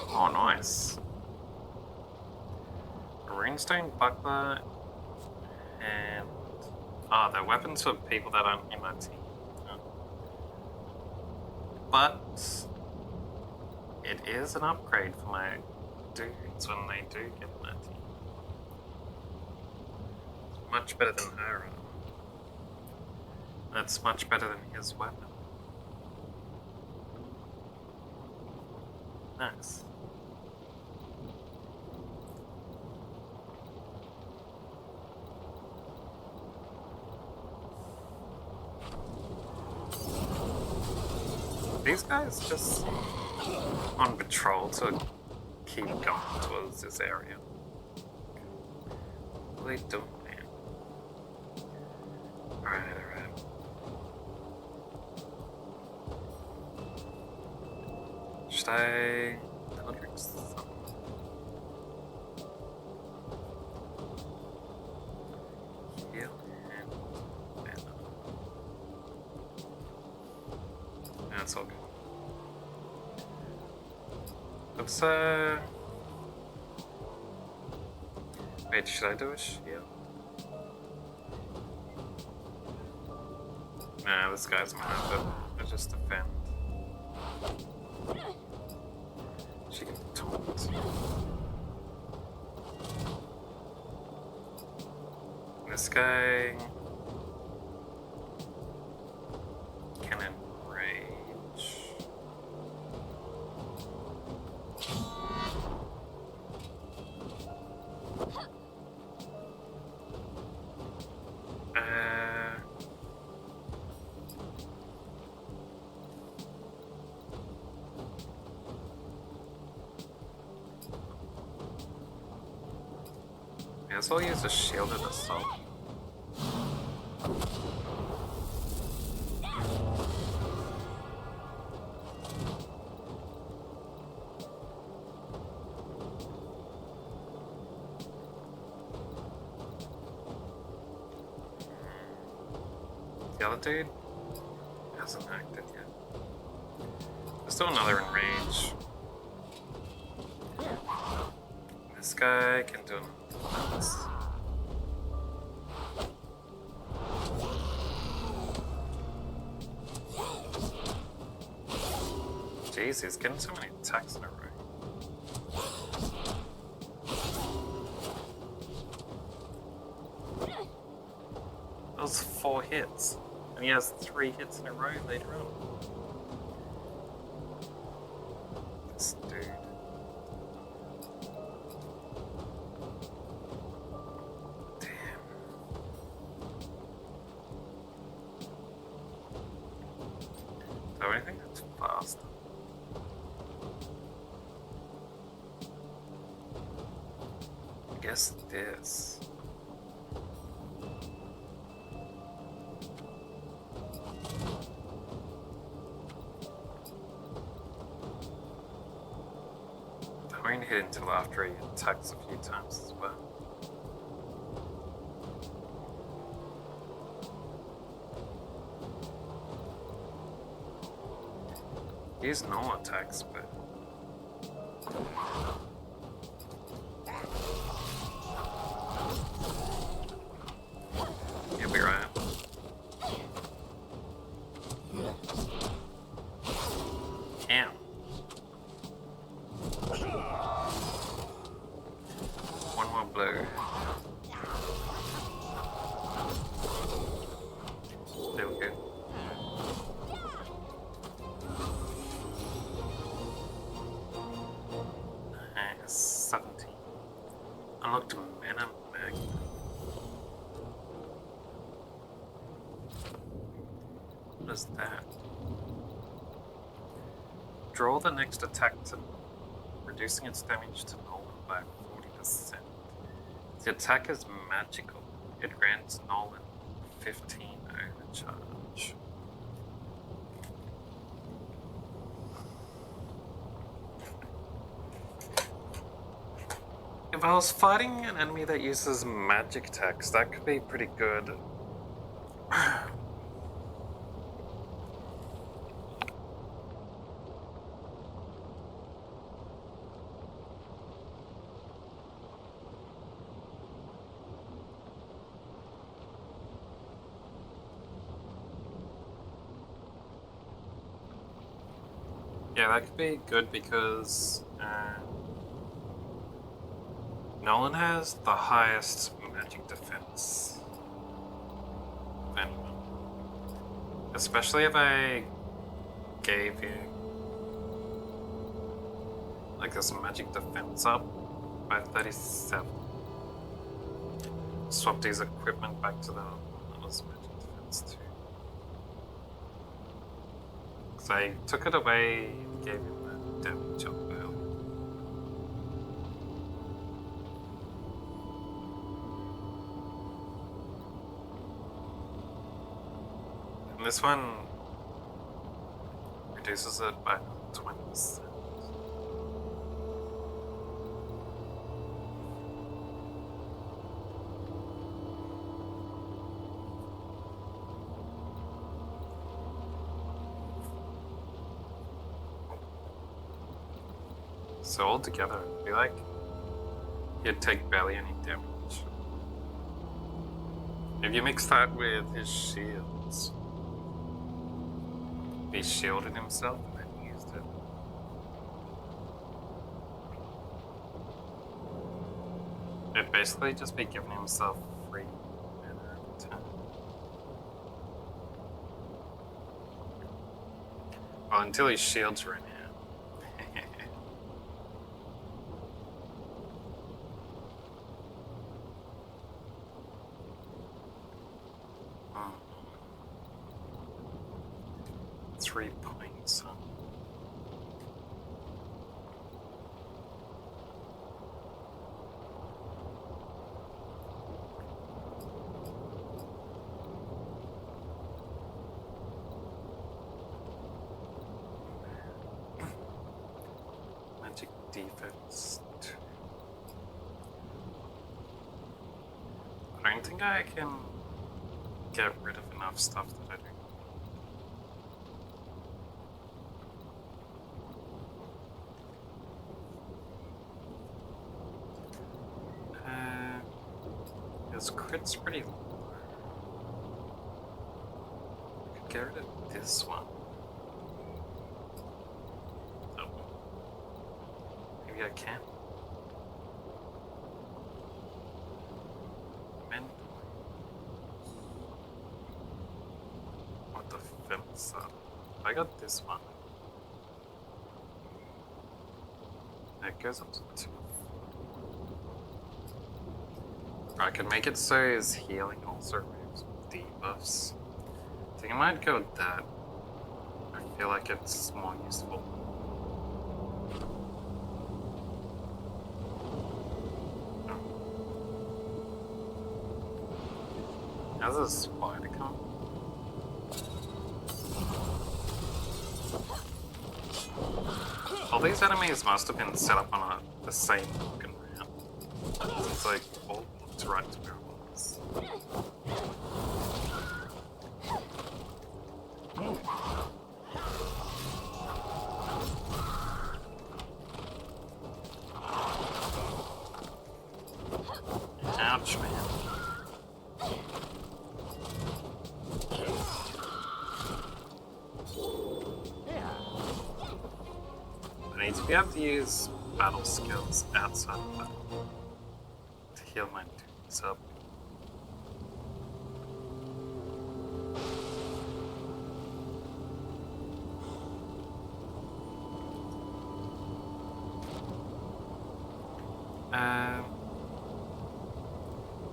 Oh, nice. A runestone buckler and... Oh, they're weapons for people that aren't in my team. Oh. But it is an upgrade for my dudes when they do get in my team. It's much better than her armor. That's much better than his weapon. Nice. These guys just on patrol to keep going towards this area. What are they doing, man? Alright, alright. Should I telegraph something? Heal and mana. That's all good. Let's wait, should I do a shield? Nah, this guy's mad, but I just defend. She can taunt. This guy can enrage. Yeah, so I'll use a shielded assault. other dude hasn't acted yet. There's still another enrage. This guy can do this. Jeez, he's getting so many attacks in a row. That was 4 hits. And he has 3 hits in a row later on. This dude. Damn. Do I think that's faster? I guess this. I won't hit until after he attacks a few times as well. Use normal attacks, but you'll be right. Damn. One more blow. There we go. Nice. 17. Unlocked mana magnet. What is that? Draw the next attack to reducing its damage to Nolan by 40%. The attack is magical. It grants Nolan 15 overcharge. If I was fighting an enemy that uses magic attacks, that could be pretty good. Yeah, that could be good because Nolan has the highest magic defense of anyone. Especially if I gave you like this magic defense up by 37. Swapped his equipment back to the one that was magic defense too. Because I took it away and gave him the damage up early. And this one reduces it by 20%. So altogether, I feel like he'd take barely any damage. If you mix that with his shields, he shielded himself and then used it. It'd basically just be giving himself free mana every time. Well, until his shields ran out. Hmm. 3 points, huh? Magic defense. I don't think I can get rid of enough stuff that I do. His crit's pretty low. I could get rid of this one. Oh. Maybe I can. What the fence up? I got this one. It goes up to 2. I can make it so his healing also removes debuffs. I think I might go with that. I feel like it's more useful. Has a spider come? All these enemies must have been set up on the same fucking ramp. It's like all looks right to where it was. Ouch, man. I need to be able to use battle skills outside of battle to heal my dudes up.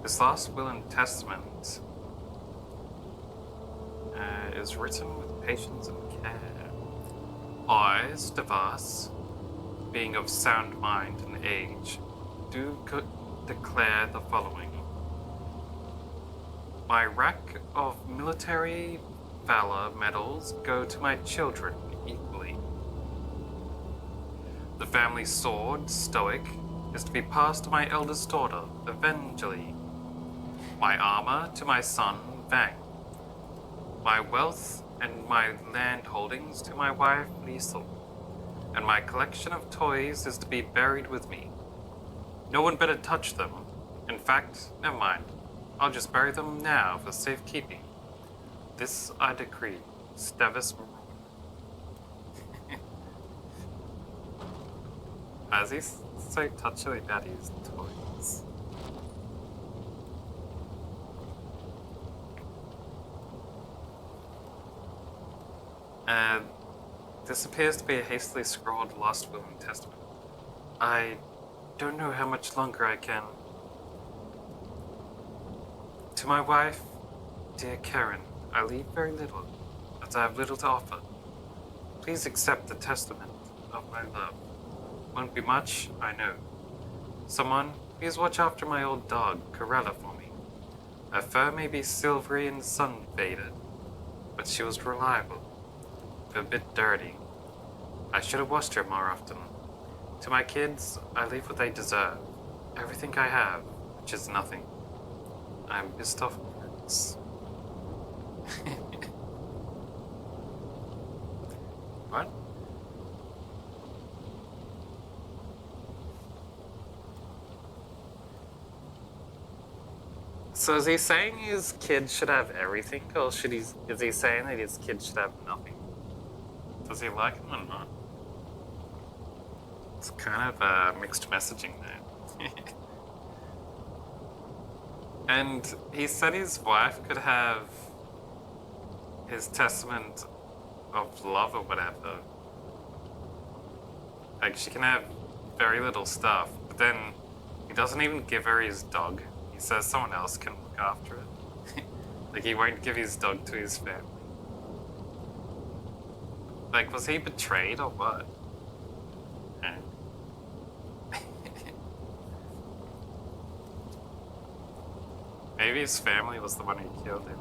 This last will and testament is written with patience and care. I, Stavas, being of sound mind and age, do declare the following. My rack of military valor medals go to my children equally. The family sword, Stoic, is to be passed to my eldest daughter, Evangeline. My armor to my son, Vang. My wealth and my land holdings to my wife, Liesel. And my collection of toys is to be buried with me. No one better touch them. In fact, never mind. I'll just bury them now for safekeeping. This I decree, Stevis Marauder. As he's so touchy about his toys. This appears to be a hastily scrawled Lost Will and Testament. I don't know how much longer I can. To my wife, dear Karen, I leave very little, as I have little to offer. Please accept the testament of my love. Won't be much, I know. Someone, please watch after my old dog, Corella, for me. Her fur may be silvery and sun-faded, but she was reliable. A bit dirty. I should have washed her more often. To my kids, I leave what they deserve. Everything I have, which is nothing. I'm pissed off birds. What? So is he saying his kids should have everything, or is he saying that his kids should have nothing? Does he like him or not? It's kind of mixed messaging there. And he said his wife could have his testament of love or whatever. Like, she can have very little stuff, but then he doesn't even give her his dog. He says someone else can look after it. Like, he won't give his dog to his family. Like, was he betrayed or what? Maybe his family was the one who killed him.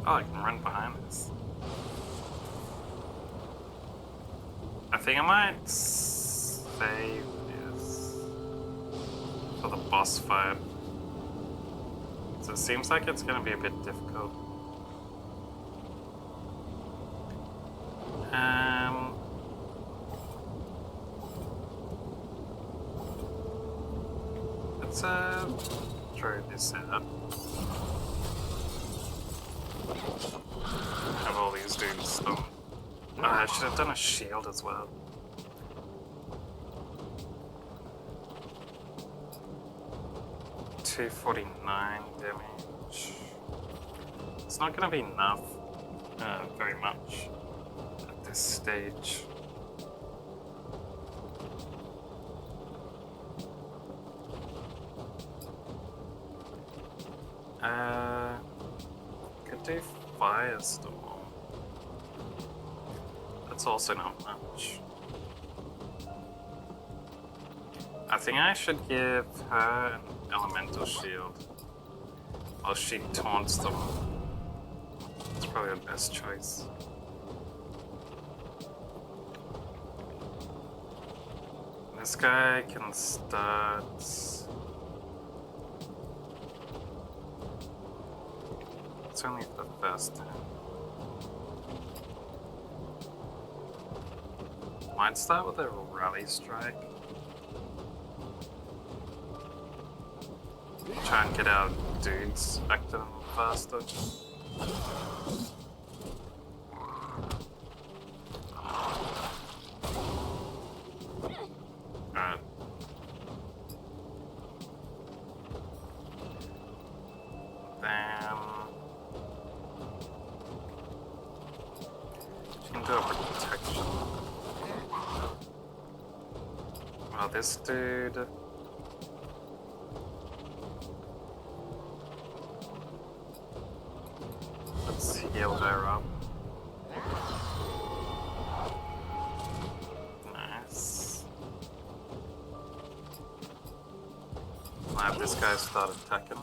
Oh, I can run behind them. think I might save this for the boss fight. So it seems like it's gonna be a bit difficult. Let's throw this out. Have all these dudes stop. Oh, I should have done a shield as well. $249 damage. It's not gonna be enough, very much at this stage. Could do Firestorm. That's also not much. I think I should give her an elemental shield while she taunts them. It's probably the best choice. This guy can start. It's only the first time. Might start with a rally strike. Try and get our dudes back to them faster. Alright. Then she can do a protection. Well, this dude. Let's heal her up. Nice. I'll have this guy start attacking.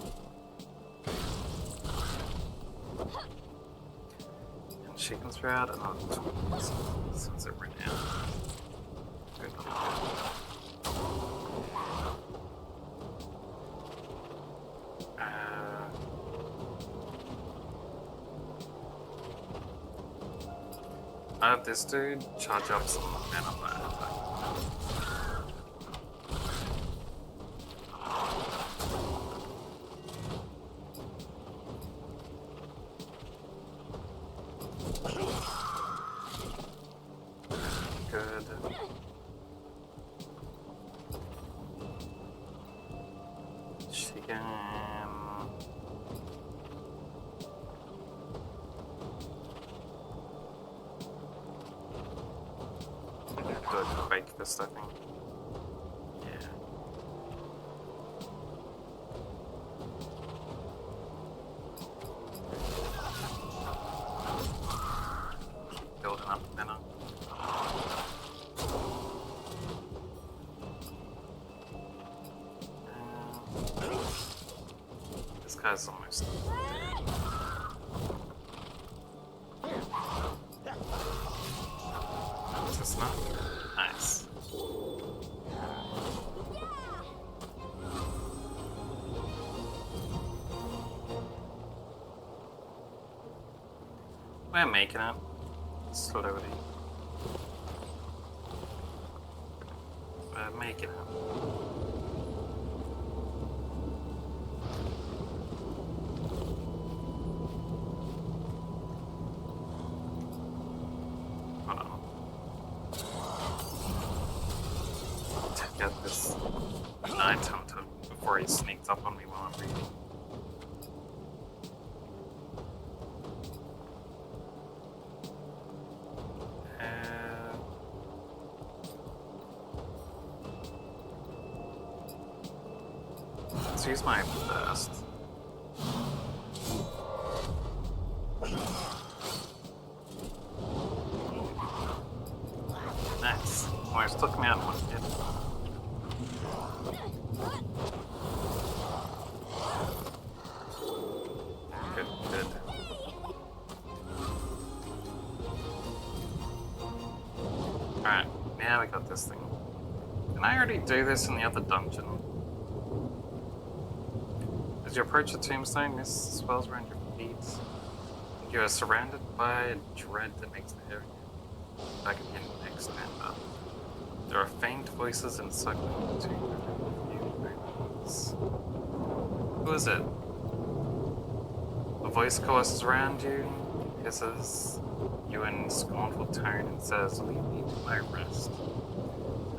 And she can throw out another 20 since it ran out. Good. I have this dude charge up some mana by attack. Good. She can. Good fake this, I think. Yeah. Keep building up mana. This guy's almost dead. Is this enough? Nice. We're making it. Slowly. We're making it. Hold on. Get this Night Hunter before he sneaks up on me while I'm reading. Let's use my burst. Nice. Almost took me out in one hit. Good. Alright. Now we got this thing. Can I already do this in the other dungeon? As you approach the tombstone, mist swells around your feet. You are surrounded by a dread that makes the area like an expander. There are faint voices encircling the tomb every few moments. Who is it? A voice courses around you, hisses you in scornful tone and says, "Leave me to my rest."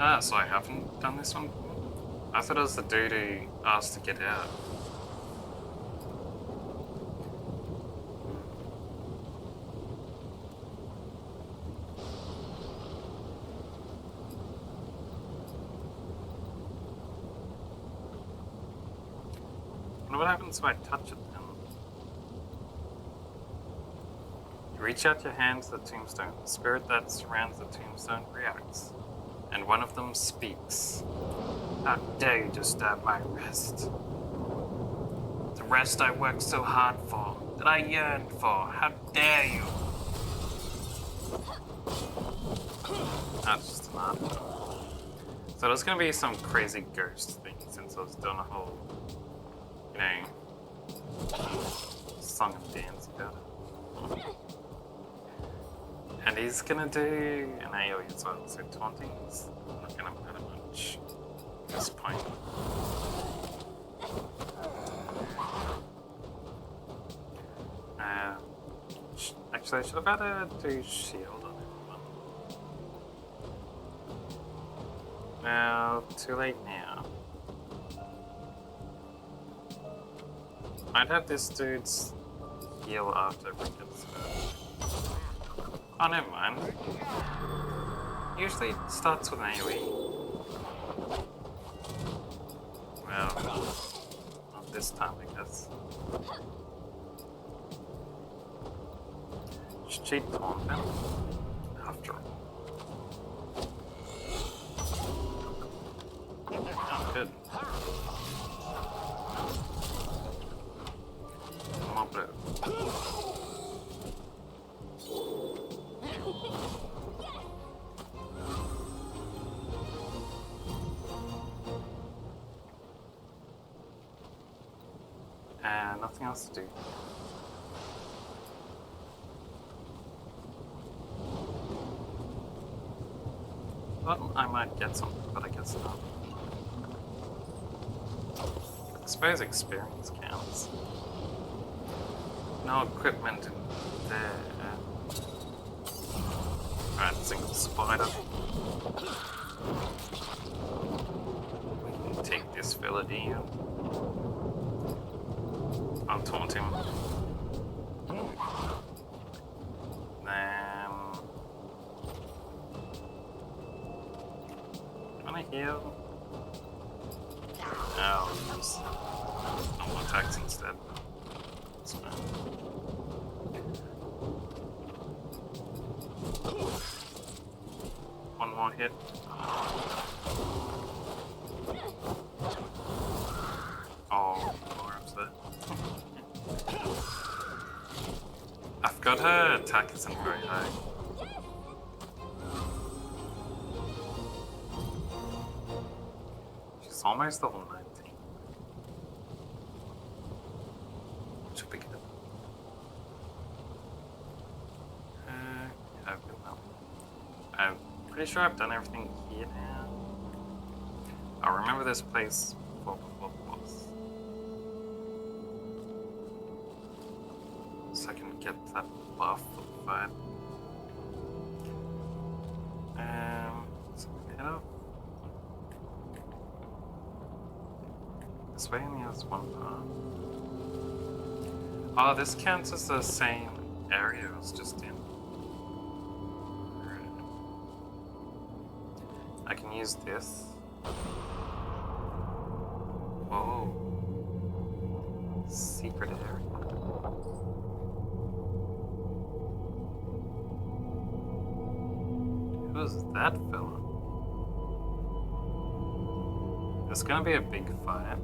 Ah, so I haven't done this one before? I thought it was the dude who asked to get out. What happens if I touch it then? You reach out your hand to the tombstone. The spirit that surrounds the tombstone reacts, and one of them speaks. How dare you disturb my rest? The rest I worked so hard for, that I yearned for. How dare you? That's just an art. So there's gonna be some crazy ghost thing since I was doing a whole, you know, song and dance about it. And he's gonna do an AoE as well, so taunting's not gonna matter much at this point. Actually, I should have had a do shield on everyone. Well, too late now. I'd have this dude's heal after it gets hurt. Oh, never mind. Usually it starts with an AoE. Well, not this time, I guess. Cheat taunt him. After all. Oh, good. More blue. And nothing else to do. Thought I might get something, but I guess not. I suppose experience counts. No equipment in there. Alright, single spider. We can take this fella down. I'll taunt him. Then... Can I heal? No, I'll use normal attacks instead. That's fine. One more hit. Oh, more upset. I forgot her attack isn't very high. She's almost level 19. Which will be good. Yeah, I've been well. I'm pretty sure I've done everything here now. I remember this place before the boss. So I can get that buff for the fight. So head up. This way only has one path. Oh, this counts as the same area I was just in. I can use this. Oh. Secret area. Who's that fella? It's gonna be a big fight.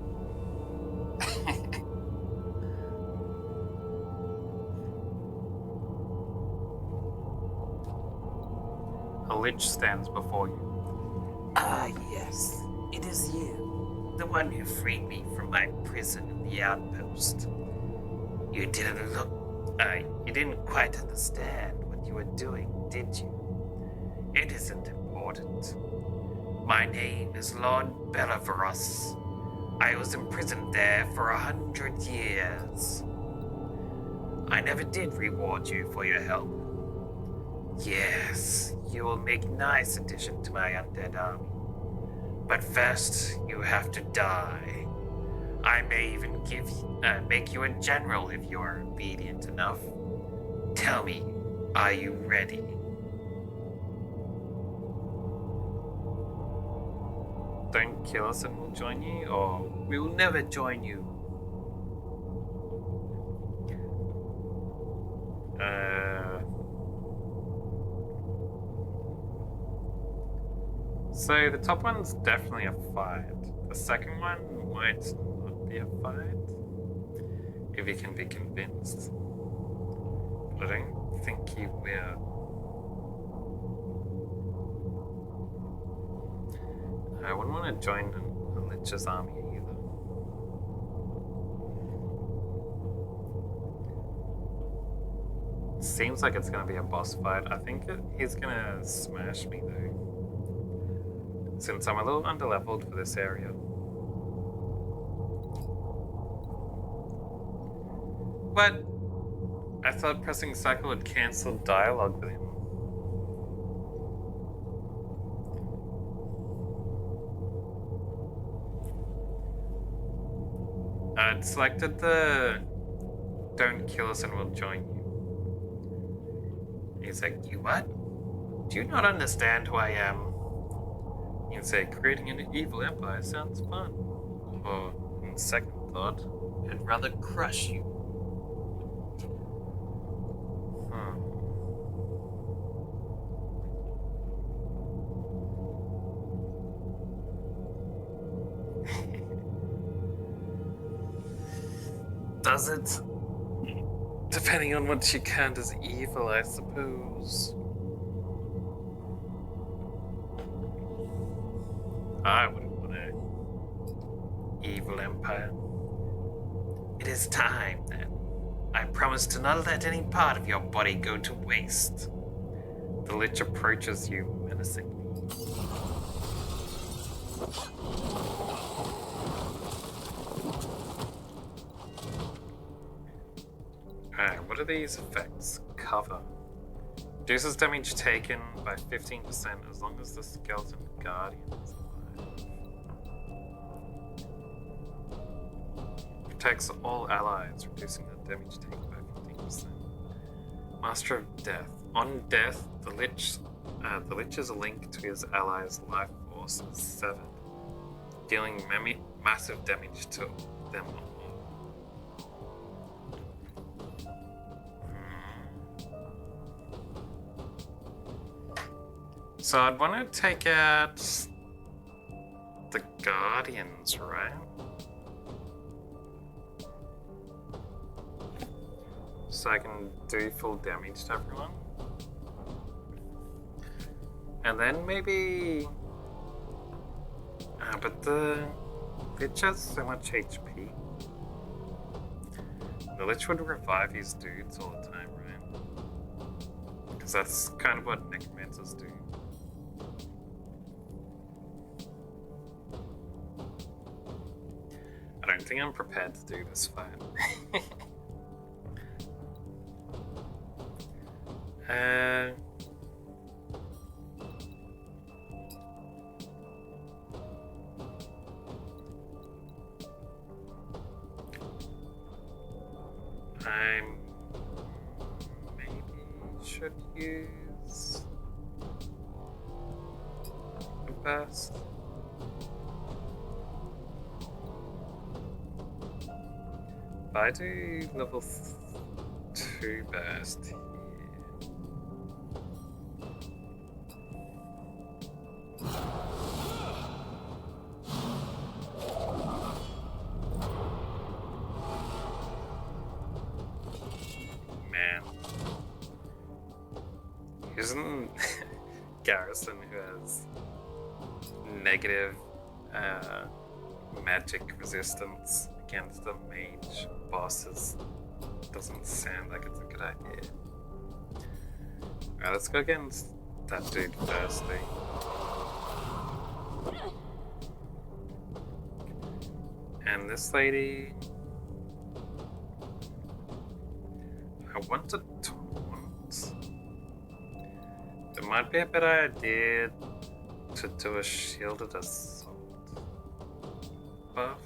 Lich stands before you. Ah, yes. It is you. The one who freed me from my prison in the outpost. You didn't quite understand what you were doing, did you? It isn't important. My name is Lord Belleveros. I was imprisoned there for 100 years. I never did reward you for your help. Yes, you will make nice addition to my undead army. But first, you have to die. I may even make you a general if you are obedient enough. Tell me, are you ready? Don't kill us and we'll join you, or we will never join you. So the top one's definitely a fight. The second one might not be a fight, if you can be convinced. But I don't think you will. I wouldn't want to join the Lich's army either. Seems like it's going to be a boss fight. I think he's going to smash me though, since I'm a little underleveled for this area. But I thought pressing cycle would cancel dialogue with him. I'd selected the don't kill us and we'll join you. He's like, you what? Do you not understand who I am? You'd say creating an evil empire sounds fun. Or, in second thought, I'd rather crush you. Does it? Depending on what you count as evil, I suppose. I wouldn't want an evil empire. It is time, then. I promise to not let any part of your body go to waste. The Lich approaches you menacingly. Alright, what are these effects? Cover. Reduces damage taken by 15% as long as the skeleton guardian is alive. Protects all allies, reducing the damage taken by 15%. Master of Death. On death, the Lich's link to his allies' life force is severed, dealing massive damage to them all. So I'd want to take out the Guardians, right? So I can do full damage to everyone. And then maybe... but the Lich has so much HP. The Lich would revive his dudes all the time, right? Because that's kind of what necromancers do. I don't think I'm prepared to do this fight. I maybe should use a burst. If I do level 2 burst here. garrison who has negative magic resistance against the mage bosses doesn't sound like it's a good idea. Alright, let's go against that dude firstly. And this lady, I want to taunt. It might be a better idea to do a shielded assault buff.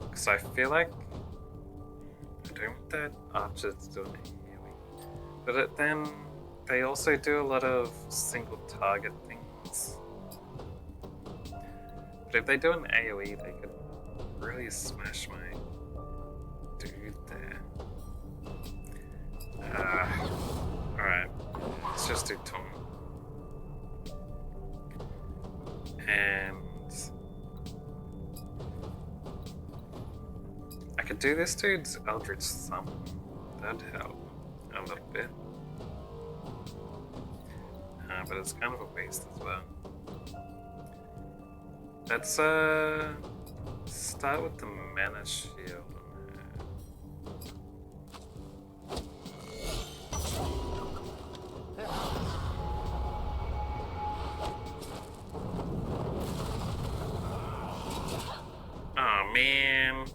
Because I feel like I don't want that archer to do an AoE. But then they also do a lot of single target things. But if they do an AoE, they could really smash my dude there. Alright, let's just do taunt. And I could do this dude's Eldritch Summon. That'd help a little bit. But it's kind of a waste as well. Let's start with the mana shield on her. Oh man,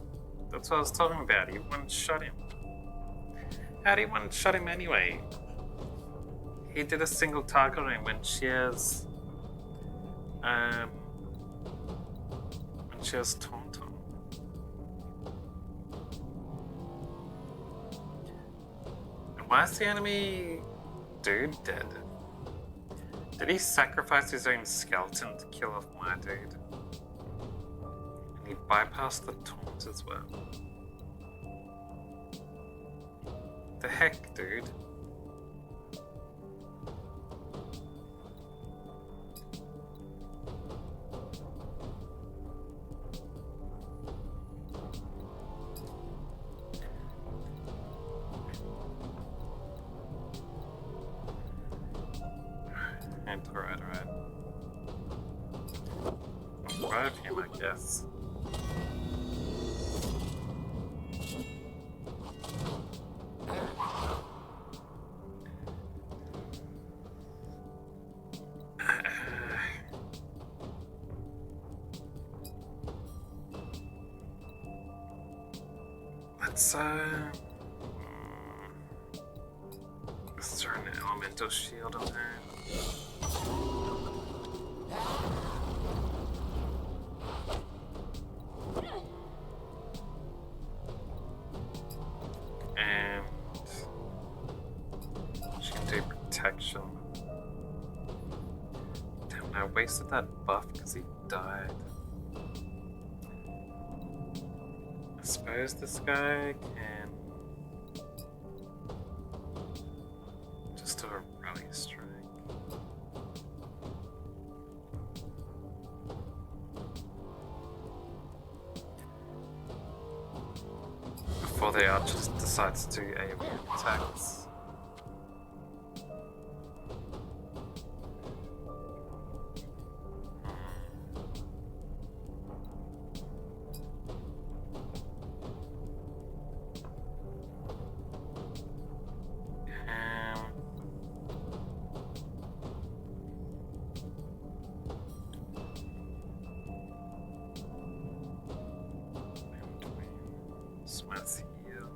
that's what I was talking about. He one-shot him. How'd he one-shot him anyway? He did a single target on him when she has taunt on. And why is the enemy dude dead? Did he sacrifice his own skeleton to kill off my dude? And he bypassed the taunt as well. The heck, dude? Alright. I'll revive him, I guess. Let's throw an elemental shield on her. And she can do protection. Damn, I wasted that buff because he died. I suppose this guy can just do a rally strike. Before the archer decides to do AoE attacks. Smith's heal.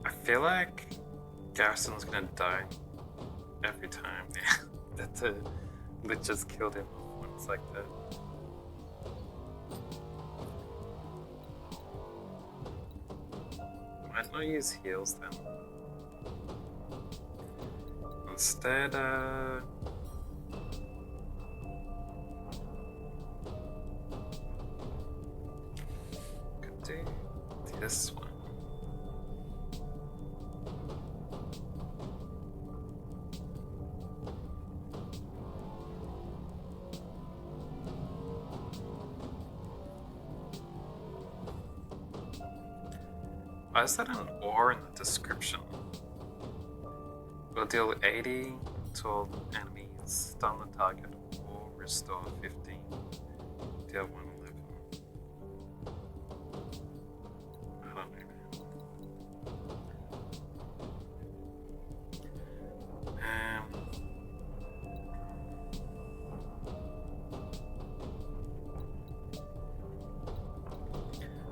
I feel like Garrison's gonna die every time. That the lich just killed him once like that. Might not use heals then. Instead, could do this one. Why is that an ore in the description? Will deal 80 to all enemies, stun the target, or restore 15. Deal 111. I don't know.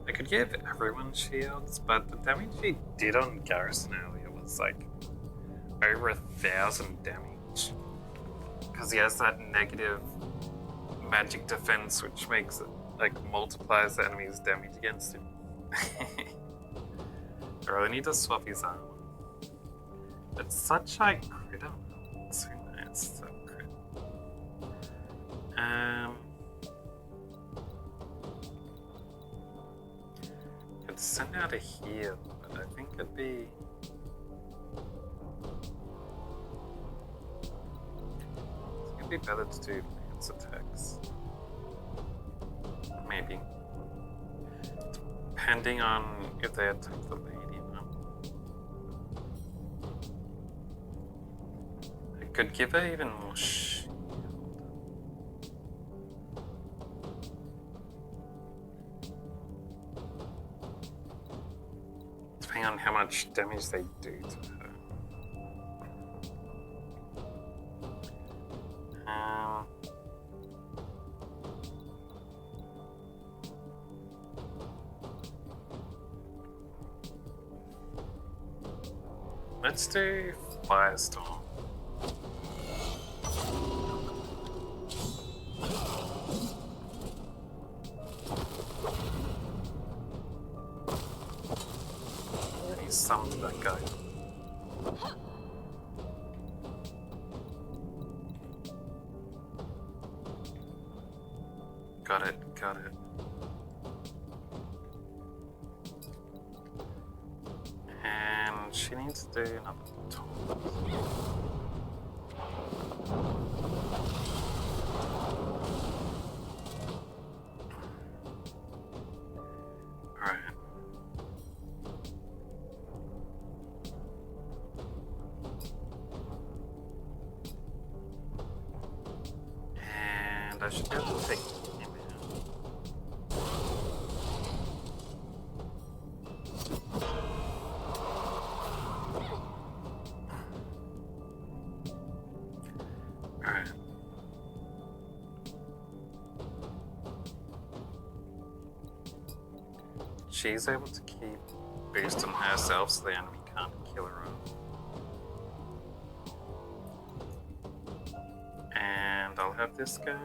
I could give everyone shields, but the damage he did on Garrison earlier was like over 1,000 damage. Because he has that negative magic defense, which makes it like multiplies the enemy's damage against him. I really need to swap his armor. It's such a crit. It's so nice, so crit. Could send out a heal, but I think it'd be. It'd be better to do lance attacks. Maybe. Depending on if they attack the lady or not. I could give her even more shield. Depending on how much damage they do to her. Let's do Firestorm. He summoned that guy. Got it, got it. And she needs to do another taunt. Alright. And I should be able to take him out. Alright. She's able to keep boosting herself so the enemy can't kill her off. And I'll have this guy.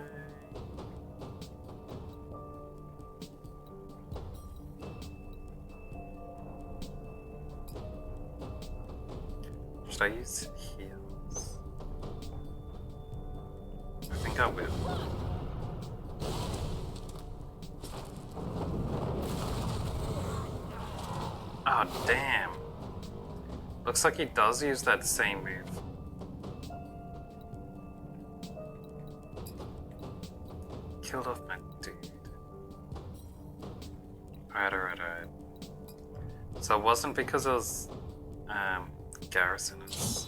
Should I use heals? I think I will. Oh, damn. Looks like he does use that same move. Killed off my dude. Alright. So it wasn't because it was Garrison. It's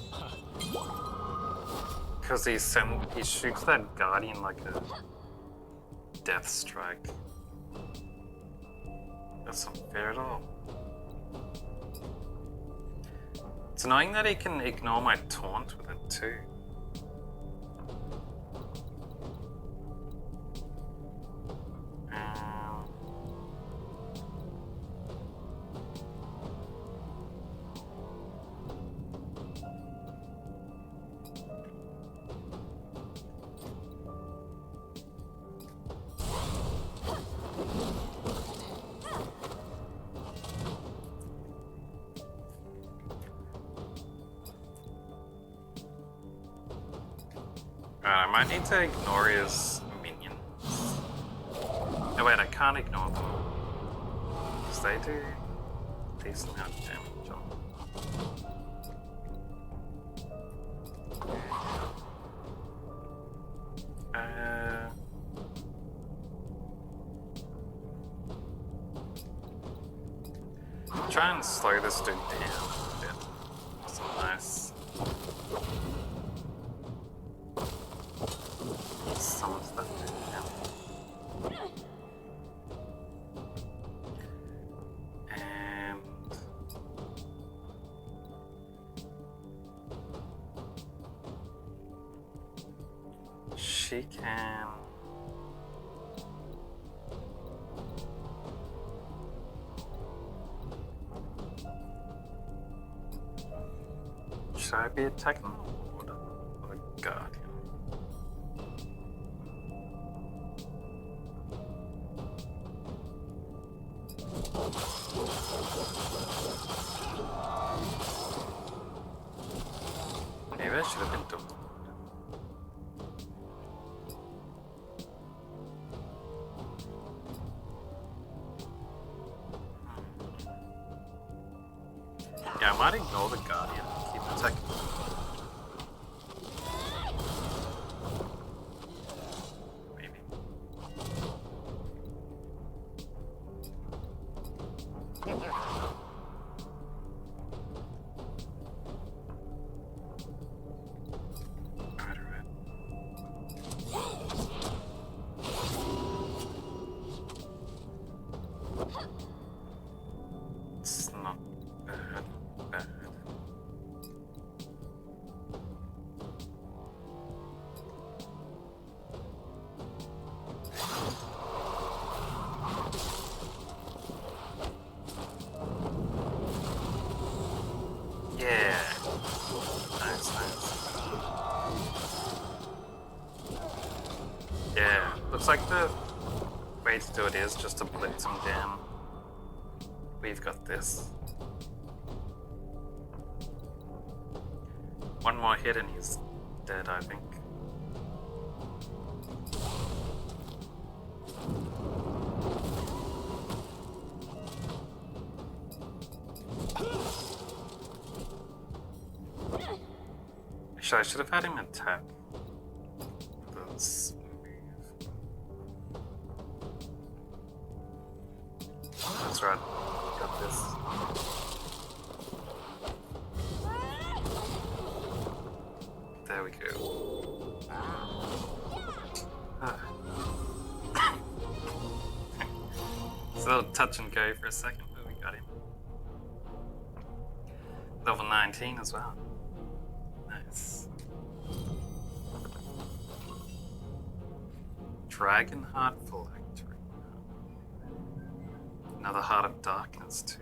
because he shoots that Guardian like a death strike. That's not fair at all. It's annoying that he can ignore my taunt with it too. I might need to ignore his minions. No, wait, I can't ignore them. Because they do a decent amount of damage on them. Try and slow this dude down a bit. That's nice. she can. Should I be attacking the Lord or the Guardian? Maybe I should have been doing. Yeah, I might ignore the Guardian and keep attacking. Maybe. Alright. It's not bad. Yeah. Nice. Yeah. Looks like the way to do it is just to blitz him down. We've got this. One more hit and he's dead, I think. Actually, I should have had him attack this move. That's right. Got this. There we go. It's a little touch and go for a second, but we got him. Level 19 as well. Nice. Dragon Heart Phylactery. Another Heart of Darkness too.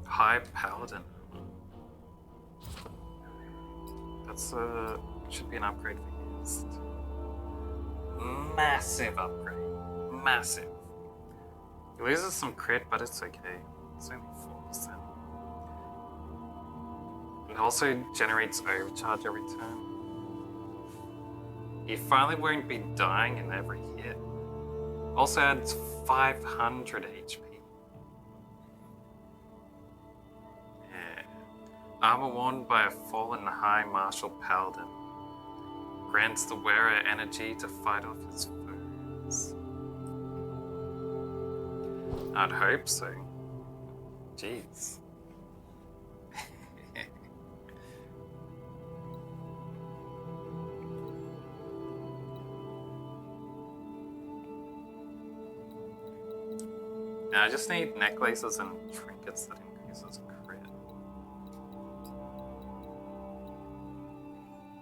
High Paladin. That's should be an upgrade for East. Massive upgrade. Massive. He loses some crit, but it's okay. It's only 4%. It also generates overcharge every turn. He finally won't be dying in every hit. Also adds 500 HP. Yeah. Armor worn by a fallen High Martial Paladin. Grants the wearer energy to fight off his foes. I'd hope so. Jeez. Now I just need necklaces and trinkets that increases crit.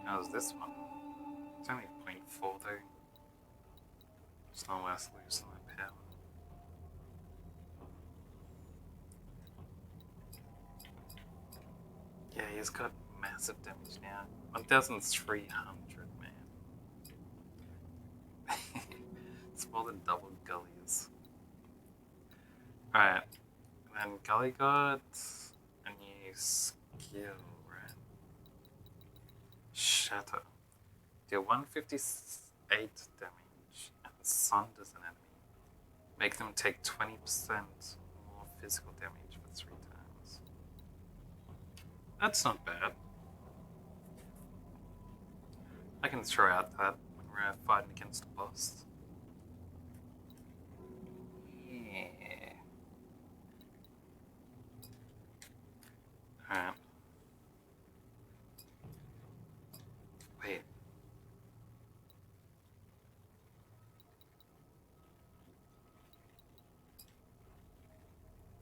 How's this one? It's only 0.4 though. It's not worth losing my power. Yeah, he's got massive damage now. 1,300, man. It's more than double Gully's. Alright. And then Gully got a new skill, right? Shatter. Deal 158 damage and sunders an enemy. Make them take 20% more physical damage for 3 times. That's not bad. I can throw out that when we're fighting against a boss. Yeah. Alright. Wait.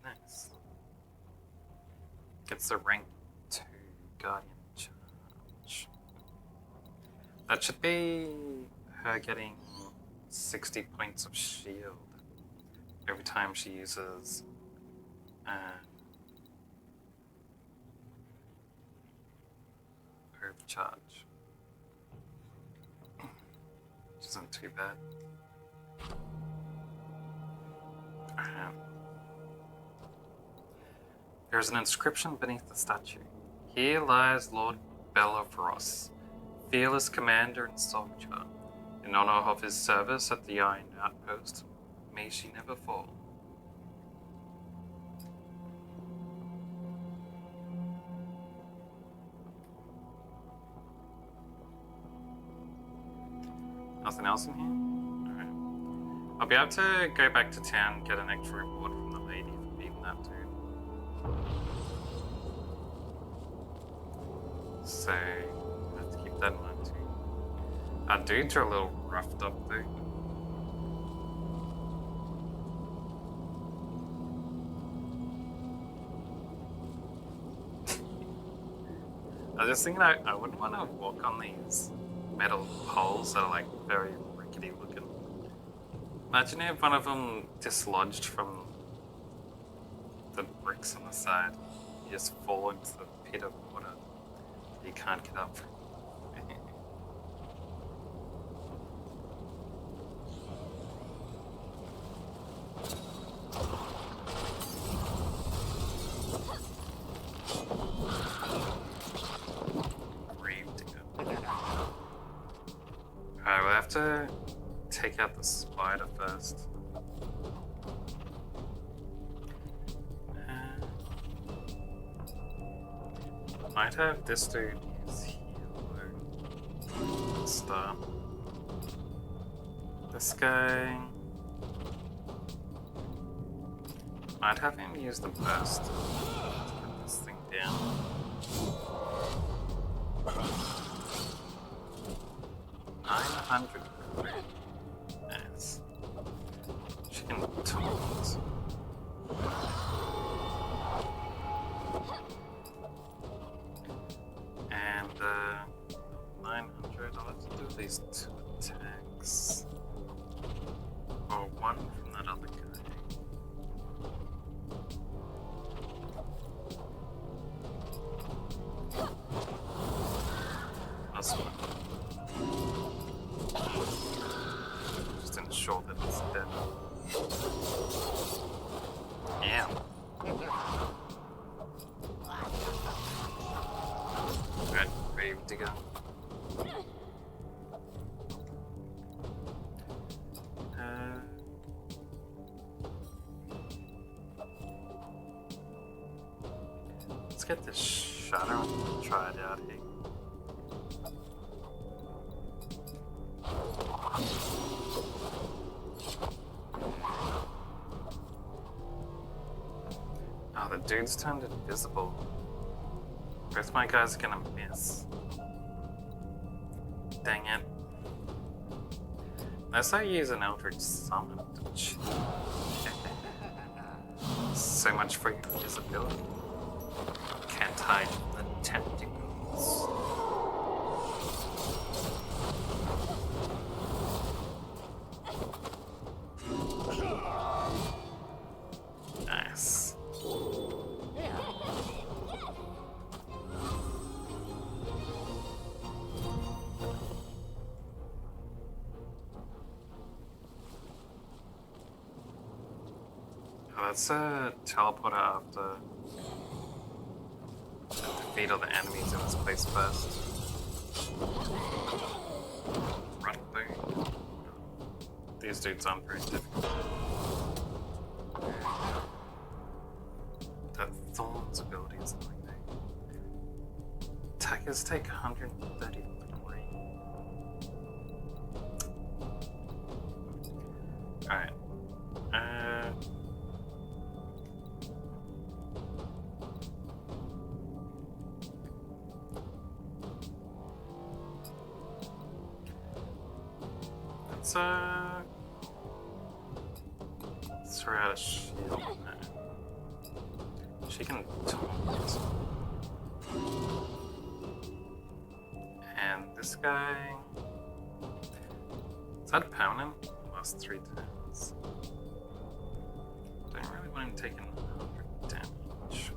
Nice. Gets the rank 2 Guardian charge. That should be her getting 60 points of shield every time she uses overcharge. Which isn't too bad. There's an inscription beneath the statue. Here lies Lord Bellavros, fearless commander and soldier. In honor of his service at the Iron Outpost, may she never fall. Nothing else in here? Alright. I'll be able to go back to town, get an extra reward from the lady for beating that dude. So, I have to keep that in mind too. Our dudes are a little roughed up though. I was just thinking I wouldn't want to walk on these metal poles that are like very rickety looking. Imagine if one of them dislodged from the bricks on the side. You just fall into the pit of water you can't get up from. Alright, we'll have to take out the spider first. Might have this dude use heal start. This guy. Might have him use the burst to get this thing down. $900. Yes. She can taunt. And 900. I'll have to do these 2 attacks. Or 1 from that other guy. That's one. Just ensure that it's dead. Yeah. Right, grave digger. Let's get this shutter and try it out here. Oh, the dude's turned invisible. Both my guys are gonna miss. Dang it. Unless I use an Eldritch Summon to cheat. So much for invisibility. Can't hide the tentacles. Nice. Oh, that's a teleporter after defeat all the enemies in this place first. Run through. These dudes aren't very difficult. That Thorn's ability is like that. Attackers take 133. Alright. Let's throw out a shield. She can taunt. And And this guy... Is that permanent? Last 3 turns. Don't really want him taking 100 damage.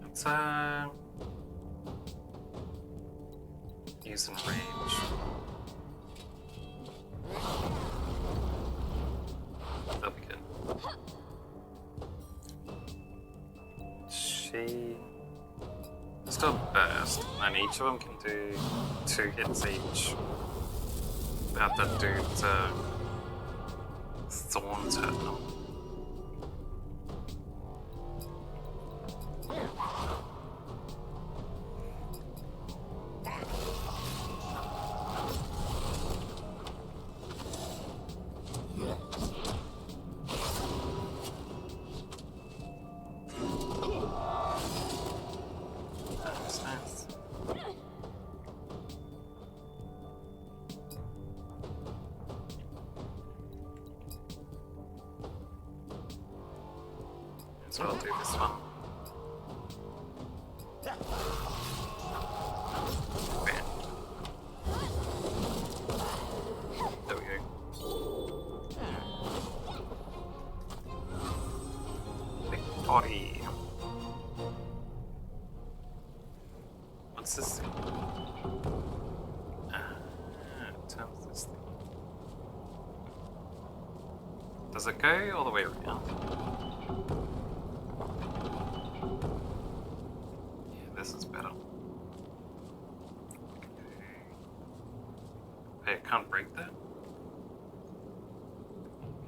Let's use enrage. That'll be good. She still burst, and each of them can do 2 hits each. Without that dude's thorns hurt them. That's nice. So I'll do this one. Bam. There we go. Victory. What's this thing? It turns this thing. Does it go all the way around? This is better. Hey, I can't break that?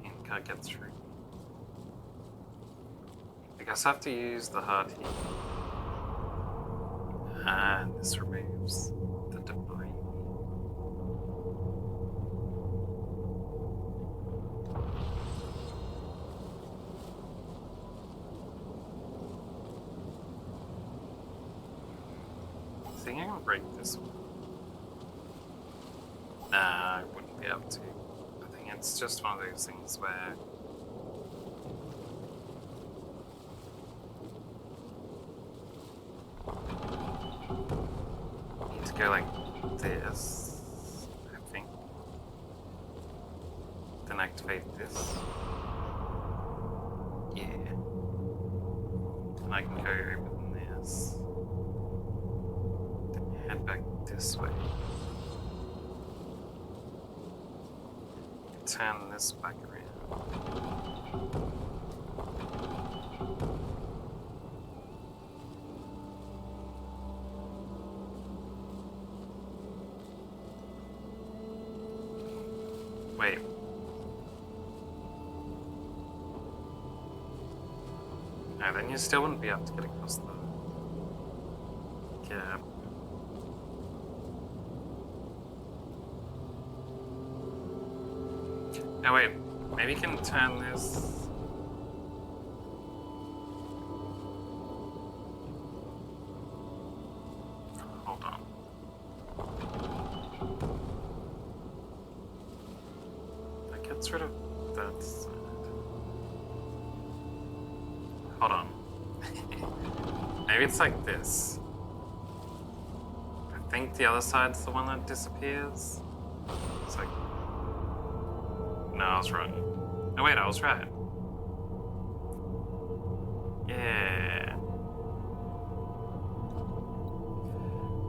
And can't get through. I guess I have to use the hard hit. And this removes the debris. I think I can break this one. Nah, I wouldn't be able to. I think it's just one of those things where you need to go like this, I think. Then activate this. Yeah. And I can go open this. Head back this way. Turn this back around. Wait. No, then you still wouldn't be able to get across the gap. No, wait. Maybe you can turn this. Hold on. That gets rid of that side. Hold on. Maybe it's like this. I think the other side's the one that disappears. It's like... No, I was wrong. No, wait, I was right. Yeah.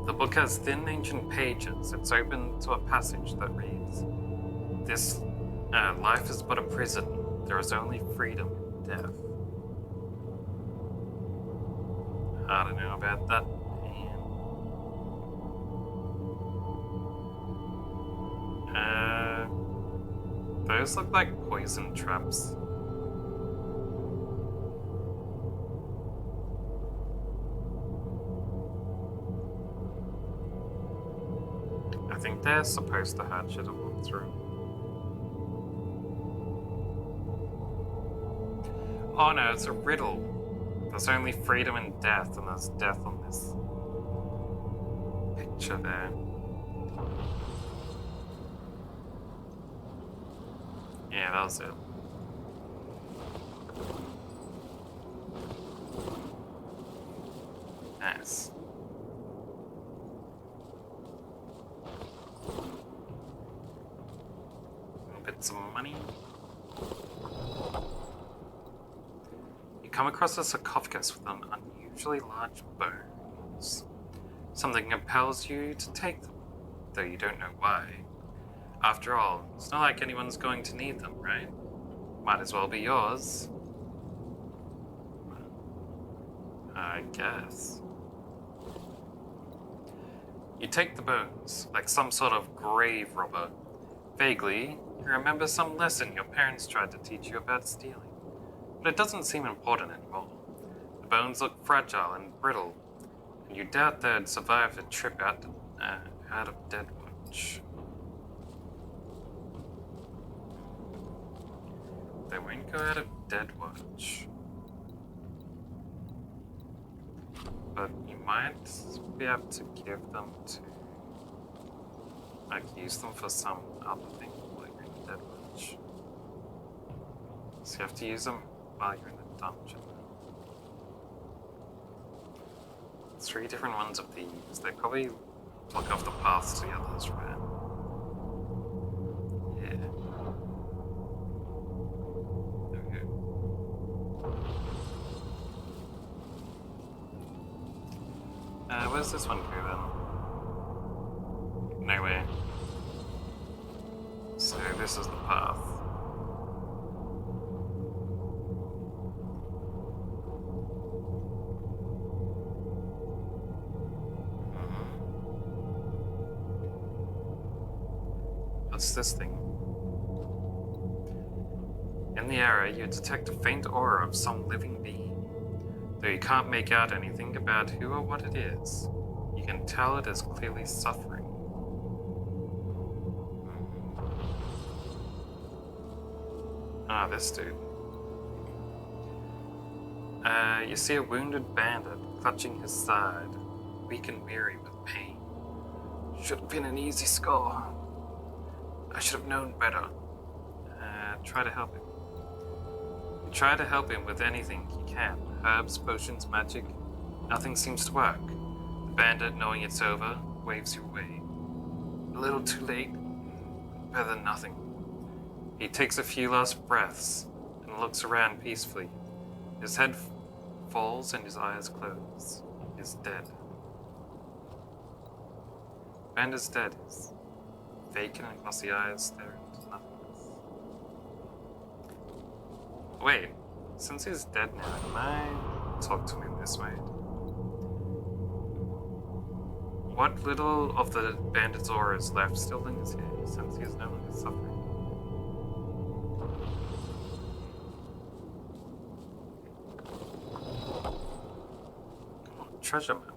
The book has thin ancient pages. It's open to a passage that reads, "This life is but a prison. There is only freedom in death." I don't know about that. Those look like poison traps. I think they're supposed to hatch it and walk through. Oh no, it's a riddle. There's only freedom in death, and there's death on this picture there. Yeah, that was it. Nice. Bits of money. You come across a sarcophagus with an unusually large bones. Something compels you to take them, though you don't know why. After all, it's not like anyone's going to need them, right? Might as well be yours. I guess. You take the bones, like some sort of grave robber. Vaguely, you remember some lesson your parents tried to teach you about stealing. But it doesn't seem important anymore. The bones look fragile and brittle, and you doubt they'd survive a trip out of Deadwatch. They won't go out of Deadwatch. But you might be able to give them to... like, use them for some other thing while you're in Deadwatch. So you have to use them while you're in the dungeon. 3 different ones of these. They probably block off the paths to the others, right? Yeah. There we go. Where's this one go then? Nowhere. So this is the path. What's this thing? In the area, you detect a faint aura of some living being. Though you can't make out anything about who or what it is, you can tell it is clearly suffering. Ah, this dude. You see a wounded bandit clutching his side, weak and weary with pain. Should have been an easy score. I should have known better. Try to help him. You try to help him with anything you can. Herbs, potions, magic. Nothing seems to work. The bandit, knowing it's over, waves you away. A little too late. Better than nothing. He takes a few last breaths and looks around peacefully. His head falls and his eyes close. He's dead. Bandit's dead. His vacant and glossy eyes stare into nothingness. Wait, since he's dead now, can I talk to him this way? What little of the bandit's aura is left still lingers here, since he is no longer suffering. Come on, treasure map.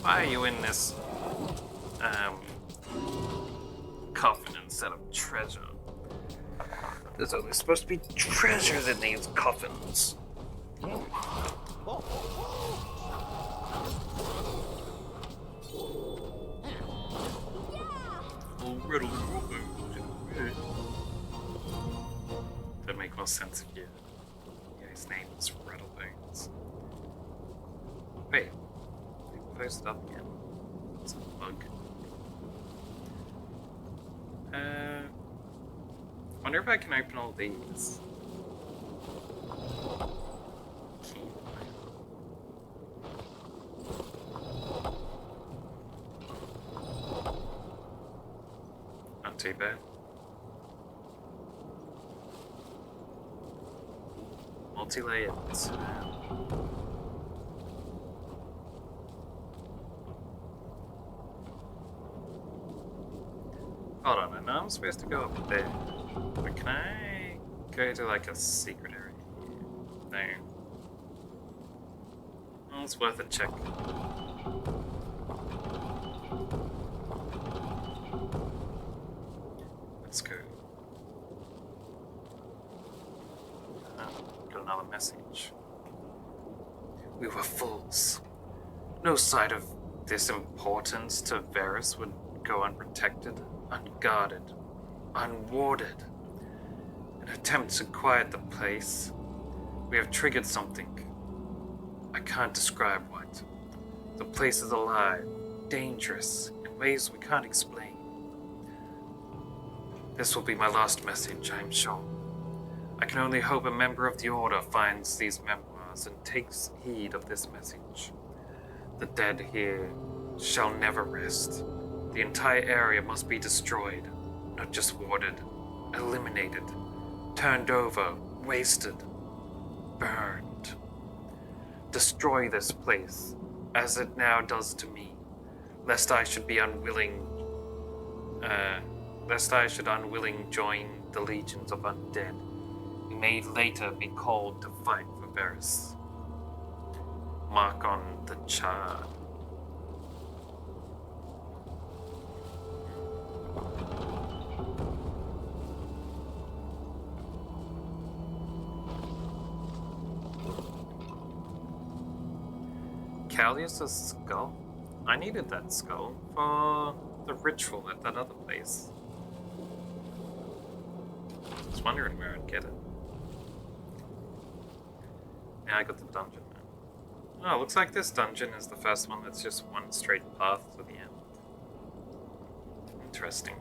Why are you in this coffin instead of treasure? There's only supposed to be treasure that needs coffins. That'd make more sense if you... Yeah, his name is Rattlebones. Wait. Post it up again. It's a bug. Wonder if I can open all these. Key. Not too bad. Multi-layered. Hold on, I know I'm supposed to go up there, but can I go to like a secret area? No. Well, it's worth a check. Let's go. another message. We were fools. No side of this importance to Varys would go unprotected, unguarded, unwarded. An attempt to quiet the place. We have triggered something. I can't describe what. The place is alive, dangerous, in ways we can't explain. This will be my last message, I am sure. I can only hope a member of the Order finds these memoirs and takes heed of this message. The dead here shall never rest. The entire area must be destroyed, not just warded, eliminated, turned over, wasted, burned. Destroy this place, as it now does to me, lest I should unwilling join the legions of undead, who may later be called to fight for Varys. Mark on the chart. Callius' skull? I needed that skull for the ritual at that other place. I was wondering where I'd get it. Now I got the dungeon now. Oh, looks like this dungeon is the first one that's just one straight path to the end. Interesting.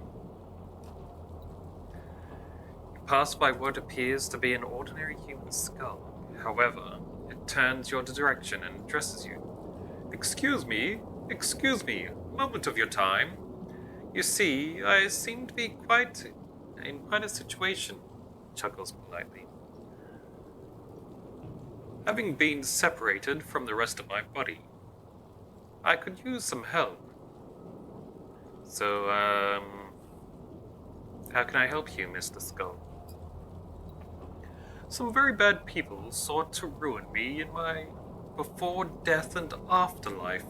You pass by what appears to be an ordinary human skull. However, it turns your direction and addresses you. Excuse me, a moment of your time. You see, I seem to be in quite a situation, chuckles politely. Having been separated from the rest of my body, I could use some help. So, how can I help you, Mr. Skull? Some very bad people sought to ruin me in my before death and afterlife.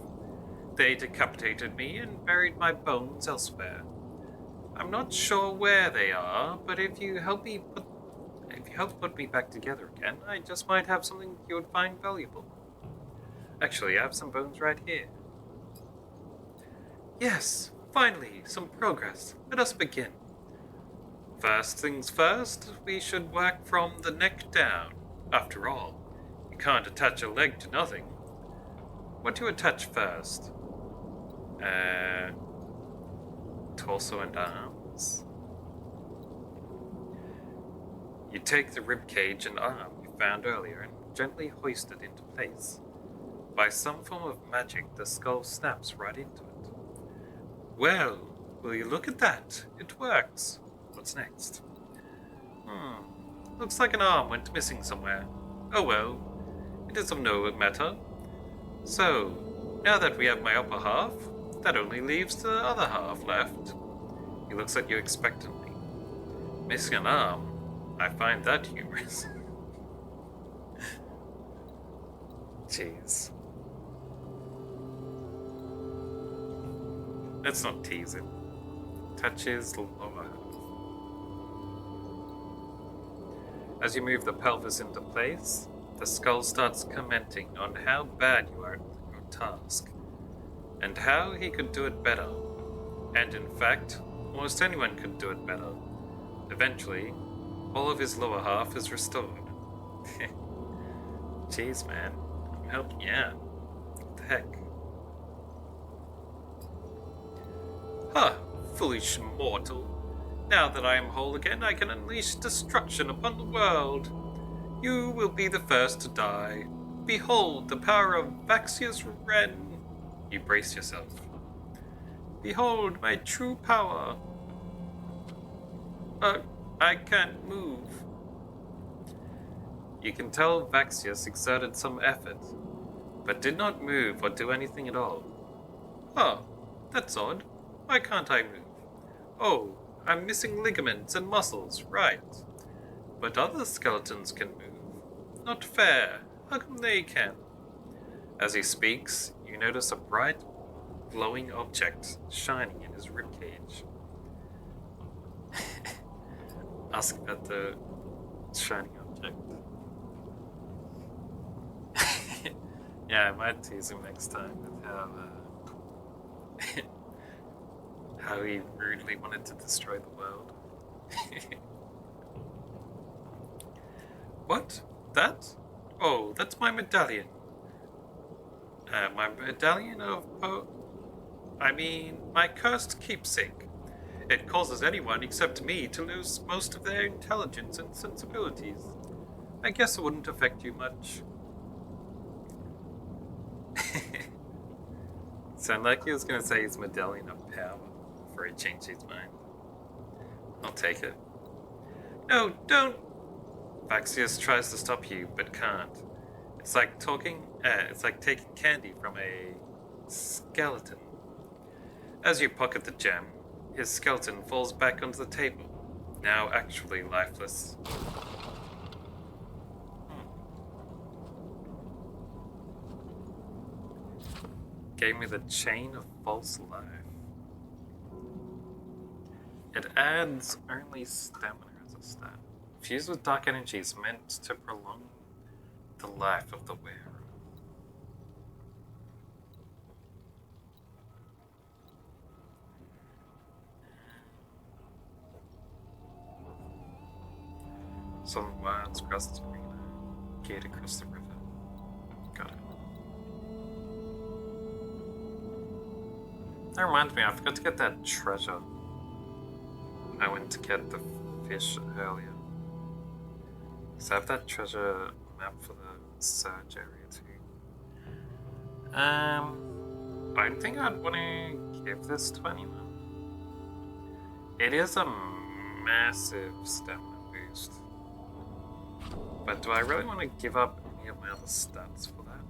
They decapitated me and buried my bones elsewhere. I'm not sure where they are, but if you help put me back together again, I just might have something you would find valuable. Actually, I have some bones right here. Yes, finally, some progress. Let us begin. First things first, we should work from the neck down. After all, you can't attach a leg to nothing. What do you attach first? Torso and arms. You take the rib cage and arm you found earlier and gently hoist it into place. By some form of magic, the skull snaps right into it. Well, will you look at that? It works. What's next? Looks like an arm went missing somewhere. Oh well, it is of no matter. So, now that we have my upper half, that only leaves the other half left. He looks at you expectantly. Missing an arm? I find that humorous. Jeez. Let's not tease him. Touches the lower half. As you move the pelvis into place, the skull starts commenting on how bad you are at your task, and how he could do it better. And in fact, almost anyone could do it better. Eventually, all of his lower half is restored. Jeez, man. I'm helping you out. What the heck? Ha! Foolish mortal. Now that I am whole again, I can unleash destruction upon the world. You will be the first to die. Behold the power of Vaxius Wren. You brace yourself. Behold my true power. I can't move. You can tell Vaxius exerted some effort, but did not move or do anything at all. Oh, that's odd. Why can't I move? Oh, I'm missing ligaments and muscles, right. But other skeletons can move. Not fair. How come they can? As he speaks, you notice a bright, glowing object shining in his ribcage. Ask about the shining object. Yeah, I might tease him next time with how how he rudely wanted to destroy the world. What? That? Oh, that's my medallion. My medallion of my cursed keepsake. It causes anyone except me to lose most of their intelligence and sensibilities. I guess it wouldn't affect you much. Sound like he was gonna say his medallion of power before he changed his mind. I'll take it. No, don't! Vaxius tries to stop you, but can't. It's like taking candy from a skeleton. As you pocket the gem, his skeleton falls back onto the table, now actually lifeless. Gave me the chain of false life. It adds only stamina as a stat. Fused with dark energy is meant to prolong the life of the wearer. Some wilds across the arena, gate across the river. Got it. That reminds me, I forgot to get that treasure. I went to get the fish earlier. So I have that treasure map for the surge area too. I don't think I'd want to give this to anyone. It is a massive stamina boost. But do I really want to give up any of my other stats for that?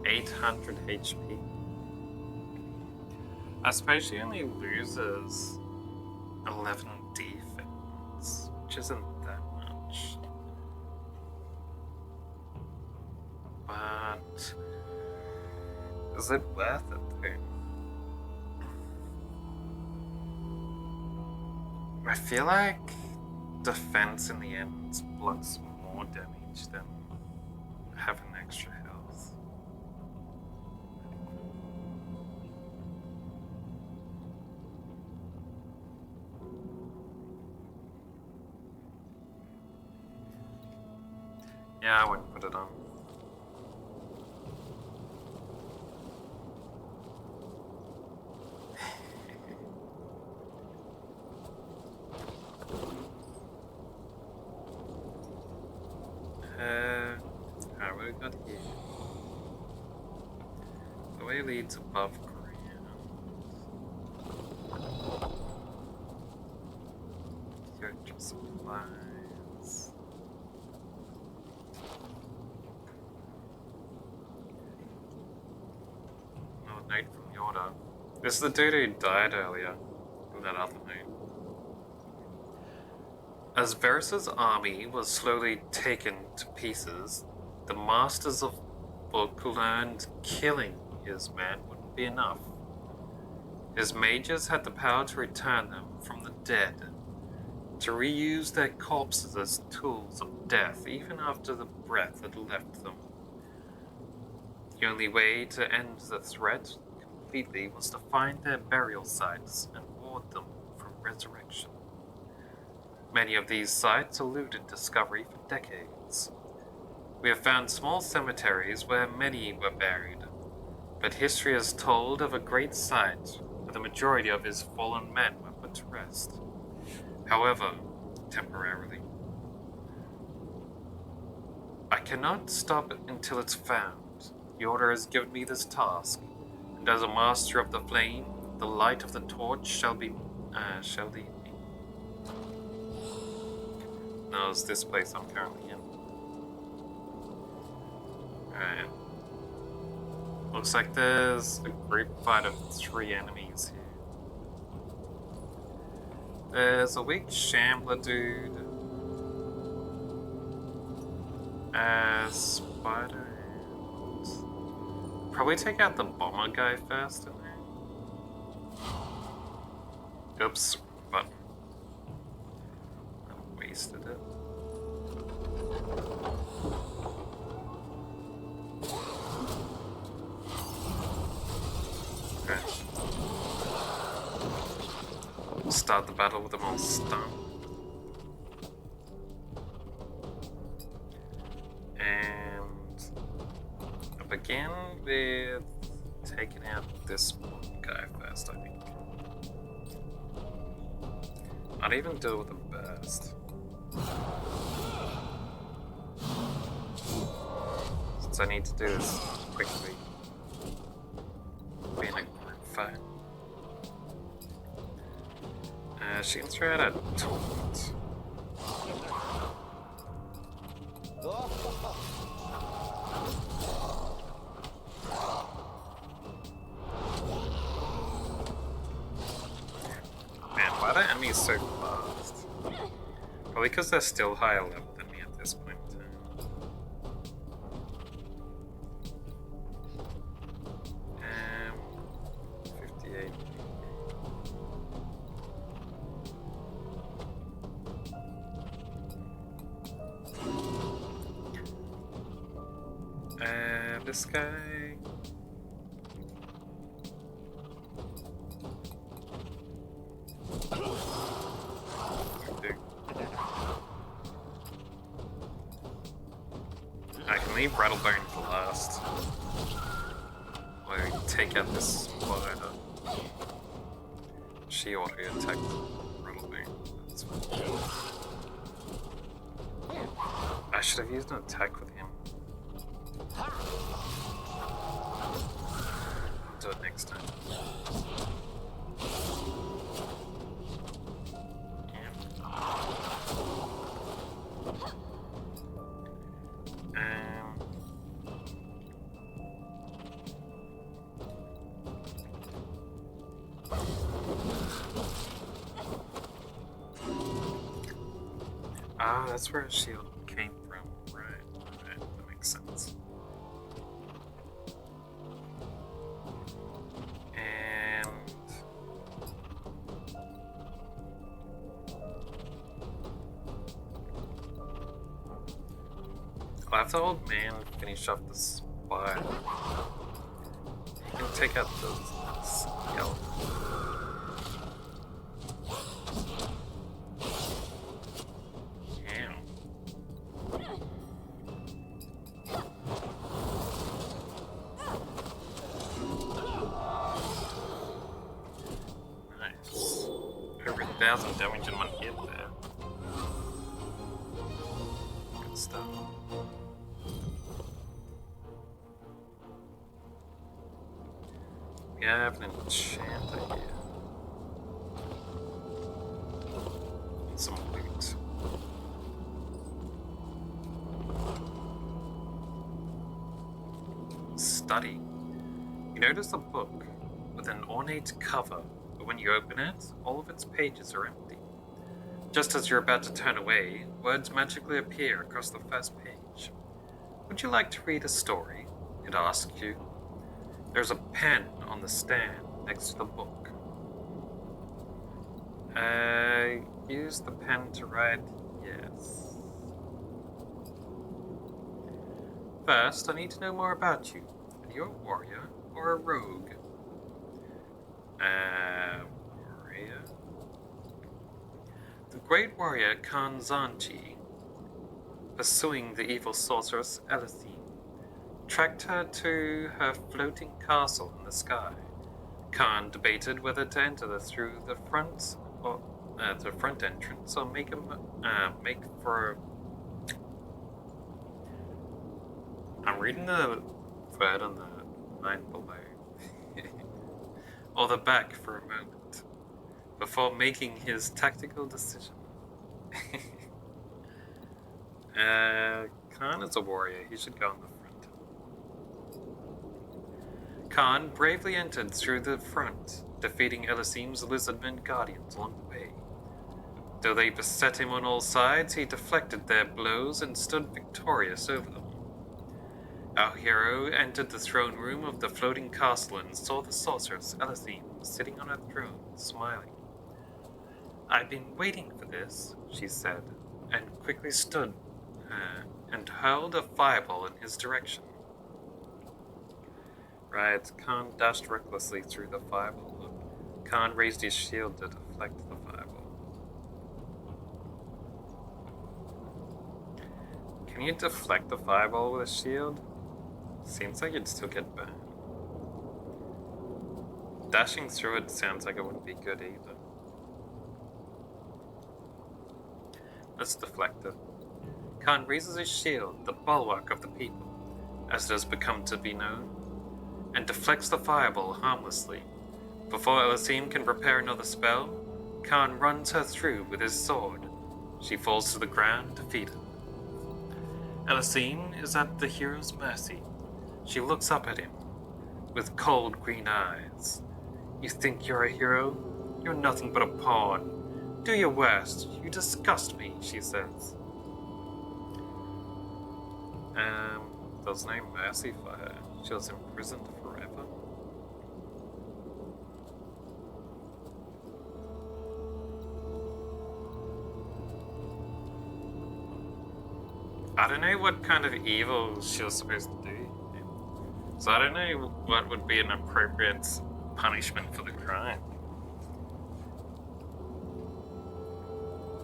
800 HP. I suppose she only loses 11 defense, which isn't that much. But is it worth it though? I feel like defense in the end blocks more damage than having extra health. Yeah, I wouldn't put it on. How we got here? The way leads above ground. Character supplies. No note from the order. This is the dude who died earlier in that other note. As Varus's army was slowly taken to pieces, the masters of book learned killing his men wouldn't be enough. His mages had the power to return them from the dead, to reuse their corpses as tools of death even after the breath had left them. The only way to end the threat completely was to find their burial sites and ward them from resurrection. Many of these sites eluded discovery for decades. We have found small cemeteries where many were buried, but history has told of a great site where the majority of his fallen men were put to rest. However, temporarily. I cannot stop it until it's found. The Order has given me this task, and as a master of the flame, the light of the torch shall lead me. No, it's this place I'm currently in. Alright. Looks like there's a group fight of 3 enemies here. There's a weak shambler dude. Spider. Probably take out the bomber guy first in there. Oops, but I wasted it. Okay. Start the battle with them all stunned. And I begin with taking out this one guy first, I think. I'd even do it with a burst. Since I need to do this quickly. Being a group fight. She can throw out a taunt. Man, why are the enemies so fast? Probably because they're still higher level than me at this point in time. 58. This guy. I can leave Rattlebone for last. Or take out this spider. She auto attacked Rattlebone. That's fine. I should have used an attack with him. I'll do it next time. That's where his shield came from, right? Right, that makes sense. And I'll have the old man finish off the spire. You can take out the skeleton. Damage in one hit there. Good stuff. We have an enchanter here. And some loot. Study. You notice a book with an ornate cover. But when you open it, all of its pages are empty. Just as you're about to turn away, words magically appear across the first page. Would you like to read a story? It asks you. There's a pen on the stand next to the book. Use the pen to write yes. First, I need to know more about you. Are you a warrior or a rogue? Warrior? The great warrior Khan Zanji, pursuing the evil sorceress Elisine, tracked her to her floating castle in the sky. Khan debated whether to enter through the front or the front entrance or make for. I'm reading the word on the line below. Or the back for a moment, before making his tactical decision. Khan is a warrior, he should go on the front. Khan bravely entered through the front, defeating Elisine's lizardmen guardians along the way. Though they beset him on all sides, he deflected their blows and stood victorious over them. Our hero entered the throne room of the floating castle and saw the sorceress Elisine sitting on her throne, smiling. I've been waiting for this, she said, and quickly stood and hurled a fireball in his direction. Right, Khan dashed recklessly through the fireball, but Khan raised his shield to deflect the fireball. Can you deflect the fireball with a shield? Seems like you'd still get burned. Dashing through it sounds like it wouldn't be good either. Let's deflect it. Khan raises his shield, the bulwark of the people, as it has become to be known, and deflects the fireball harmlessly. Before Elysim can prepare another spell, Khan runs her through with his sword. She falls to the ground, defeated. Elysim is at the hero's mercy. She looks up at him with cold green eyes. You think you're a hero? You're nothing but a pawn. Do your worst. You disgust me, she says. There's no mercy for her. She was imprisoned forever. I don't know what kind of evil she was supposed to do. So I don't know what would be an appropriate punishment for the crime.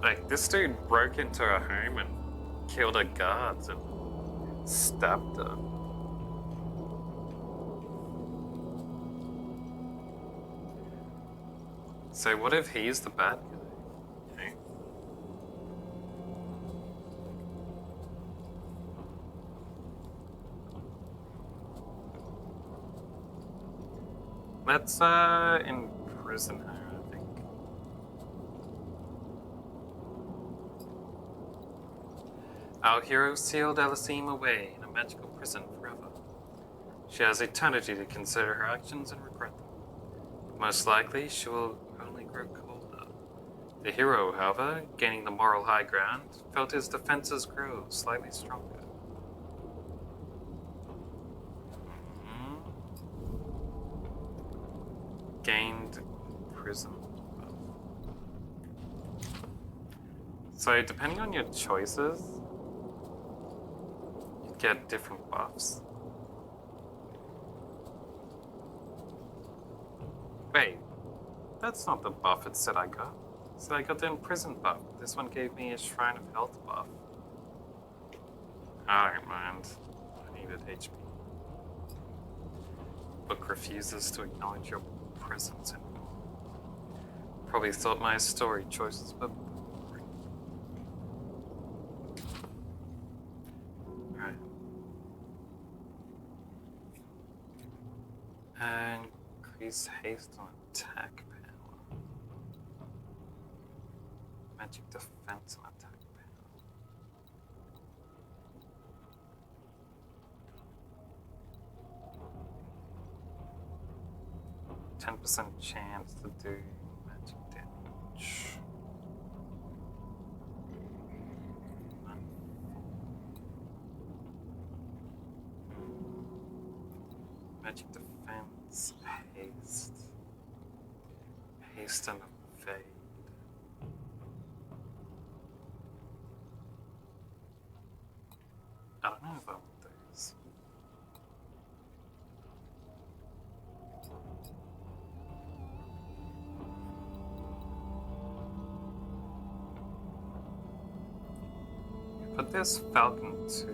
Like, this dude broke into her home and killed her guards and stabbed her. So what if he's the bad guy? You know? Let's imprison her, I think. Our hero sealed Elysim away in a magical prison forever. She has eternity to consider her actions and regret them. Most likely, she will only grow colder. The hero, however, gaining the moral high ground, felt his defenses grow slightly stronger. Gained prison buff. So depending on your choices, you get different buffs. Wait, that's not the buff it said I got. It said I got the imprisoned buff. This one gave me a Shrine of Health buff. I don't mind. I needed HP. Book refuses to acknowledge your presence anymore. Probably thought my story choices were boring. Alright. And increase haste on attack power. Magic defense and attack power. 10% chance to do magic damage. Magic defense, haste. Haste and evade. I don't know if I want those. Put this Falcon 2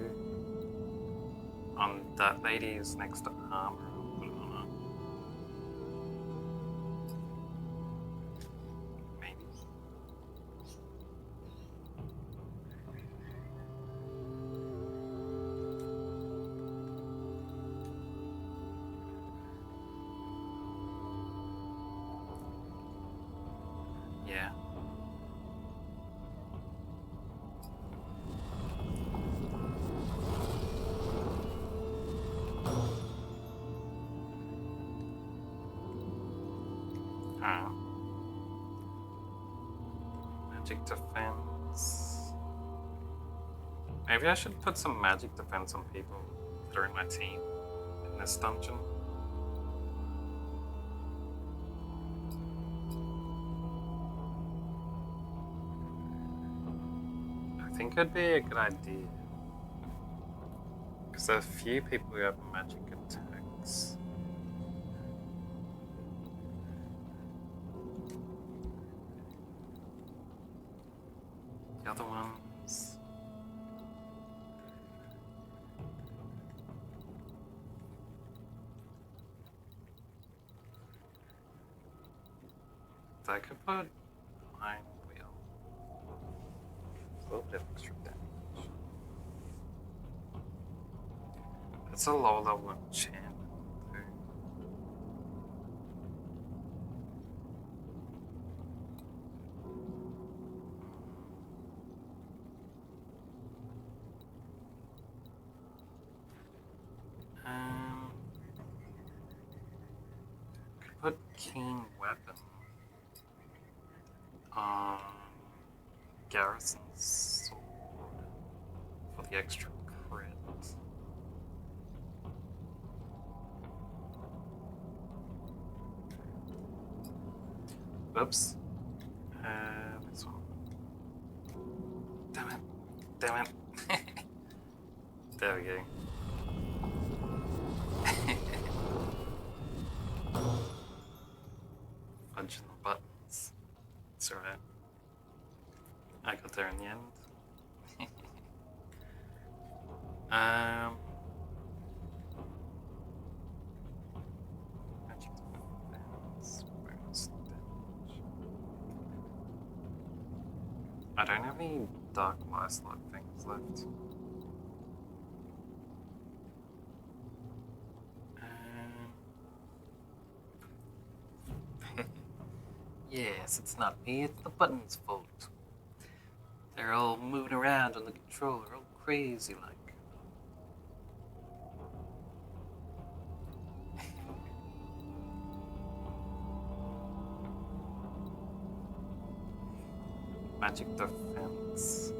on that lady's next to armor. I'll put it on her. Maybe. Yeah. Magic defense. Maybe I should put some magic defense on people that are in my team in this dungeon. I think it'd be a good idea. Because there are a few people who have magic attacks. The other ones. So I could put Iron Wheel. A little bit of extra damage. That's a low level enchantment too. Could put Keen Weapon on Garrison's sword for the extra crit. Oops. This one. Damn it. Damn it. There we go. Punching the buttons. It's alright. I got there in the end. Magic defense, bonus damage. I don't have any dark light things left. Yes, it's not me, it's the button's fault. They're all moving around on the controller, all crazy like. Magic defense.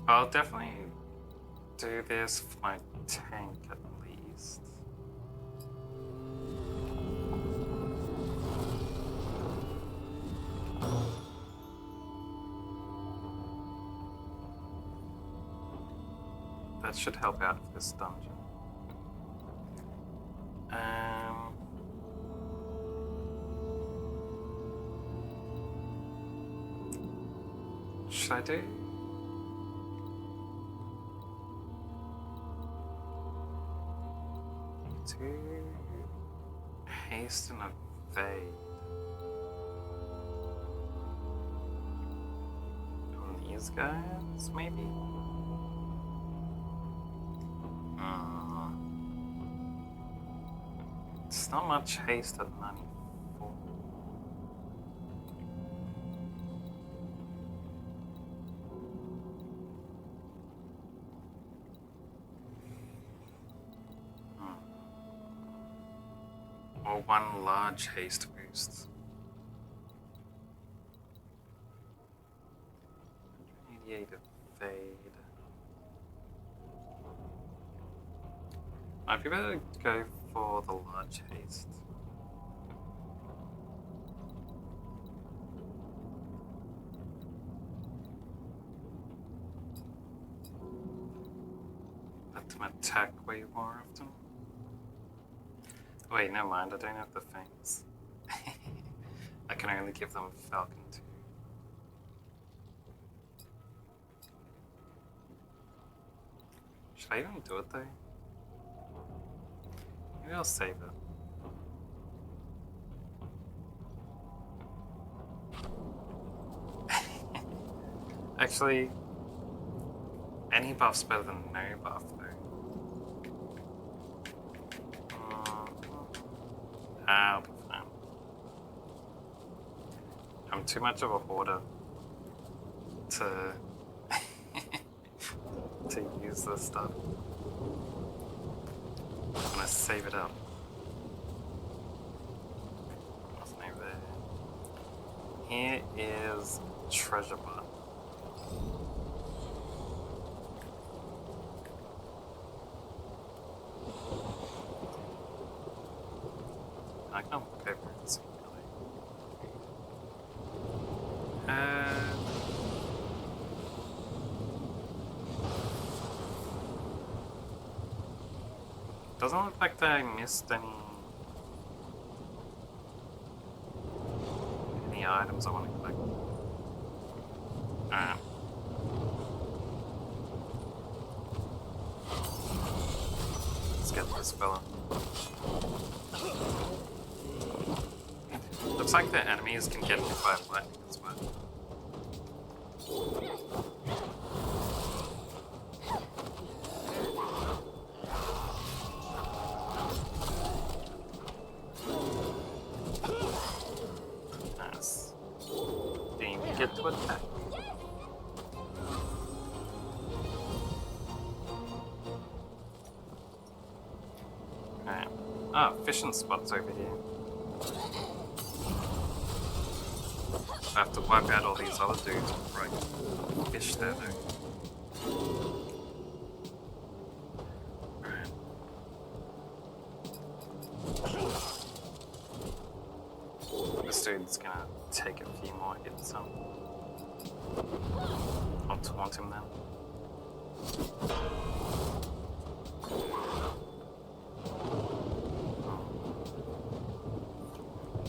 I'll definitely do this for my tank at least. That should help out with this dungeon. Should I do? Two haste and evade. On these guys, maybe? It's not much haste at 94. Or one large haste boost. 88 evade. Might be better to go for the large haste. Let them attack way more often. Wait, never mind, I don't have the fangs. I can only give them Falcon 2. Should I even do it though? Maybe I'll save it. Actually, any buff's better than no buff though. I'll be fine. I'm too much of a hoarder to to use this stuff. I'm gonna save it up. What's over there? Here is treasure bar. I can look over and see really. Doesn't look like I missed any items I want to collect. Alright. Let's get this fella. Looks like the enemies can get hit by lightning as well. Nice. Didn't even get to attack. Alright. Ah, fishing spots over here. I have to wipe out all these other dudes before I can fish there though. Alright. This dude's gonna take a few more hits on. I'll taunt him then.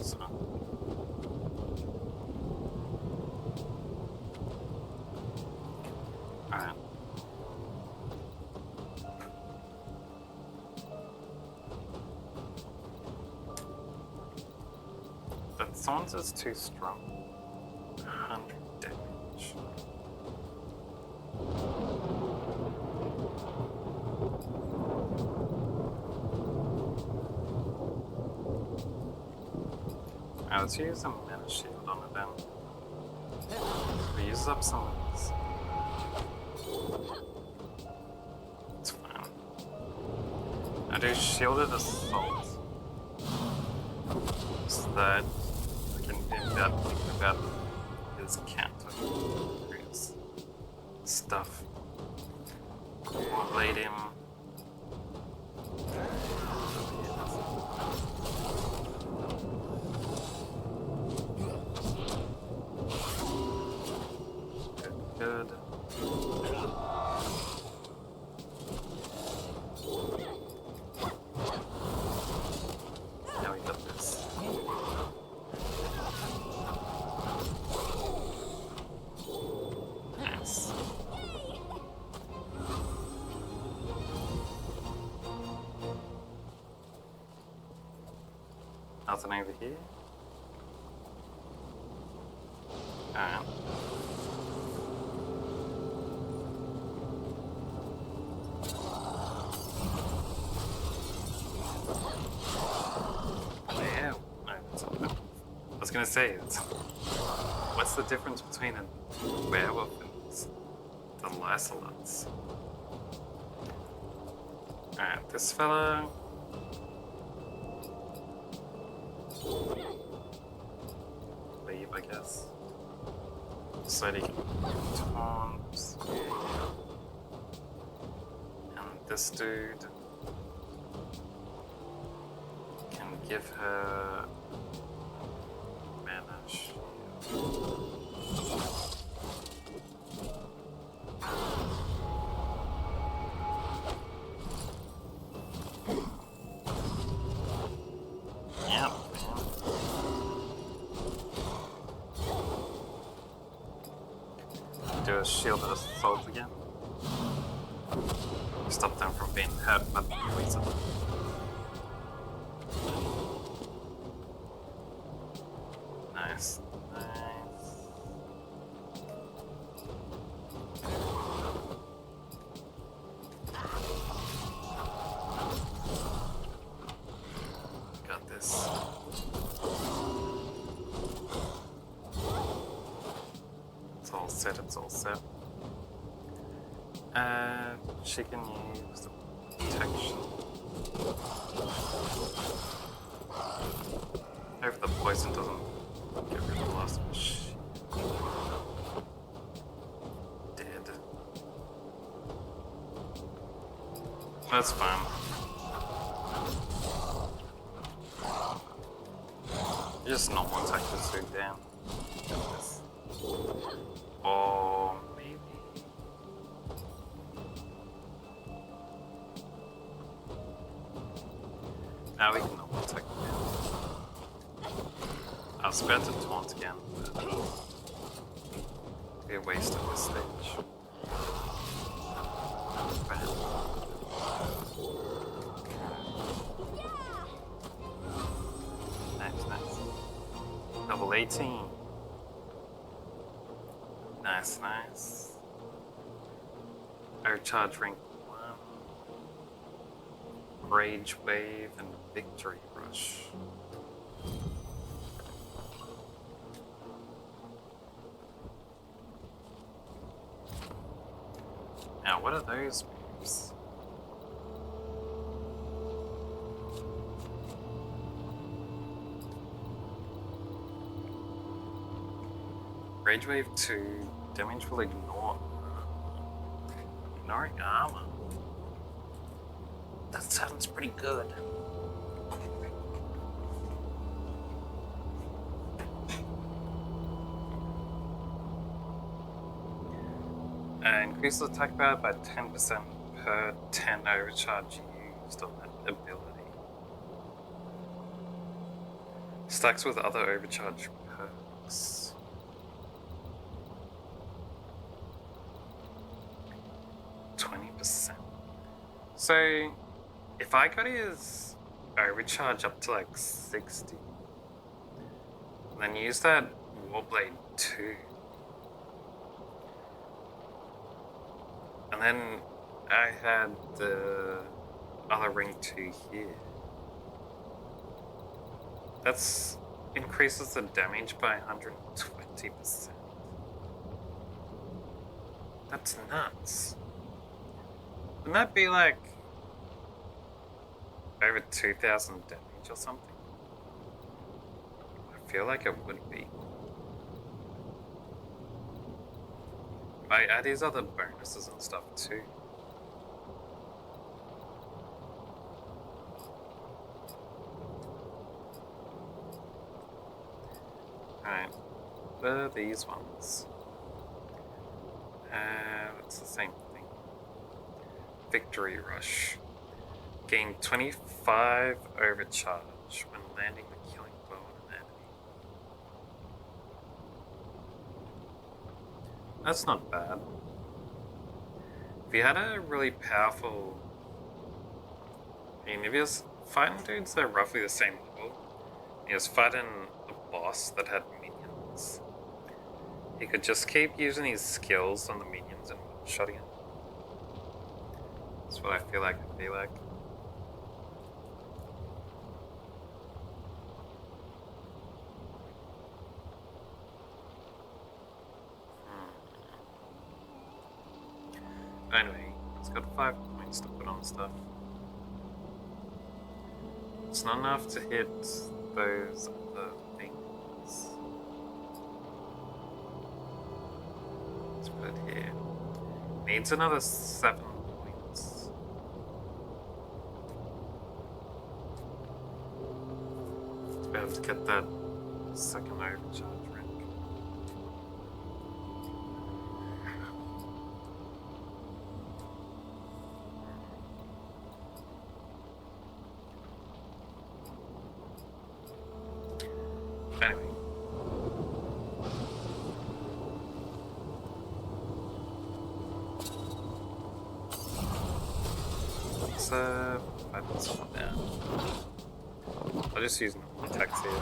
So. Alright. That taunt is too strong. 100 damage. Alright, let's use a mana shield on it then. We use up some of these. It's fine. I do shielded assault. So that I can think about his counter. His stuff. We'll lead him. Good. Now we got this. Nice. Nothing over here. Alright. Yeah. No, that's not bad. I was gonna say, what's the difference between a werewolf and the Lysolets? Alright, this fella. Leave, I guess. So that he can taunt. And this dude can give her mana shield. Yep. Do a shielded assault again. Stop them from being hurt by the poison. Nice. Nice. Got this. It's all set, it's all set. She can use the protection. Hope the poison doesn't get rid of the last one. Shit. Dead. That's fine. Just not one attack this dude down. Or maybe. Now we can normal attack again. I was about to taunt again, but it'd be a waste at this stage. Bam. Nice, nice. Level 18. Nice, nice. Overcharge rank 1. Rage Wave and Victory Rush. Now, what are those moves? Rage Wave 2, damage will ignore ignoring armor. That sounds pretty good. Increase the attack power by 10% per 10 overcharge used on that ability. Stacks with other overcharge perks. So, if I got his overcharge up to like 60, then use that Warblade 2, and then I had the other ring 2 here. That's increases the damage by 120%. That's nuts. Wouldn't that be like over 2,000 damage or something? I feel like it would be. I add these other bonuses and stuff too. Alright, what are these ones? It's the same thing. Victory Rush. Gain 25 overcharge when landing the killing blow on an enemy. That's not bad. If you had a really powerful... I mean, if he was fighting dudes that are roughly the same level, he was fighting a boss that had minions, he could just keep using his skills on the minions and one-shotting it. That's what I feel like it'd be like. Anyway, it's got 5 points to put on stuff. It's not enough to hit those other things. Let's put it here. Needs another 7 points. To be able to get that second overcharge rank. Anyway. Let's fight this one down. I'll just use normal attacks here.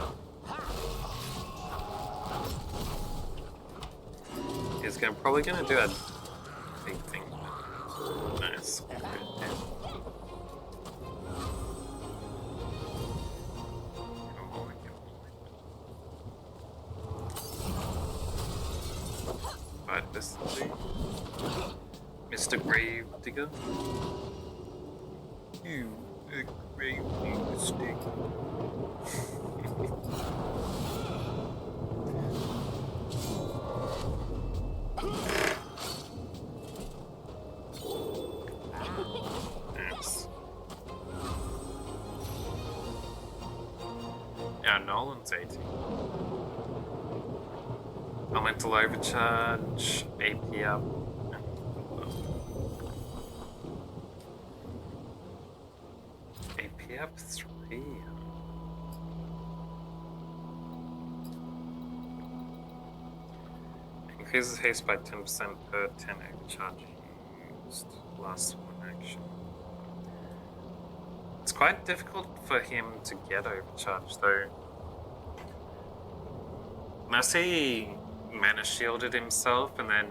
He's probably gonna do that big thing. Nice. Right, this is Mr. Grave Digger. You, a grave digger stick. Yes. Yeah, Nolan's 18. Elemental overcharge, AP up, and AP Yep, 3. Increases haste by 10% per 10 overcharge used. Last one action. It's quite difficult for him to get overcharged though. Unless he mana shielded himself and then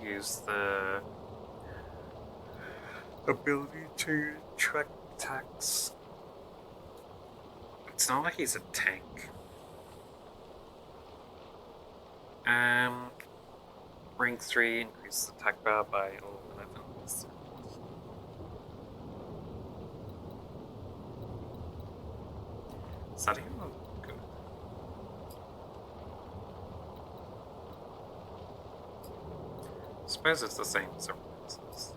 used the ability to track attacks. It's not like he's a tank. Rank 3 increases attack power by 11%. Is that even good? I suppose it's the same as everyone else's.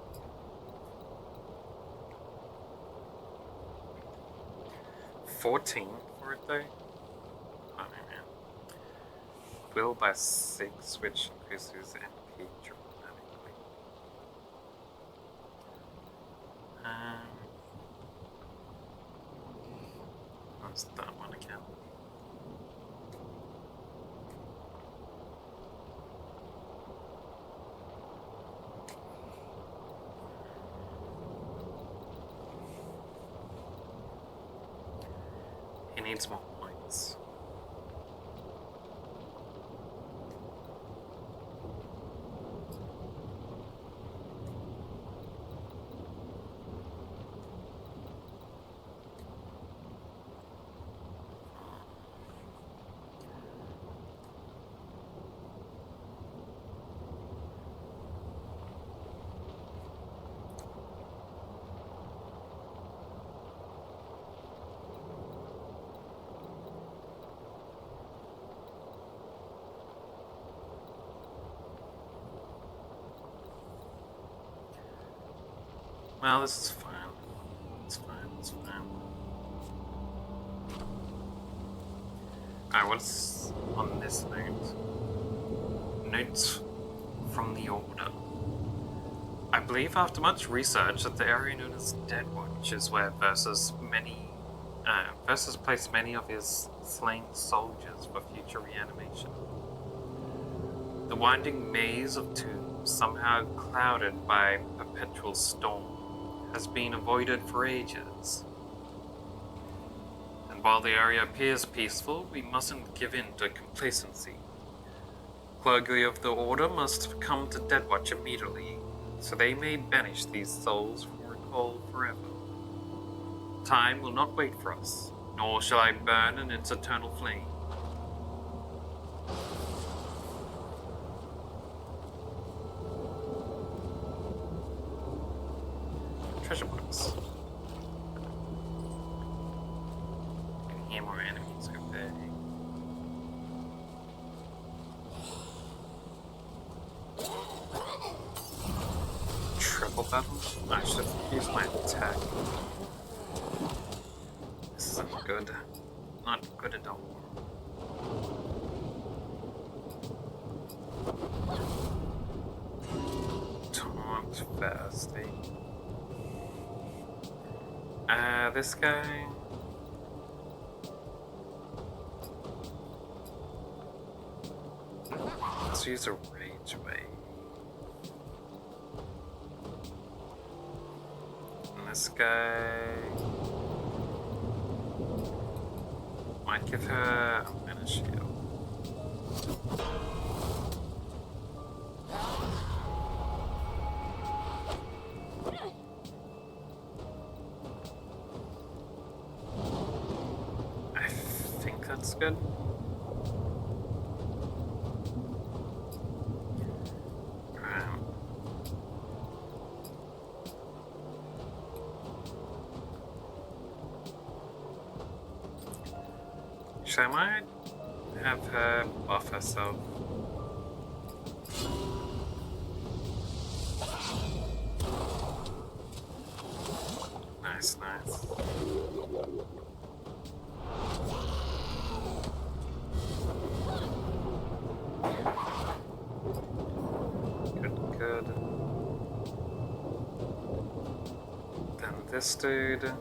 $14 for it though? I don't know, man. Will by 6, which increases MP dramatically. What's that one again? He needs more points. Well, this is fine. It's fine, it's fine. Alright, what's on this note? Notes from the Order. I believe after much research that the area known as Deadwatch is where Versus placed many of his slain soldiers for future reanimation. The winding maze of tombs, somehow clouded by perpetual storm, has been avoided for ages. And while the area appears peaceful, we mustn't give in to complacency. Clergy of the Order must come to Deadwatch immediately, so they may banish these souls from recall forever. Time will not wait for us, nor shall I burn in its eternal flame. Treasure box. Can hear more enemies go there. Triple battle? I should have used my attack. This isn't good. Not good at all. Taunt fast, eh? This guy. Let's use a rage wave. And this guy might give her a mana shield. That's good. Actually, I might have her buff herself. Nice, nice. Good. Then this dude.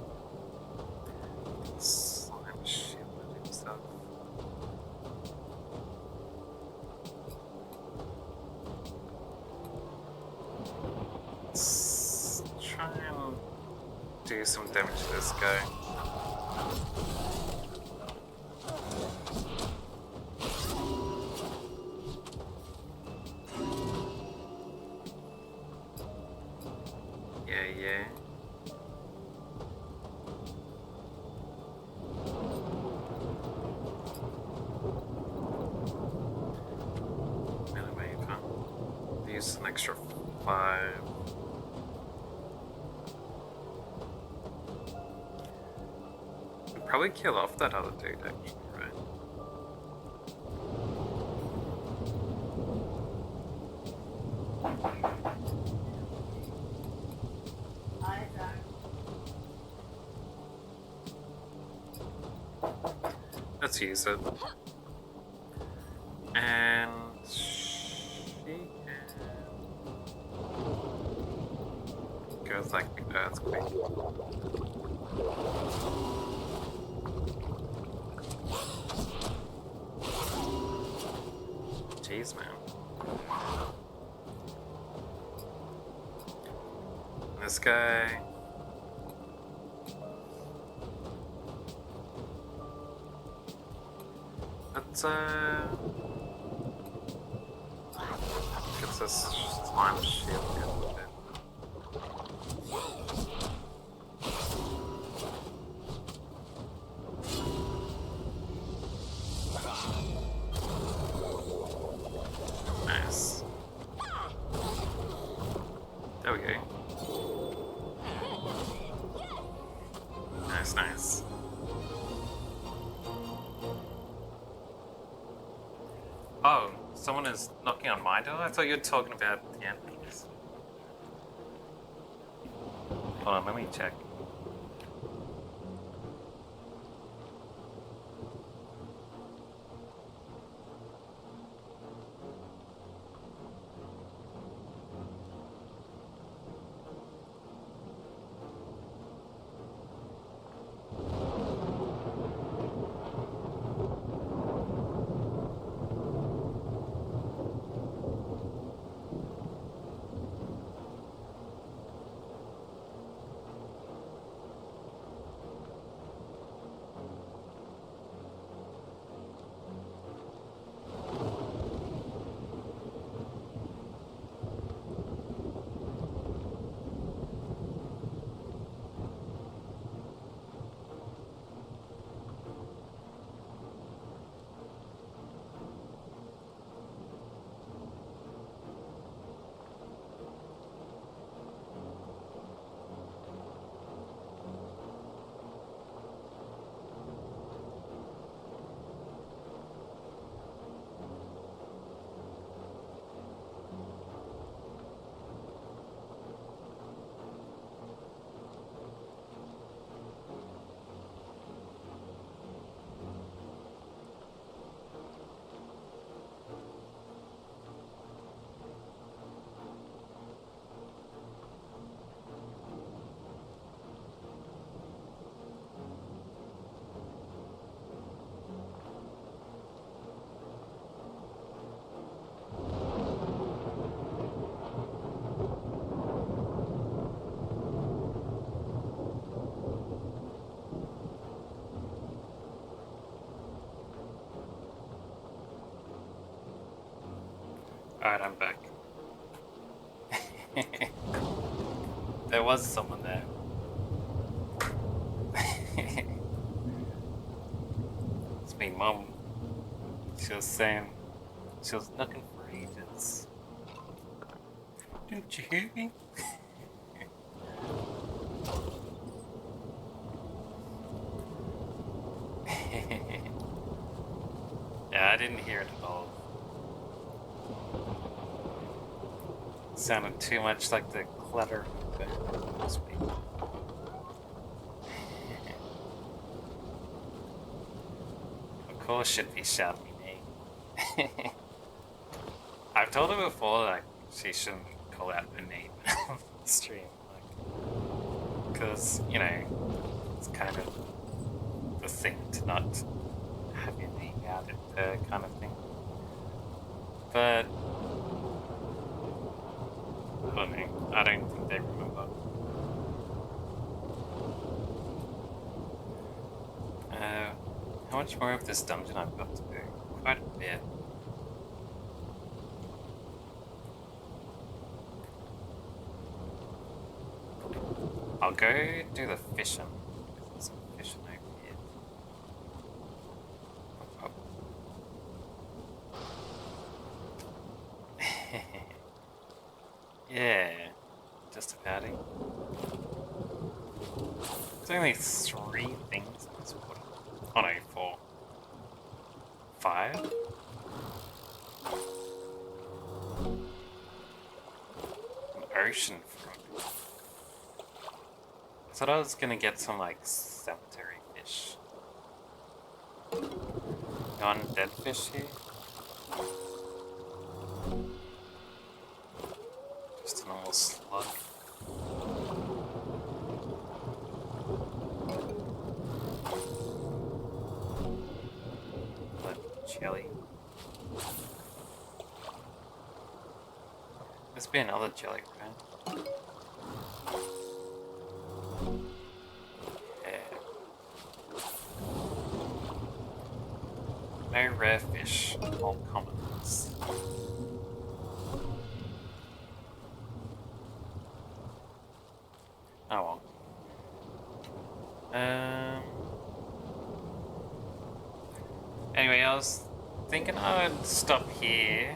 slime shit himself. Let's try and do some damage to this guy. Yeah. Anyway, can't use an extra 5. Could probably kill off that other dude, actually, right? Let's use it. And she goes like earthquake. Jeez, man. This guy. Let's get this slime shield in. Nice. There we go. Nice. Oh, someone is knocking on my door? I thought you were talking about the enemies. Hold on, let me check. Alright, I'm back. There was someone there. It's me, Mom. She was saying she was looking for agents. Didn't you hear me? Yeah, I didn't hear it at all. It sounded too much like the clutter of the speak. Of course she'd be shouting me name. I've told her before that she shouldn't call out her name on the stream. Because, you know, it's kind of a thing to not have your name out at the kind of thing. But I don't know. I don't think they remember. How much more of this dungeon I've got to do? Quite a bit. I'll go do the fishing. There's some fishing over here. Oh. Yeah, just about it. There's only 3 things in this water. Oh no, 4. 5? An ocean frog. I thought I was gonna get some like cemetery fish. Non-dead fish here? Just a normal slug. Jelly. Must be another jelly, right? Yeah. No rare fish, all commons. Oh well. Anyway, I was thinking I would stop here.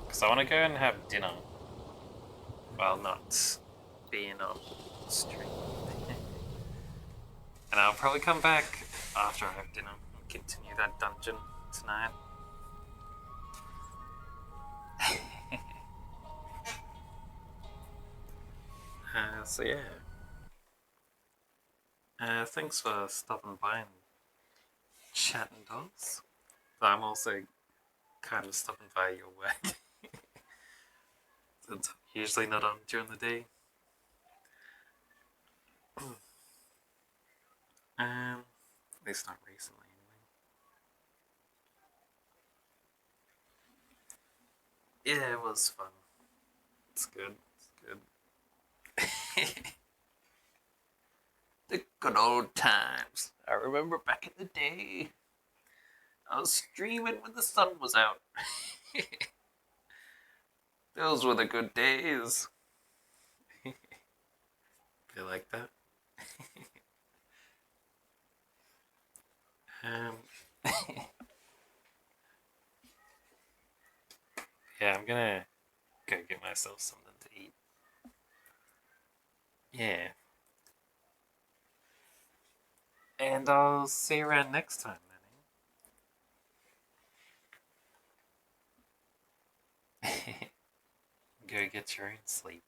Because I want to go and have dinner. While not being on stream. And I'll probably come back after I have dinner and continue that dungeon tonight. So yeah. Thanks for stopping by and chatting, dogs. I'm also kind of stopping by your work. Since I'm usually not on during the day. At least not recently, anyway. Yeah, it was fun. It's good. It's good. The good old times. I remember back in the day. I was streaming when the sun was out. Those were the good days. Feel like that? Yeah, I'm gonna go get myself something to eat. Yeah. And I'll see you around next time, Manny. Go get your own sleep.